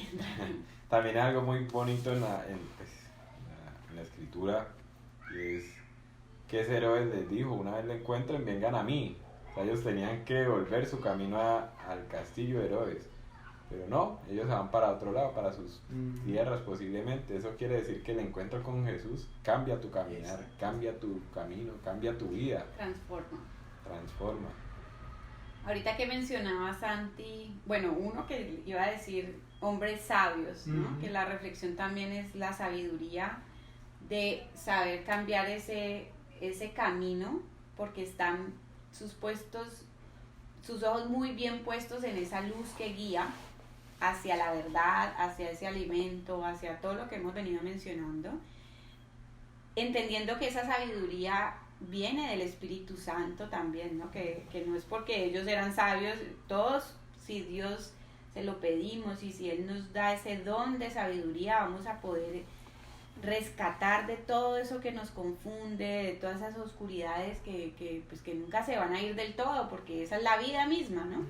También hay algo muy bonito en la escritura, y es que ese Herodes les dijo, una vez le encuentren, vengan a mí. O sea, ellos tenían que volver su camino al castillo de Herodes, pero no, ellos se van para otro lado, para sus tierras posiblemente. Eso quiere decir que el encuentro con Jesús cambia tu caminar, cambia tu camino, cambia tu vida. Transforma. Ahorita que mencionaba Santi, bueno, uno que iba a decir hombres sabios, ¿no? Que la reflexión también es la sabiduría de saber cambiar ese camino, porque están sus ojos muy bien puestos en esa luz que guía hacia la verdad, hacia ese alimento, hacia todo lo que hemos venido mencionando. entendiendo que esa sabiduría viene del Espíritu Santo también, ¿no? Que no es porque ellos eran sabios, todos, si Dios se lo pedimos y si Él nos da ese don de sabiduría, vamos a poder rescatar de todo eso que nos confunde, de todas esas oscuridades que nunca se van a ir del todo, porque esa es la vida misma, ¿no?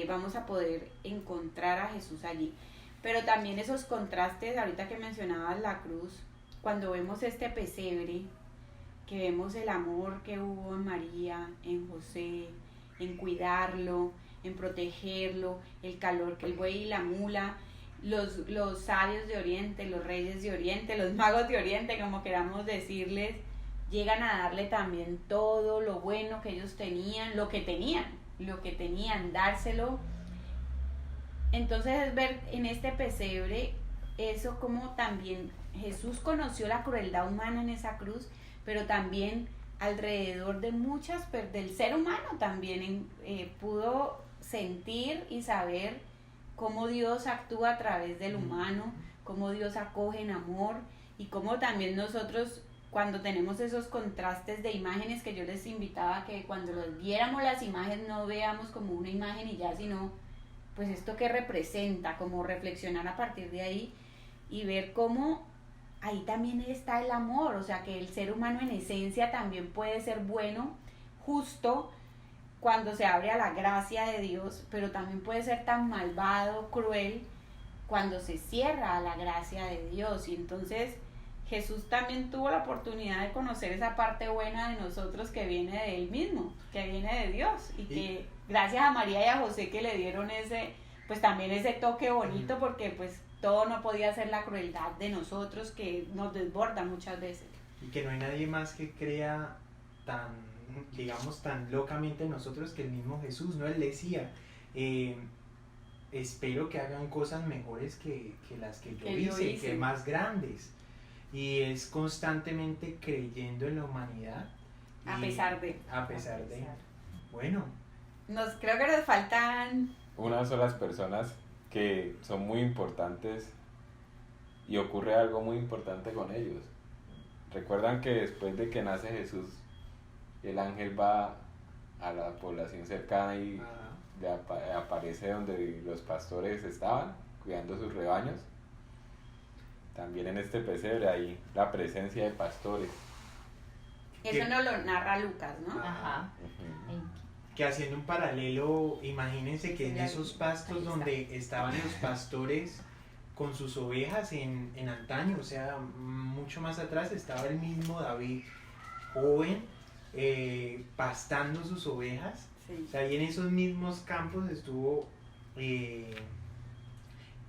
Vamos a poder encontrar a Jesús allí. Pero también esos contrastes, ahorita que mencionabas la cruz, cuando vemos este pesebre, que vemos el amor que hubo en María, en José, en cuidarlo, en protegerlo, el calor que el buey y la mula, los sabios de Oriente, los reyes de Oriente, los magos de Oriente, como queramos decirles, llegan a darle también todo lo bueno que ellos tenían, lo que tenían, dárselo. Entonces es ver en este pesebre eso como también Jesús conoció la crueldad humana en esa cruz, pero también alrededor de del ser humano también pudo sentir y saber cómo Dios actúa a través del humano, cómo Dios acoge en amor y cómo también nosotros cuando tenemos esos contrastes de imágenes que yo les invitaba a que cuando los viéramos las imágenes no veamos como una imagen y ya, sino pues esto que representa, como reflexionar a partir de ahí y ver cómo ahí también está el amor, o sea que el ser humano en esencia también puede ser bueno, justo, cuando se abre a la gracia de Dios, pero también puede ser tan malvado, cruel, cuando se cierra a la gracia de Dios. Y entonces Jesús también tuvo la oportunidad de conocer esa parte buena de nosotros que viene de Él mismo, que viene de Dios, y que gracias a María y a José que le dieron pues también ese toque bonito, porque pues todo no podía ser la crueldad de nosotros que nos desborda muchas veces. Y que no hay nadie más que crea tan locamente en nosotros que el mismo Jesús, ¿no? Él decía, espero que hagan cosas mejores que las que yo hice, que más grandes. Y es constantemente creyendo en la humanidad. A pesar de. Bueno. Creo que nos faltan unas solas personas que son muy importantes y ocurre algo muy importante con ellos. Recuerdan que después de que nace Jesús, el ángel va a la población cercana y aparece donde los pastores estaban cuidando sus rebaños. También en este pesebre hay la presencia de pastores. Eso nos lo narra Lucas, ¿no? Ajá. Que haciendo un paralelo, imagínense que en esos pastos donde estaban los pastores con sus ovejas en antaño, o sea, mucho más atrás estaba el mismo David, joven, pastando sus ovejas. Sí. O sea, y en esos mismos campos estuvo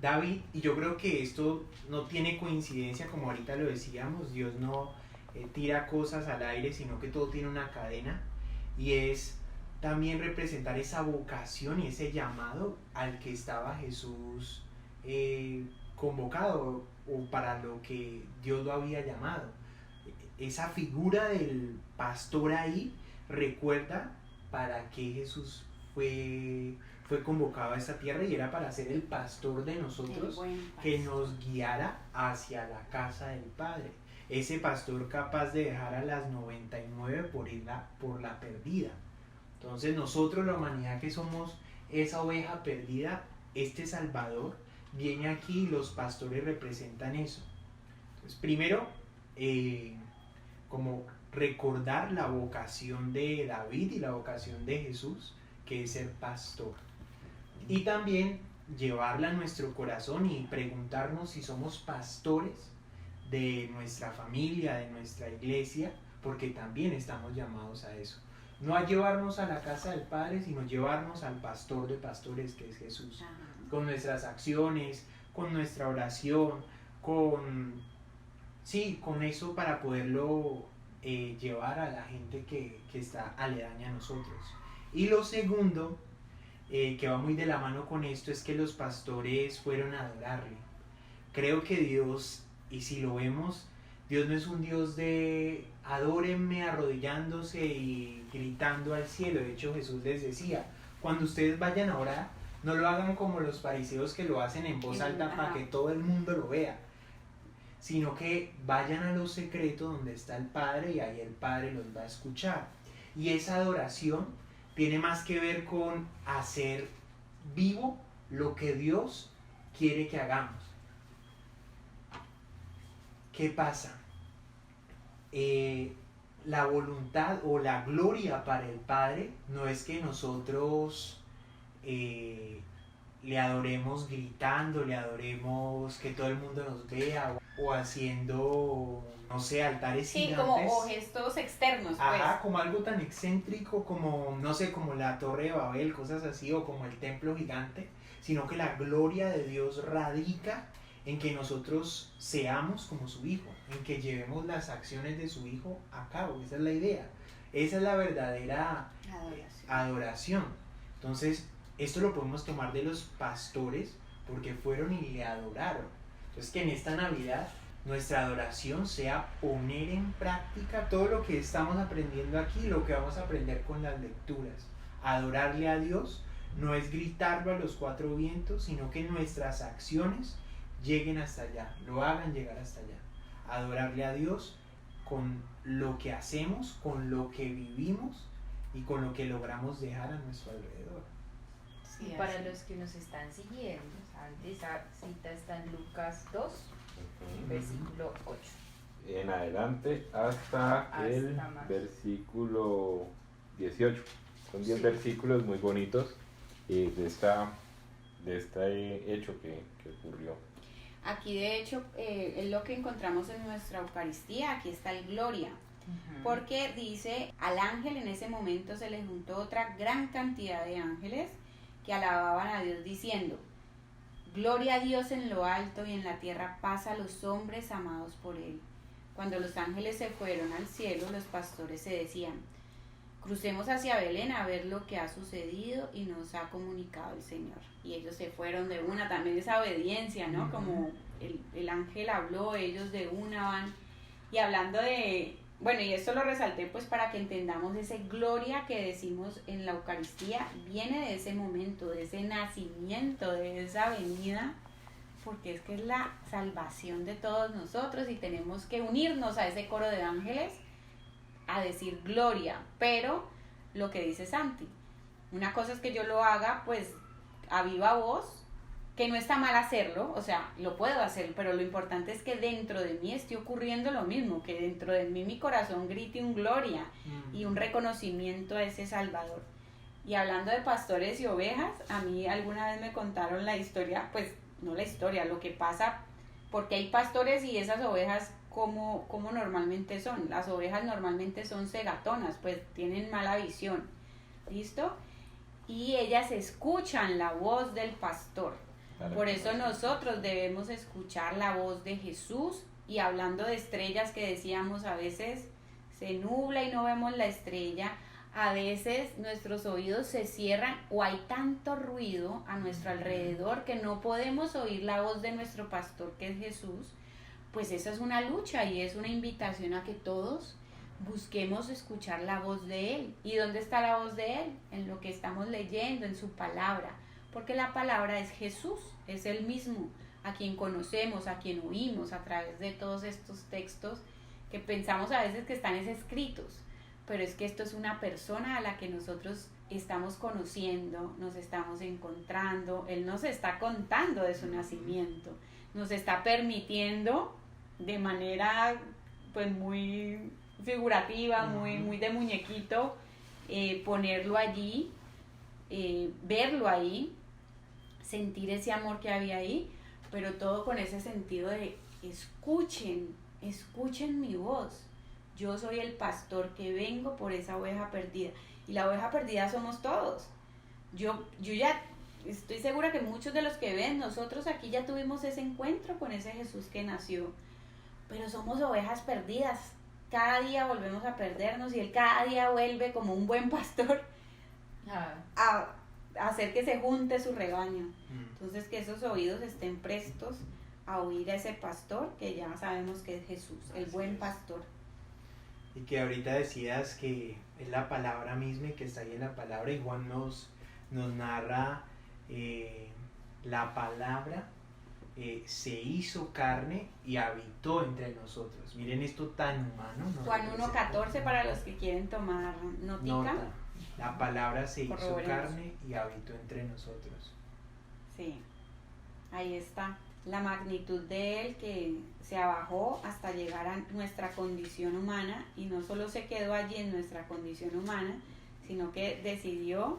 David, y yo creo que esto no tiene coincidencia, como ahorita lo decíamos, Dios no tira cosas al aire, sino que todo tiene una cadena, y es también representar esa vocación y ese llamado al que estaba Jesús convocado, o para lo que Dios lo había llamado. Esa figura del pastor ahí recuerda para qué Jesús fue convocado a esta tierra, y era para ser el pastor de nosotros, que nos guiara hacia la casa del Padre. Ese pastor capaz de dejar a las 99 por la perdida. Entonces nosotros, la humanidad que somos esa oveja perdida, este Salvador viene aquí y los pastores representan eso. Entonces primero, como recordar la vocación de David y la vocación de Jesús, que es ser pastor. Y también llevarla a nuestro corazón y preguntarnos si somos pastores de nuestra familia, de nuestra iglesia, porque también estamos llamados a eso. No a llevarnos a la casa del Padre, sino llevarnos al pastor de pastores, que es Jesús. Con nuestras acciones, con nuestra oración, con eso, para poderlo llevar a la gente que está aledaña a nosotros. Y lo segundo, que va muy de la mano con esto, es que los pastores fueron a adorarle. Creo que Dios, y si lo vemos, Dios no es un Dios de adórenme arrodillándose y gritando al cielo. De hecho, Jesús les decía, cuando ustedes vayan a orar, no lo hagan como los fariseos, que lo hacen en voz alta para que todo el mundo lo vea, sino que vayan a lo secreto donde está el Padre y ahí el Padre los va a escuchar. Y esa adoración tiene más que ver con hacer vivo lo que Dios quiere que hagamos. ¿Qué pasa? La voluntad o la gloria para el Padre no es que nosotros le adoremos gritando, le adoremos que todo el mundo nos vea o haciendo, no sé, altares gigantes. O gestos externos, pues. Ajá, como algo tan excéntrico como, no sé, como la Torre de Babel, cosas así, o como el templo gigante, sino que la gloria de Dios radica en que nosotros seamos como su Hijo, en que llevemos las acciones de su Hijo a cabo. Esa es la idea, esa es la verdadera adoración. Entonces, esto lo podemos tomar de los pastores porque fueron y le adoraron. Entonces, que en esta Navidad nuestra adoración sea poner en práctica todo lo que estamos aprendiendo aquí, lo que vamos a aprender con las lecturas. Adorarle a Dios no es gritarlo a los cuatro vientos, sino que nuestras acciones lleguen hasta allá, lo hagan llegar hasta allá. Adorarle a Dios con lo que hacemos, con lo que vivimos y con lo que logramos dejar a nuestro alrededor. Y para los que nos están siguiendo, esa cita está en Lucas 2, versículo 8. En adelante hasta el más. versículo 18. Son 10 versículos muy bonitos de este hecho que ocurrió. Aquí de hecho es lo que encontramos en nuestra Eucaristía, aquí está el Gloria, porque dice, al ángel en ese momento se le juntó otra gran cantidad de ángeles que alababan a Dios diciendo, Gloria a Dios en lo alto y en la tierra paz a los hombres amados por Él. Cuando los ángeles se fueron al cielo, los pastores se decían, crucemos hacia Belén a ver lo que ha sucedido y nos ha comunicado el Señor. Y ellos se fueron de una, también esa obediencia, ¿no? Uh-huh. Como el ángel habló, ellos de una van. Y hablando de, bueno, y esto lo resalté pues para que entendamos ese gloria que decimos en la Eucaristía, viene de ese momento, de ese nacimiento, de esa venida, porque es que es la salvación de todos nosotros y tenemos que unirnos a ese coro de ángeles a decir gloria, pero lo que dice Santi, una cosa es que yo lo haga pues a viva voz, que no está mal hacerlo, o sea, lo puedo hacer, pero lo importante es que dentro de mí esté ocurriendo lo mismo, que dentro de mí mi corazón grite un gloria y un reconocimiento a ese Salvador. Y hablando de pastores y ovejas, a mí alguna vez me contaron la historia, pues no la historia, lo que pasa, porque hay pastores y esas ovejas como normalmente son. Las ovejas normalmente son cegatonas, pues tienen mala visión, ¿listo? Y ellas escuchan la voz del pastor. Por eso nosotros debemos escuchar la voz de Jesús. Y hablando de estrellas que decíamos, a veces se nubla y no vemos la estrella, a veces nuestros oídos se cierran o hay tanto ruido a nuestro alrededor que no podemos oír la voz de nuestro pastor, que es Jesús. Pues esa es una lucha y es una invitación a que todos busquemos escuchar la voz de Él. ¿Y dónde está la voz de Él? En lo que estamos leyendo, en su palabra. Porque la palabra es Jesús, es Él mismo, a quien conocemos, a quien oímos a través de todos estos textos que pensamos a veces que están escritos. Pero es que esto es una persona a la que nosotros estamos conociendo, nos estamos encontrando. Él nos está contando de su nacimiento, nos está permitiendo de manera pues muy figurativa, muy de muñequito, ponerlo allí, verlo ahí, sentir ese amor que había ahí, pero todo con ese sentido de escuchen mi voz. Yo soy el pastor que vengo por esa oveja perdida. Y la oveja perdida somos todos. Yo ya estoy segura que muchos de los que ven, nosotros aquí ya tuvimos ese encuentro con ese Jesús que nació. Pero somos ovejas perdidas. Cada día volvemos a perdernos y Él cada día vuelve como un buen pastor a hacer que se junte su rebaño. Entonces que esos oídos estén prestos a oír a ese pastor que ya sabemos que es Jesús, el buen pastor. Y que ahorita decías que es la palabra misma y que está ahí en la palabra, y Juan nos narra la palabra se hizo carne y habitó entre nosotros. Miren esto tan humano. Juan 1:14 para los que quieren tomar notica. Nota. La palabra se hizo Corroboremos. carne y habitó entre nosotros. Sí, ahí está la magnitud de Él, que se abajó hasta llegar a nuestra condición humana, y no solo se quedó allí en nuestra condición humana, sino que decidió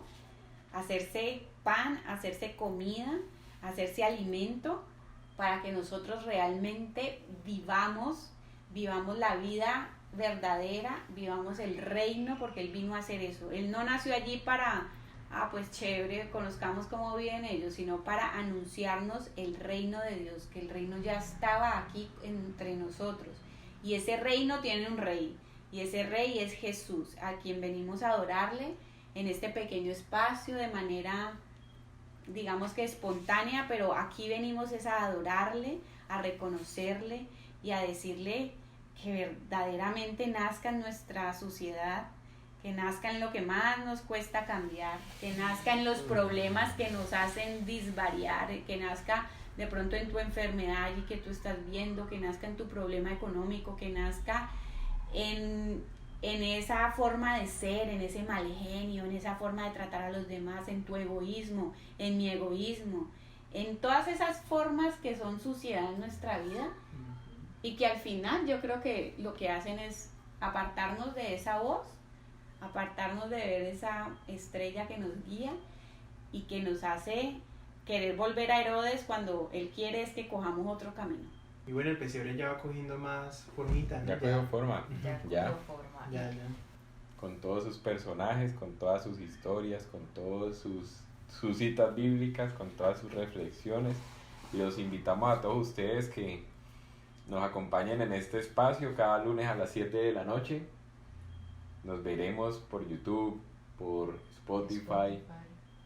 hacerse pan, hacerse comida, hacerse alimento, para que nosotros realmente vivamos la vida verdadera, vivamos el reino, porque Él vino a hacer eso. Él no nació allí para, pues chévere, conozcamos cómo viven ellos, sino para anunciarnos el reino de Dios, que el reino ya estaba aquí entre nosotros. Y ese reino tiene un rey, y ese rey es Jesús, a quien venimos a adorarle en este pequeño espacio de manera, digamos que espontánea, pero aquí venimos es a adorarle, a reconocerle y a decirle que verdaderamente nazca en nuestra sociedad, que nazca en lo que más nos cuesta cambiar, que nazca en los problemas que nos hacen disvariar, que nazca de pronto en tu enfermedad y que tú estás viendo, que nazca en tu problema económico, que nazca en esa forma de ser, en ese mal genio, en esa forma de tratar a los demás, en tu egoísmo, en mi egoísmo, en todas esas formas que son suciedad en nuestra vida, y que al final yo creo que lo que hacen es apartarnos de esa voz, apartarnos de ver esa estrella que nos guía y que nos hace querer volver a Herodes cuando Él quiere es que cojamos otro camino. Y bueno, el pesebre ya va cogiendo más formita, ¿no? Ya cogió forma. Ya. cogió forma. Ya. Con todos sus personajes, con todas sus historias, con todas sus citas bíblicas, con todas sus reflexiones. Y los invitamos a todos ustedes que nos acompañen en este espacio cada lunes a las 7 de la noche. Nos veremos por YouTube, por Spotify,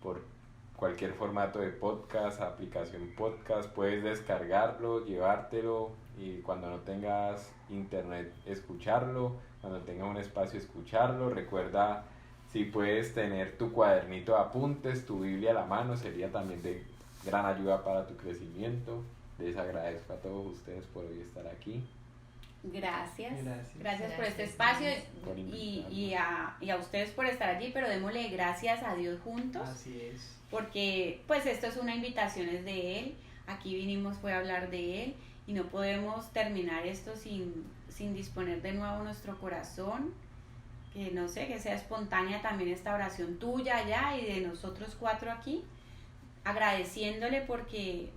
por cualquier formato de podcast, aplicación podcast. Puedes descargarlo, llevártelo, y cuando no tengas internet, escucharlo. Cuando tengas un espacio, escucharlo. Recuerda, si puedes tener tu cuadernito de apuntes, tu Biblia a la mano, sería también de gran ayuda para tu crecimiento. Les agradezco a todos ustedes por hoy estar aquí. Gracias por este Gracias, espacio por y a ustedes por estar allí, pero démosle gracias a Dios juntos, Así es. porque pues esto es una invitación, es de Él, aquí vinimos fue a hablar de Él, y no podemos terminar esto sin disponer de nuevo nuestro corazón, que no sé, que sea espontánea también esta oración tuya allá y de nosotros 4 aquí, agradeciéndole porque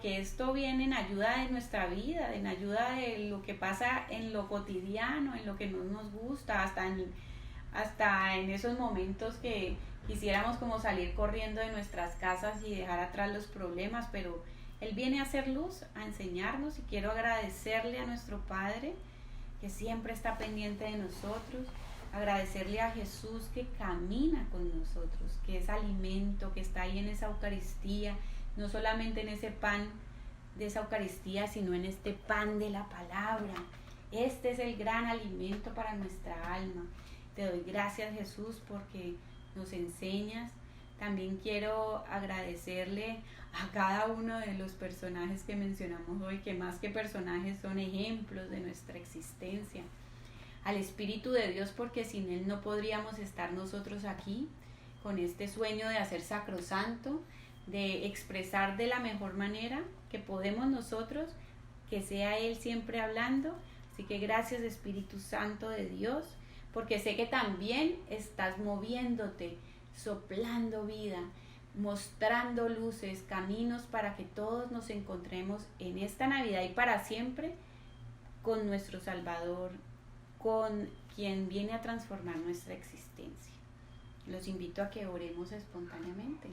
esto viene en ayuda de nuestra vida, en ayuda de lo que pasa en lo cotidiano, en lo que no nos gusta, hasta en esos momentos que quisiéramos como salir corriendo de nuestras casas y dejar atrás los problemas, pero Él viene a hacer luz, a enseñarnos, y quiero agradecerle a nuestro Padre que siempre está pendiente de nosotros, agradecerle a Jesús que camina con nosotros, que es alimento, que está ahí en esa Eucaristía, no solamente en ese pan de esa Eucaristía, sino en este pan de la palabra. Este es el gran alimento para nuestra alma. Te doy gracias, Jesús, porque nos enseñas. También quiero agradecerle a cada uno de los personajes que mencionamos hoy, que más que personajes son ejemplos de nuestra existencia. Al Espíritu de Dios, porque sin Él no podríamos estar nosotros aquí, con este sueño de hacer sacrosanto, de expresar de la mejor manera que podemos nosotros, que sea Él siempre hablando. Así que gracias, Espíritu Santo de Dios, porque sé que también estás moviéndote, soplando vida, mostrando luces, caminos para que todos nos encontremos en esta Navidad y para siempre con nuestro Salvador, con quien viene a transformar nuestra existencia. Los invito a que oremos espontáneamente.